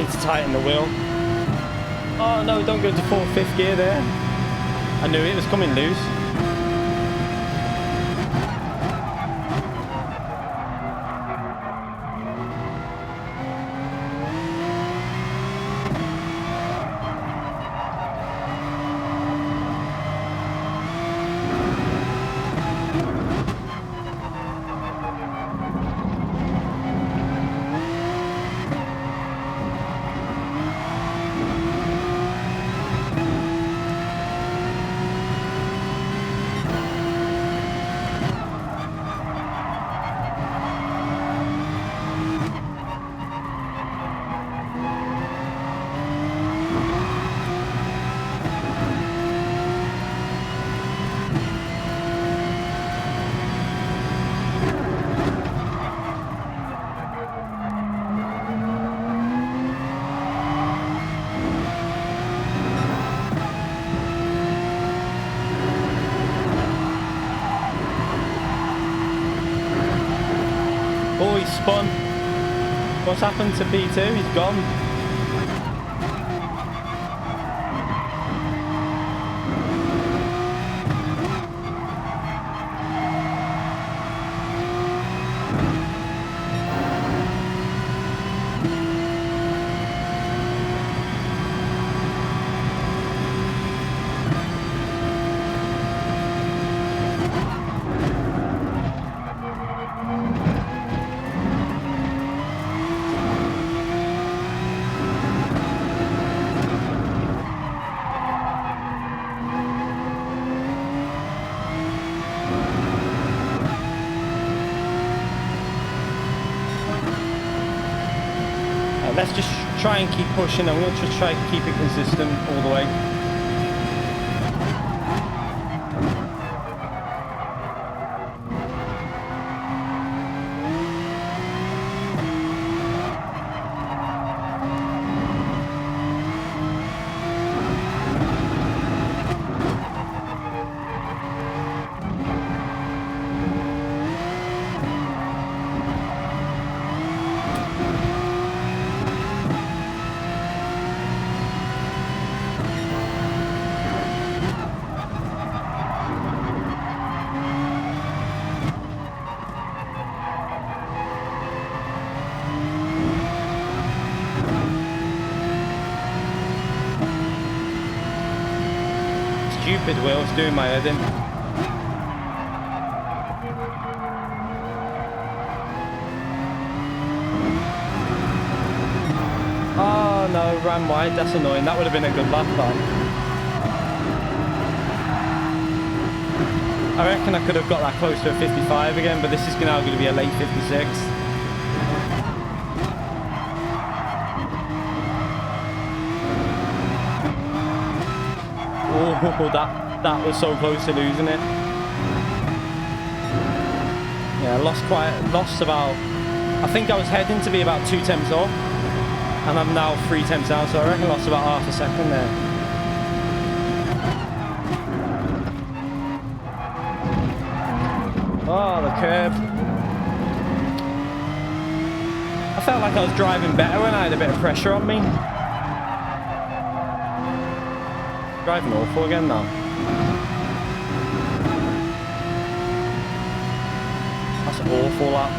need to tighten the wheel. Oh no, don't go to 4th, 5th gear there. I knew it was coming loose. Oh, he's spun. What's happened to P2? He's gone. Let's just try and keep pushing, and we'll just try to keep it consistent all the way. Stupid wheels doing my head in. Oh no, ran wide, that's annoying. That would have been a good lap time. I reckon I could have got that close to a 55 again, but this is now going to be a late 56. Oh, that was so close to losing it. Yeah, lost about, I think I was heading to be about 2 tenths off, and I'm now 3 tenths down, so I reckon I lost about half a second there. Oh, the curb. I felt like I was driving better when I had a bit of pressure on me. Driving awful again now. That's awful, that.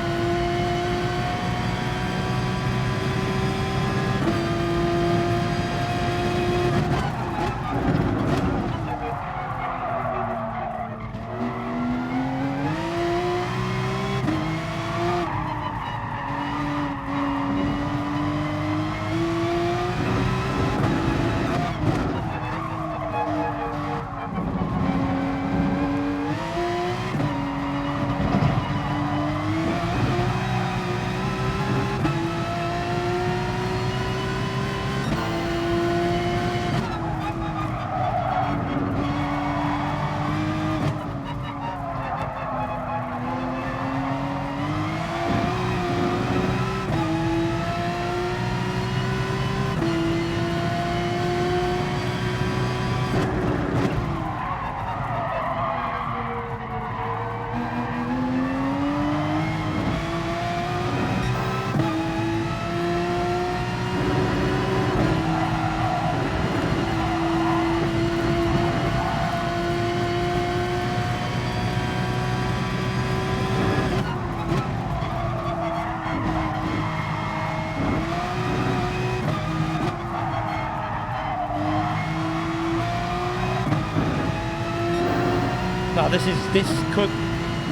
Now this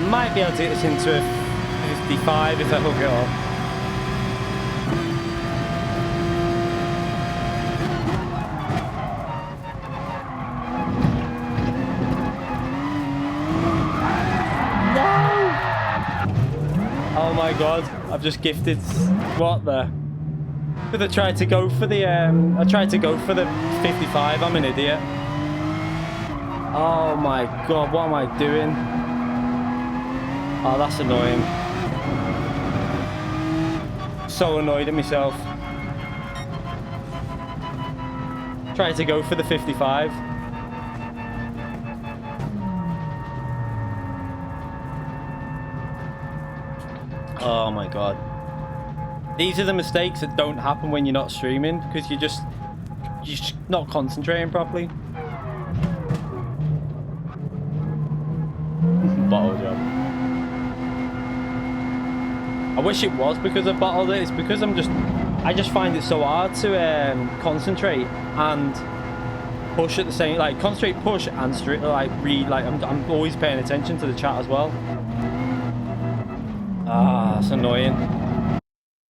might be able to get this into a 55 if I hook it up. Oh my god, I've just gifted. What the? But I tried to go for the 55. I'm an idiot. Oh my god, what am I doing? Oh, that's annoying. So annoyed at myself. Tried to go for the 55. Oh my god. These are the mistakes that don't happen when you're not streaming, because you're just not concentrating properly. Bottle job. I wish it was because I bottled it. It's because I just find it so hard to concentrate and push at the same, like concentrate, push, and read. Like I'm always paying attention to the chat as well. Ah, that's annoying.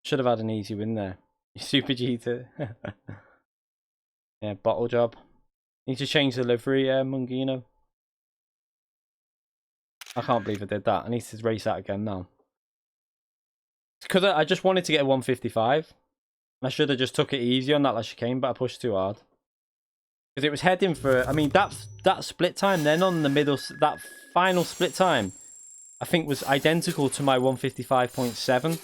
Should have had an easy win there. Super G2. Yeah, bottle job. Need to change the livery, Mungino. I can't believe I did that. I need to race that again now. Because I just wanted to get a 155. I should have just took it easy on that last chicane, but I pushed too hard. Because it was heading for... I mean, that split time then on the middle... That final split time, I think was identical to my 155.7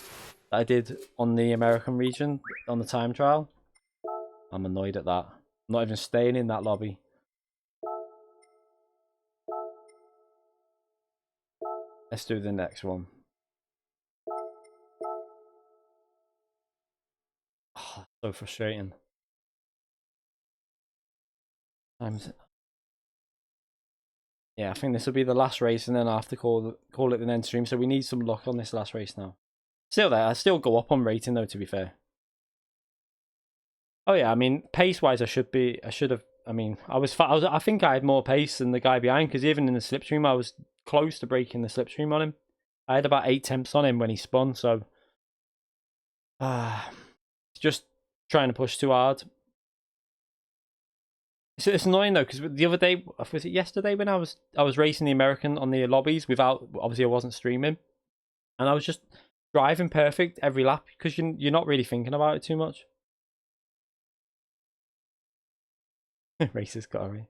that I did on the American region on the time trial. I'm annoyed at that. I'm not even staying in that lobby. Let's do the next one. Oh, so frustrating. Yeah, I think this will be the last race, and then I have to call it the end stream. So we need some luck on this last race now. Still there, I still go up on rating though, to be fair. Oh yeah, I mean, pace-wise, I think I had more pace than the guy behind, because even in the slipstream, I was close to breaking the slipstream on him. I had about 8 temps on him when he spun, so just trying to push too hard. It's annoying though, because the other day, was it yesterday, when I was racing the American on the lobbies without, obviously I wasn't streaming, and I was just driving perfect every lap because you're not really thinking about it too much. Racers got away.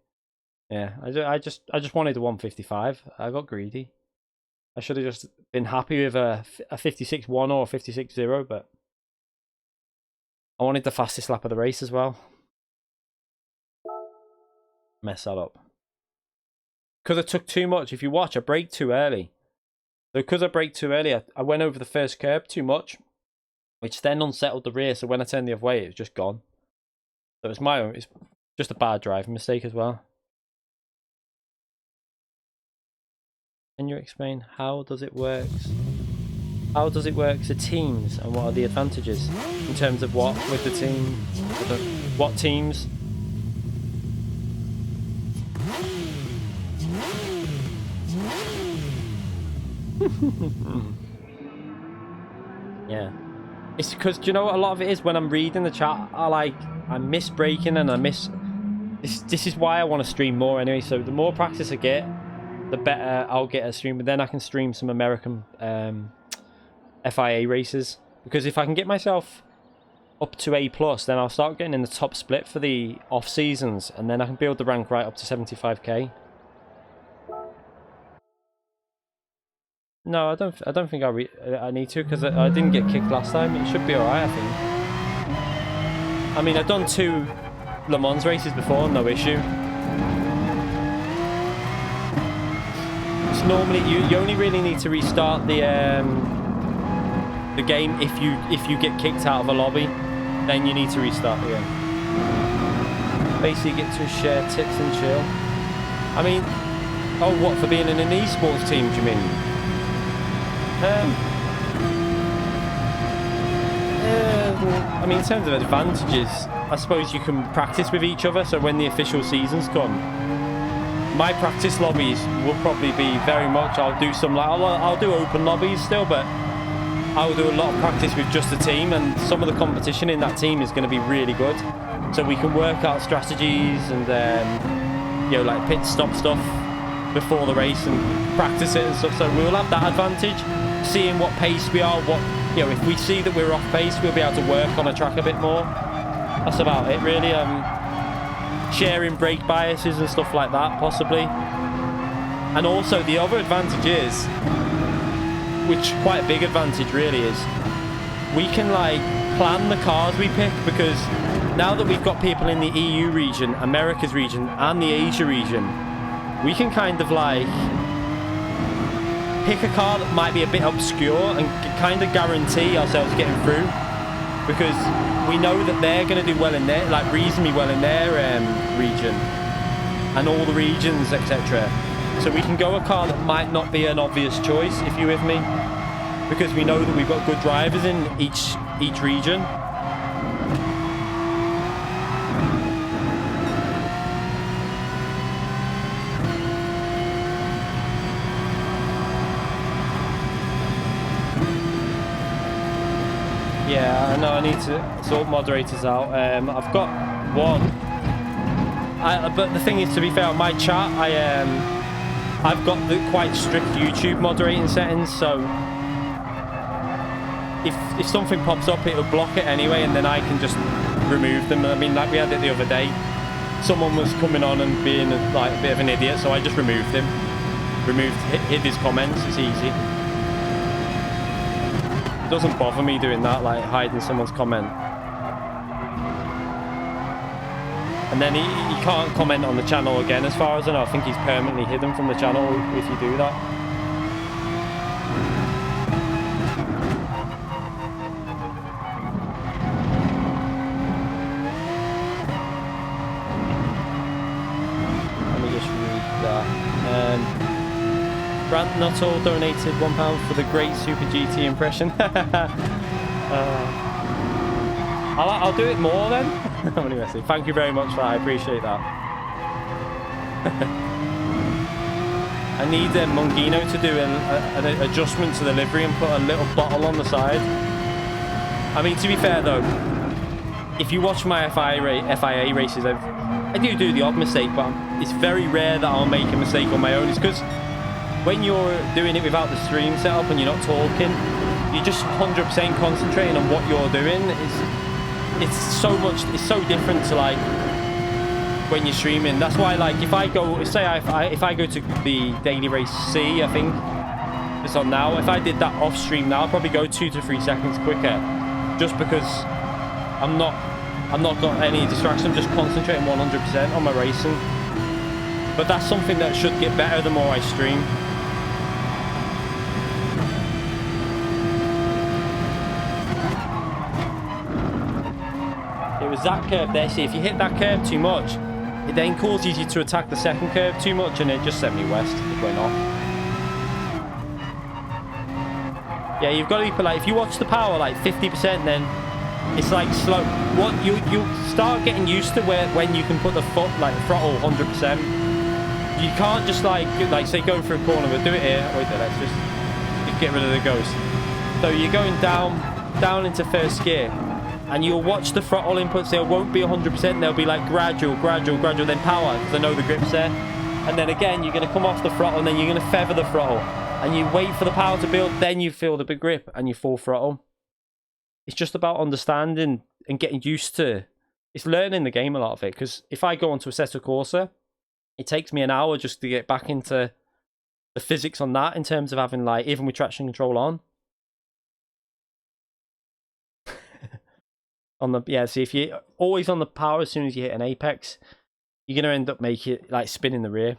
Yeah, I just wanted a 155. I got greedy. I should have just been happy with a 56.1 or a 56.0, but I wanted the fastest lap of the race as well. Mess that up. Because I took too much. If you watch, I braked too early. So because I braked too early, I went over the first curb too much, which then unsettled the rear. So when I turned the other way, it was just gone. So it's my own. It's just a bad driving mistake as well. Can you explain how does it work? How does it work to teams, and what are the advantages in terms of what with the team? What teams? Yeah, it's because, do you know what a lot of it is? When I'm reading the chat, I miss braking, and I miss this is why I want to stream more anyway. So the more practice I get, the better I'll get at stream. But then I can stream some American FIA races, because if I can get myself up to A+, then I'll start getting in the top split for the off seasons, and then I can build the rank right up to 75k. No, I don't think I need to, because I didn't get kicked last time. It should be alright, I think. I mean, I've done 2 Le Mans races before, no issue. It's normally you only really need to restart the game if you get kicked out of a lobby, then you need to restart the game. Basically, get to share tips and chill. I mean, oh, what, for being in an esports team, do you mean? I mean, in terms of advantages, I suppose you can practice with each other, so when the official seasons come, my practice lobbies will probably be very much, I'll do some, like, I'll do open lobbies still, but I'll do a lot of practice with just the team, and some of the competition in that team is going to be really good. So we can work out strategies and, you know, like pit stop stuff before the race and practice it and stuff. So we'll have that advantage, seeing what pace we are, what, you know, if we see that we're off pace, we'll be able to work on a track a bit more. That's about it, really. Sharing brake biases and stuff like that, possibly. And also, the other advantage is, which quite a big advantage really is, we can like plan the cars we pick, because now that we've got people in the EU region, America's region, and the Asia region, we can kind of like pick a car that might be a bit obscure and kind of guarantee ourselves getting through, because we know that they're going to do well in their, like reasonably well in their region, and all the regions, etc. So we can go a car that might not be an obvious choice, if you're with me, because we know that we've got good drivers in each region. Yeah, I know I need to sort moderators out. I've got one. But the thing is, to be fair, on my chat, I've got the quite strict YouTube moderating settings, so if something pops up, it'll block it anyway, and then I can just remove them. I mean, like we had it the other day. Someone was coming on and being like a bit of an idiot, so I just removed him. Hid his comments. It's easy. It doesn't bother me doing that, like hiding someone's comment. And then he can't comment on the channel again, as far as I know. I think he's permanently hidden from the channel if you do that. Let me just read that. Brant Nuttall donated £1 for the great Super GT impression. I'll do it more then. Anyway, thank you very much for that. I appreciate that. I need Mungino to do an adjustment to the livery and put a little bottle on the side. I mean, to be fair though, if you watch my FIA races, I do the odd mistake, but it's very rare that I'll make a mistake on my own. It's because when you're doing it without the stream setup and you're not talking, you're just 100% concentrating on what you're doing. It's so different to like when you're streaming. That's why, like, if I go, say if I go to the daily race C, I think it's on now. If I did that off stream now, I'll probably go 2 to 3 seconds quicker, just because I'm not got any distraction. I'm just concentrating 100% on my racing. But that's something that should get better the more I stream. It was that curve there. See, if you hit that curve too much, it then causes you to attack the second curve too much, and it just sent me west. It went off. Yeah, you've got to be like, if you watch the power like 50%, then it's like slow. What you start getting used to when you can put the foot like throttle 100%. You can't just like say going through a corner. We'll do it here. Wait, let's just get rid of the ghost. So you're going down into first gear, and you'll watch the throttle inputs. They won't be 100%. They'll be like gradual, then power, because I know the grip's there. And then again, you're going to come off the throttle, and then you're going to feather the throttle, and you wait for the power to build. Then you feel the big grip, and you full throttle. It's just about understanding and getting used to. It's learning the game, a lot of it. Because if I go onto Assetto Corsa, it takes me an hour just to get back into the physics on that, in terms of having, like, even with traction control on. See, if you're always on the power, as soon as you hit an apex, you're going to end up making it, like, spinning the rear.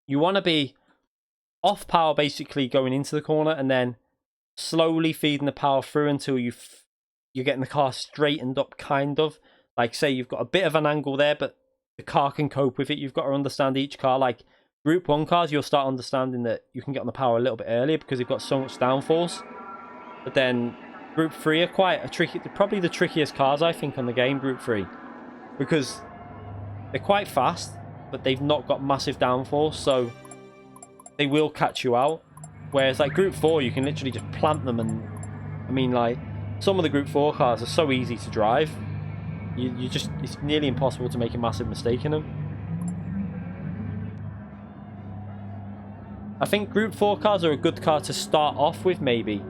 You want to be off power, basically, going into the corner, and then slowly feeding the power through until you're getting the car straightened up, kind of. Like, say you've got a bit of an angle there, but the car can cope with it. You've got to understand each car. Like, Group 1 cars, you'll start understanding that you can get on the power a little bit earlier because they've got so much downforce. But then Group 3 are quite a tricky, probably the trickiest cars, I think, on the game, Group 3. because they're quite fast, but they've not got massive downforce, so they will catch you out. Whereas like Group 4, you can literally just plant them, and I mean, like, some of the Group 4 cars are so easy to drive. You just, it's nearly impossible to make a massive mistake in them. I think Group 4 cars are a good car to start off with, maybe.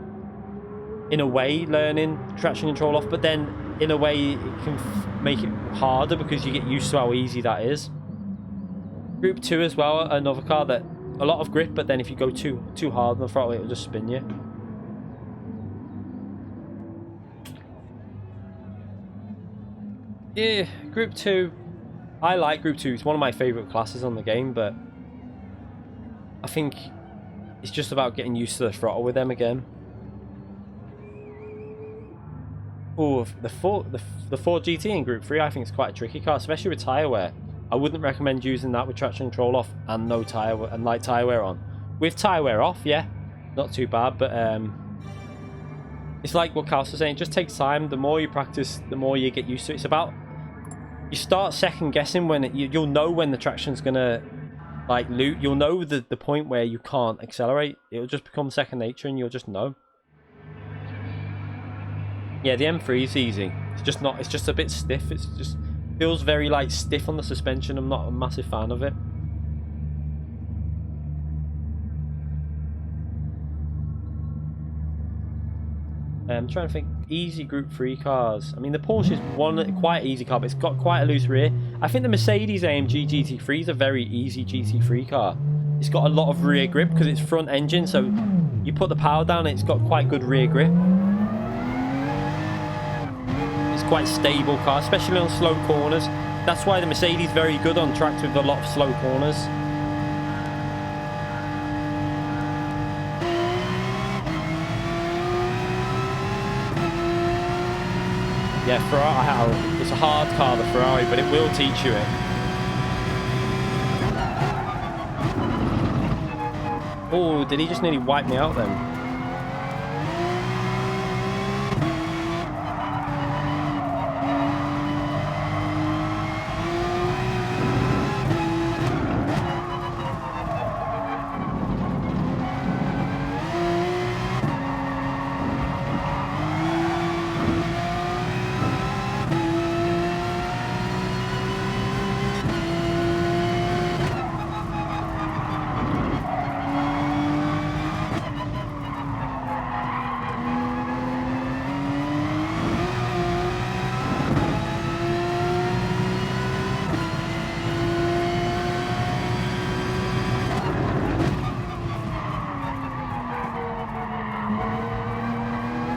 In a way, learning traction control off, but then in a way it can make it harder because you get used to how easy that is. Group 2 as well, another car that a lot of grip, but then if you go too hard on the throttle, it'll just spin you. Yeah, Group 2. I like Group 2. It's one of my favourite classes on the game, but I think it's just about getting used to the throttle with them again. Oh, the Ford GT in Group 3, I think it's quite a tricky car, especially with tyre wear. I wouldn't recommend using that with traction control off and no tyre and light tyre wear on. With tyre wear off, yeah, not too bad, but it's like what Carlos was saying, it just takes time. The more you practice, the more you get used to it. It's about, you start second guessing when you'll know when the traction's gonna like loot. You'll know the point where you can't accelerate. It'll just become second nature, and you'll just know. Yeah, the M3 is easy. It's just not. It's just a bit stiff. It's just feels very like stiff on the suspension. I'm not a massive fan of it. I'm trying to think. Easy Group 3 cars. I mean, the Porsche is one quite easy car, but it's got quite a loose rear. I think the Mercedes AMG GT3 is a very easy GT3 car. It's got a lot of rear grip because it's front engine, so you put the power down, it's got quite good rear grip. It's quite stable car, especially on slow corners. That's why the Mercedes is very good on tracks with a lot of slow corners. Yeah, Ferrari, it's a hard car, the Ferrari, but it will teach you it. Oh, did he just nearly wipe me out then?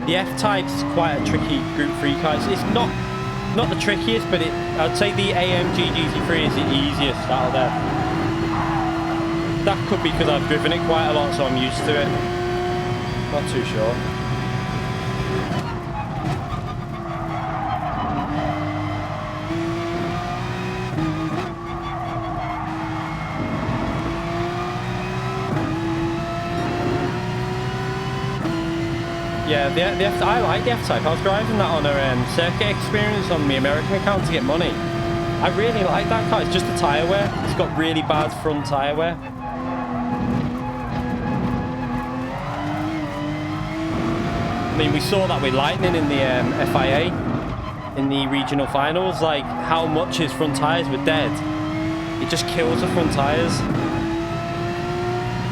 The F-Type is quite a tricky Group 3 car. It's not the trickiest, but I'd say the AMG GT3 is the easiest out of there. That could be because I've driven it quite a lot, so I'm used to it. Not too sure. Yeah, I like the F-Type. I was driving that on a circuit experience on the American account to get money. I really like that car. It's just the tyre wear. It's got really bad front tyre wear. I mean, we saw that with Lightning in the FIA, in the regional finals, like how much his front tyres were dead. It just kills the front tyres.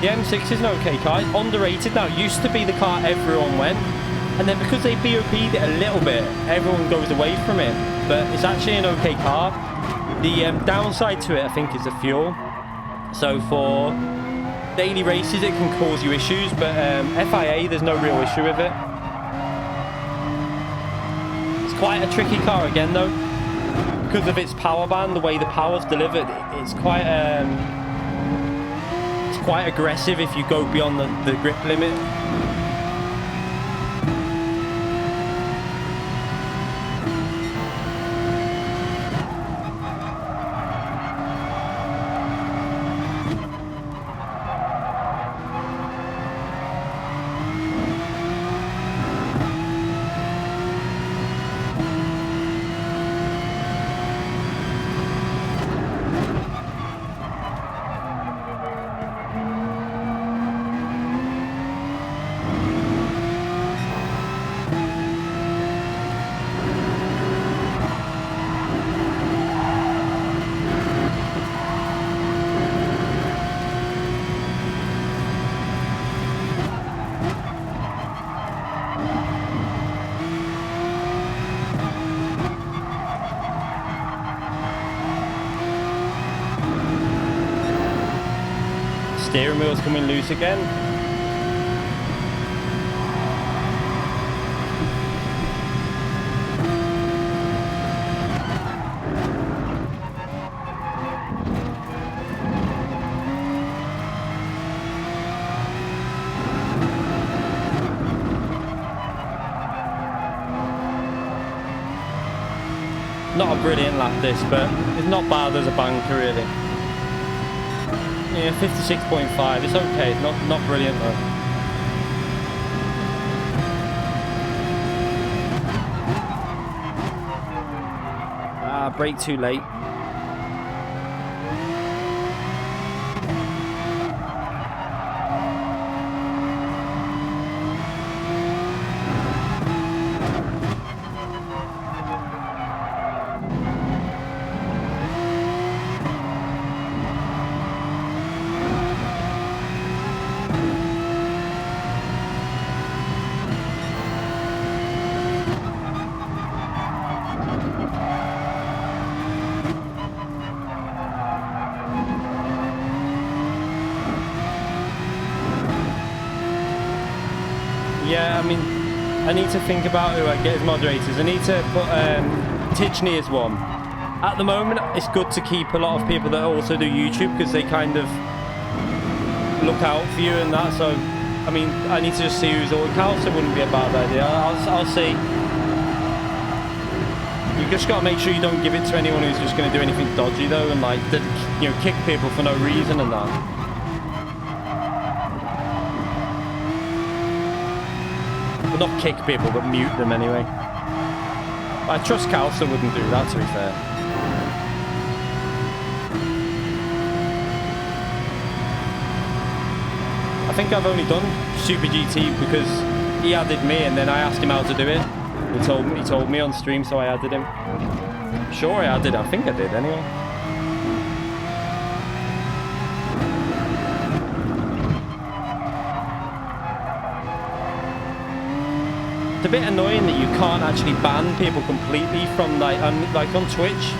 The M6 is an okay car. It's underrated now. It used to be the car everyone went, and then because they BOP'd it a little bit, everyone goes away from it. But it's actually an okay car. The downside to it, I think, is the fuel. So for daily races, it can cause you issues, but FIA, there's no real issue with it. It's quite a tricky car again, though, because of its power band, the way the power's delivered. It's quite aggressive if you go beyond the grip limit. steering wheel's coming loose again. Not a brilliant lap this, but it's not bad as a banker really. Yeah, 56.5, it's okay, it's not brilliant though. Ah, brake too late. Yeah, I mean, I need to think about who I get as moderators. I need to put Tijni as one. At the moment, it's good to keep a lot of people that also do YouTube because they kind of look out for you and that. So, I mean, I need to just see who's all accounts. It wouldn't be a bad idea. I'll see. You just got to make sure you don't give it to anyone who's just going to do anything dodgy though, and like, you know, kick people for no reason and that. Well, not kick people, but mute them anyway. But I trust Calcer wouldn't do that, to be fair. I think I've only done Super GT because he added me and then I asked him how to do it. He told me on stream, so I added him. Sure, I added. I think I did anyway. It's a bit annoying that you can't actually ban people completely from like on Twitch.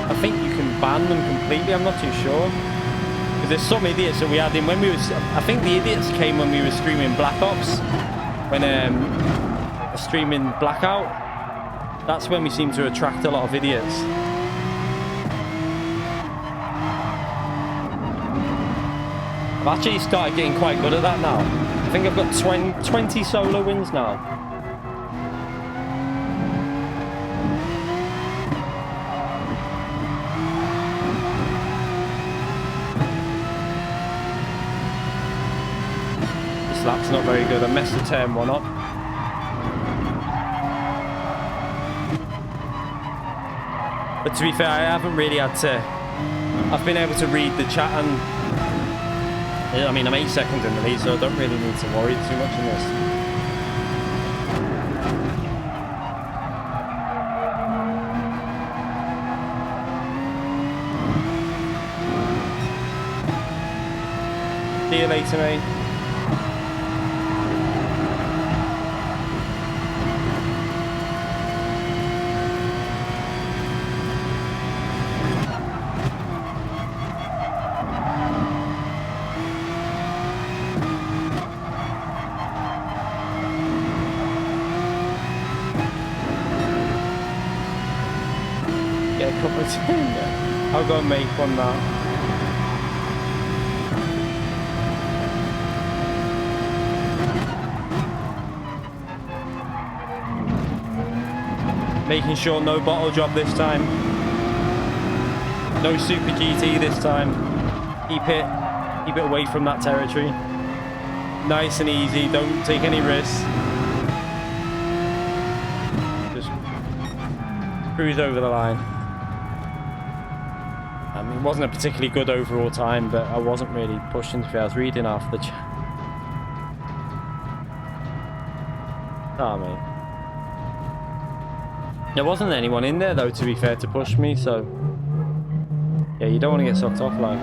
I think you can ban them completely. I'm not too sure. Because there's some idiots that we had in when we was. I think the idiots came when we were streaming Black Ops. When streaming Blackout. That's when we seem to attract a lot of idiots. I've actually started getting quite good at that now. I think I've got 20 solo wins now. This lap's not very good. I messed the turn one up. But to be fair, I haven't really had to... I've been able to read the chat and... I mean, I'm 8 seconds in the lead, so I don't really need to worry too much in this. See you later, mate. I'll go and make one now. Making sure no bottle drop this time. No Super GT this time. Keep it away from that territory. Nice and easy, don't take any risks. Just cruise over the line. I mean, it wasn't a particularly good overall time, but I wasn't really pushing through. I was reading off the chat. Oh, mate. There wasn't anyone in there, though, to be fair, to push me, so... Yeah, you don't want to get sucked off, like...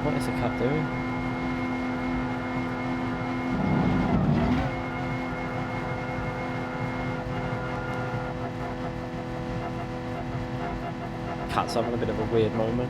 What is the cat doing? Cat's having a bit of a weird moment.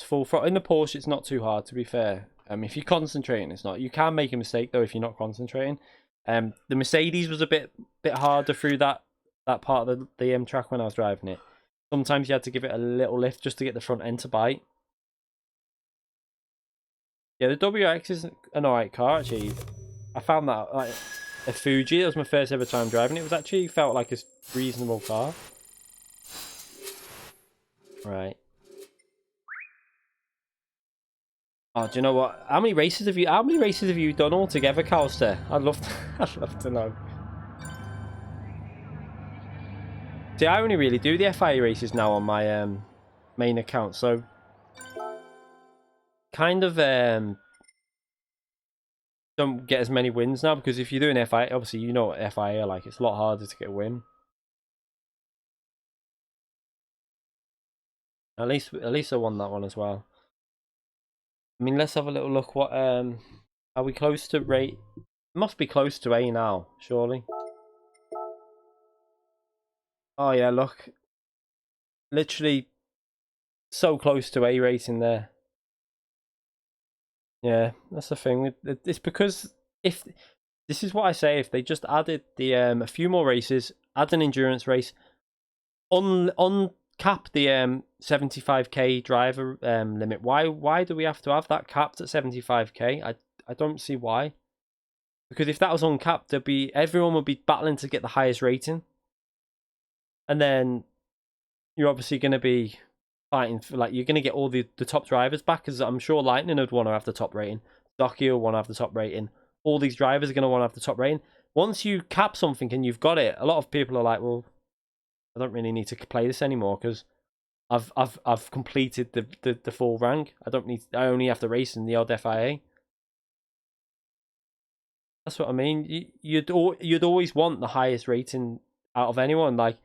full throttle. In the Porsche, it's not too hard, to be fair. If you're concentrating, it's not. You can make a mistake though if you're not concentrating. The Mercedes was a bit harder through that part of the track when I was driving it. Sometimes you had to give it a little lift just to get the front end to bite. Yeah, the WX is an alright car actually. I found that like a Fuji. That was my first ever time driving it. It was actually felt like a reasonable car. Right. Oh, do you know what? How many races have you done altogether, Calster? I'd love to, I'd love to know. See, I only really do the FIA races now on my main account, so kind of don't get as many wins now, because if you're doing FIA, obviously you know what FIA are like. It's a lot harder to get a win. At least I won that one as well. I mean, let's have a little look. What are we close to rate? Must be close to A now, surely. Oh yeah, look, literally so close to A rating there. Yeah, that's the thing. It's because if this is what I say, if they just added the a few more races, add an endurance race, cap the 75k driver limit. Why do we have to have that capped at 75k? I don't see why. Because if that was uncapped, everyone would be battling to get the highest rating, and then you're obviously going to be fighting for, like, you're going to get all the top drivers back, because I'm sure Lightning would want to have the top rating, Docky will want to have the top rating, all these drivers are going to want to have the top rating. Once you cap something and you've got it, a lot of people are like, well, I don't really need to play this anymore because I've completed the full rank. I only have to race in the odd FIA. That's what I mean. You'd always want the highest rating out of anyone. Like,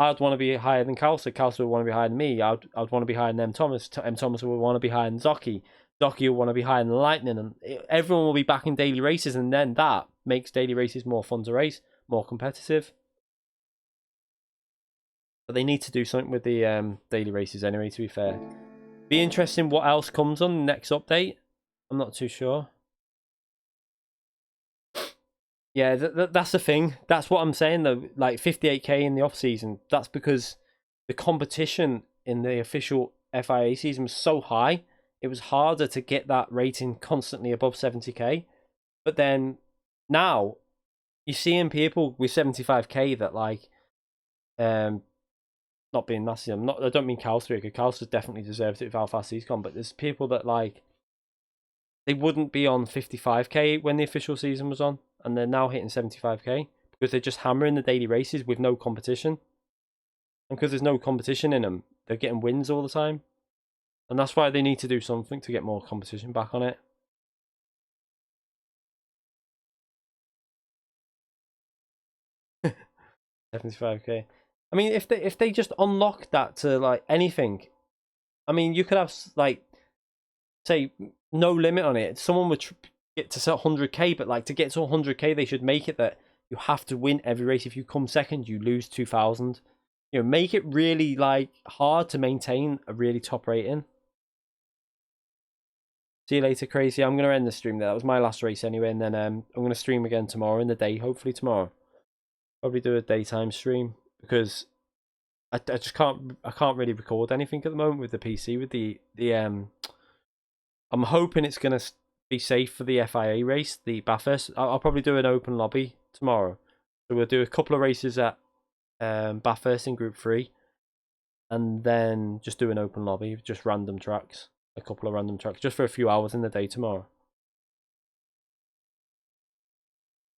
I'd want to be higher than Kalsa. Kalsa would want to be higher than me. I'd want to be higher than M. Thomas. M. Thomas would want to be higher than Zocky. Zocky would want to be higher than Lightning. And everyone will be back in daily races. And then that makes daily races more fun to race, more competitive. But they need to do something with the daily races anyway, to be fair. Be interesting what else comes on the next update. I'm not too sure. Yeah, that's the thing. That's what I'm saying though. Like 58k in the off season. That's because the competition in the official FIA season was so high. It was harder to get that rating constantly above 70k. But then now you're seeing people with 75k that, like, not being nasty. I don't mean Calster, because Calster definitely deserves it with how fast he's gone. But there's people that, like, they wouldn't be on 55k when the official season was on, and they're now hitting 75k because they're just hammering the daily races with no competition. And because there's no competition in them, they're getting wins all the time. And that's why they need to do something to get more competition back on it. $75k. I mean, if they just unlock that to, like, anything, I mean, you could have, like, say, no limit on it. Someone would get to 100k, but, like, to get to 100k, they should make it that you have to win every race. If you come second, you lose 2,000. You know, make it really, like, hard to maintain a really top rating. See you later, Crazy. I'm gonna end the stream there. That was my last race anyway, and then I'm gonna stream again tomorrow in the day. Hopefully tomorrow. Probably do a daytime stream because I just can't really record anything at the moment with the PC. With the I'm hoping it's gonna be safe for the FIA race, the Bathurst. I'll probably do an open lobby tomorrow, so we'll do a couple of races at Bathurst in Group 3, and then just do an open lobby, just random tracks, a couple of random tracks, just for a few hours in the day tomorrow.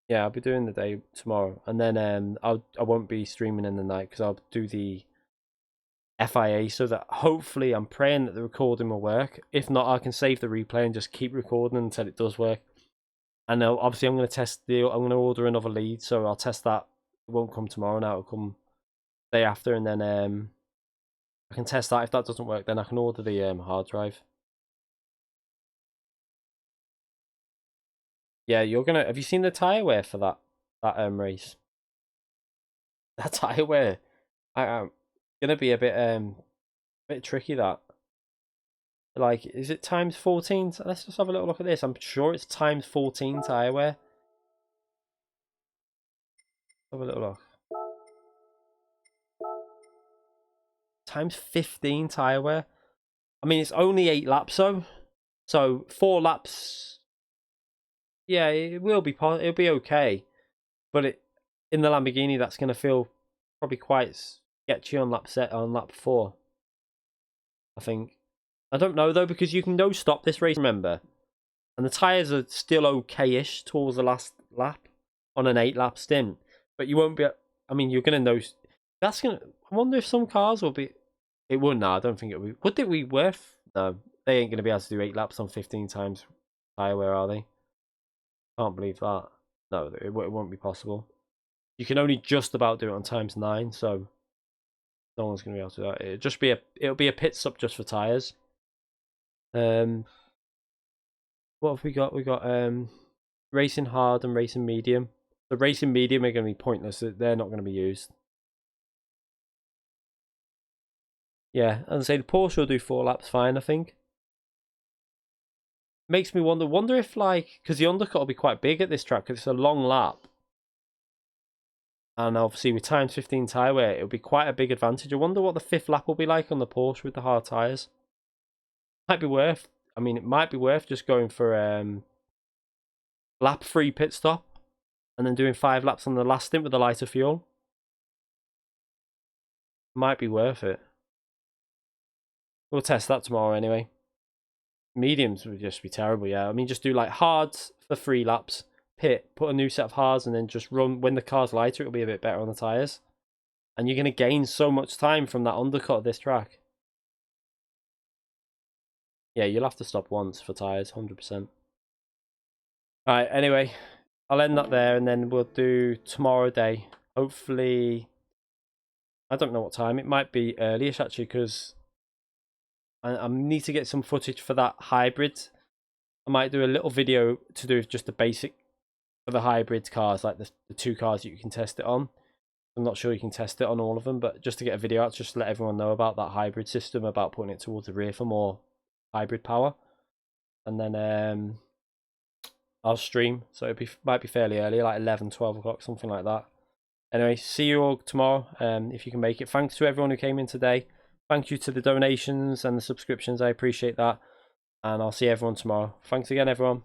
Yeah, I'll be doing the day tomorrow, and then I won't be streaming in the night because I'll do the FIA, so that hopefully, I'm praying that the recording will work. If not, I can save the replay and just keep recording until it does work. And obviously I'm going to order another lead, so I'll test that. It won't come tomorrow now, it'll come day after, and then I can test that. If that doesn't work, then I can order the hard drive. Yeah, have you seen the tire wear for that race? That tire wear, I'm gonna be a bit tricky, that. Like, is it times 14? Let's just have a little look at this. I'm sure it's times 14 tire wear. Have a little look. Times 15 tire wear. I mean, it's only 8 laps though. So 4 laps. Yeah, it will be. It'll be okay. But in the Lamborghini, that's going to feel probably quite sketchy on lap 4. I think. I don't know though, because you can no stop this race, remember, and the tires are still okay-ish towards the last lap on an 8-lap stint. But you won't be. I mean, you're going to know. That's going to. I wonder if some cars will be. It wouldn't. No, I don't think it would. Would it be worth? No, they ain't going to be able to do 8 laps on 15 times tire wear, are they? Can't believe that. No, it won't be possible. You can only just about do it on times 9, so no one's going to be able to do that. It'll be a pit stop just for tires. What have we got? We got racing hard and racing medium. The racing medium are going to be pointless. They're not going to be used. Yeah, and say the Porsche will do 4 laps fine, I think. Makes me wonder if, like, because the undercut will be quite big at this track because it's a long lap. And obviously with times 15 tyre wear, it'll be quite a big advantage. I wonder what the 5th lap will be like on the Porsche with the hard tyres. Might be worth, I mean, it might be worth just going for lap 3 pit stop and then doing 5 laps on the last stint with the lighter fuel. Might be worth it. We'll test that tomorrow anyway. Mediums would just be terrible, yeah. I mean, just do like hards for 3 laps, pit, put a new set of hards, and then just run. When the car's lighter, it'll be a bit better on the tyres. And you're going to gain so much time from that undercut of this track. Yeah, you'll have to stop once for tyres, 100%. Alright, anyway, I'll end that there, and then we'll do tomorrow day. Hopefully, I don't know what time. It might be early-ish, actually, because I need to get some footage for that hybrid. I might do a little video to do with just the basic for the hybrid cars, like the 2 cars that you can test it on. I'm not sure you can test it on all of them, but just to get a video out, just to let everyone know about that hybrid system, about putting it towards the rear for more hybrid power. And then I'll stream, so it might be fairly early, like 11, 12 o'clock, something like that. Anyway, see you all tomorrow, if you can make it. Thanks to everyone who came in today. Thank you to the donations and the subscriptions. I appreciate that. And I'll see everyone tomorrow. Thanks again, everyone.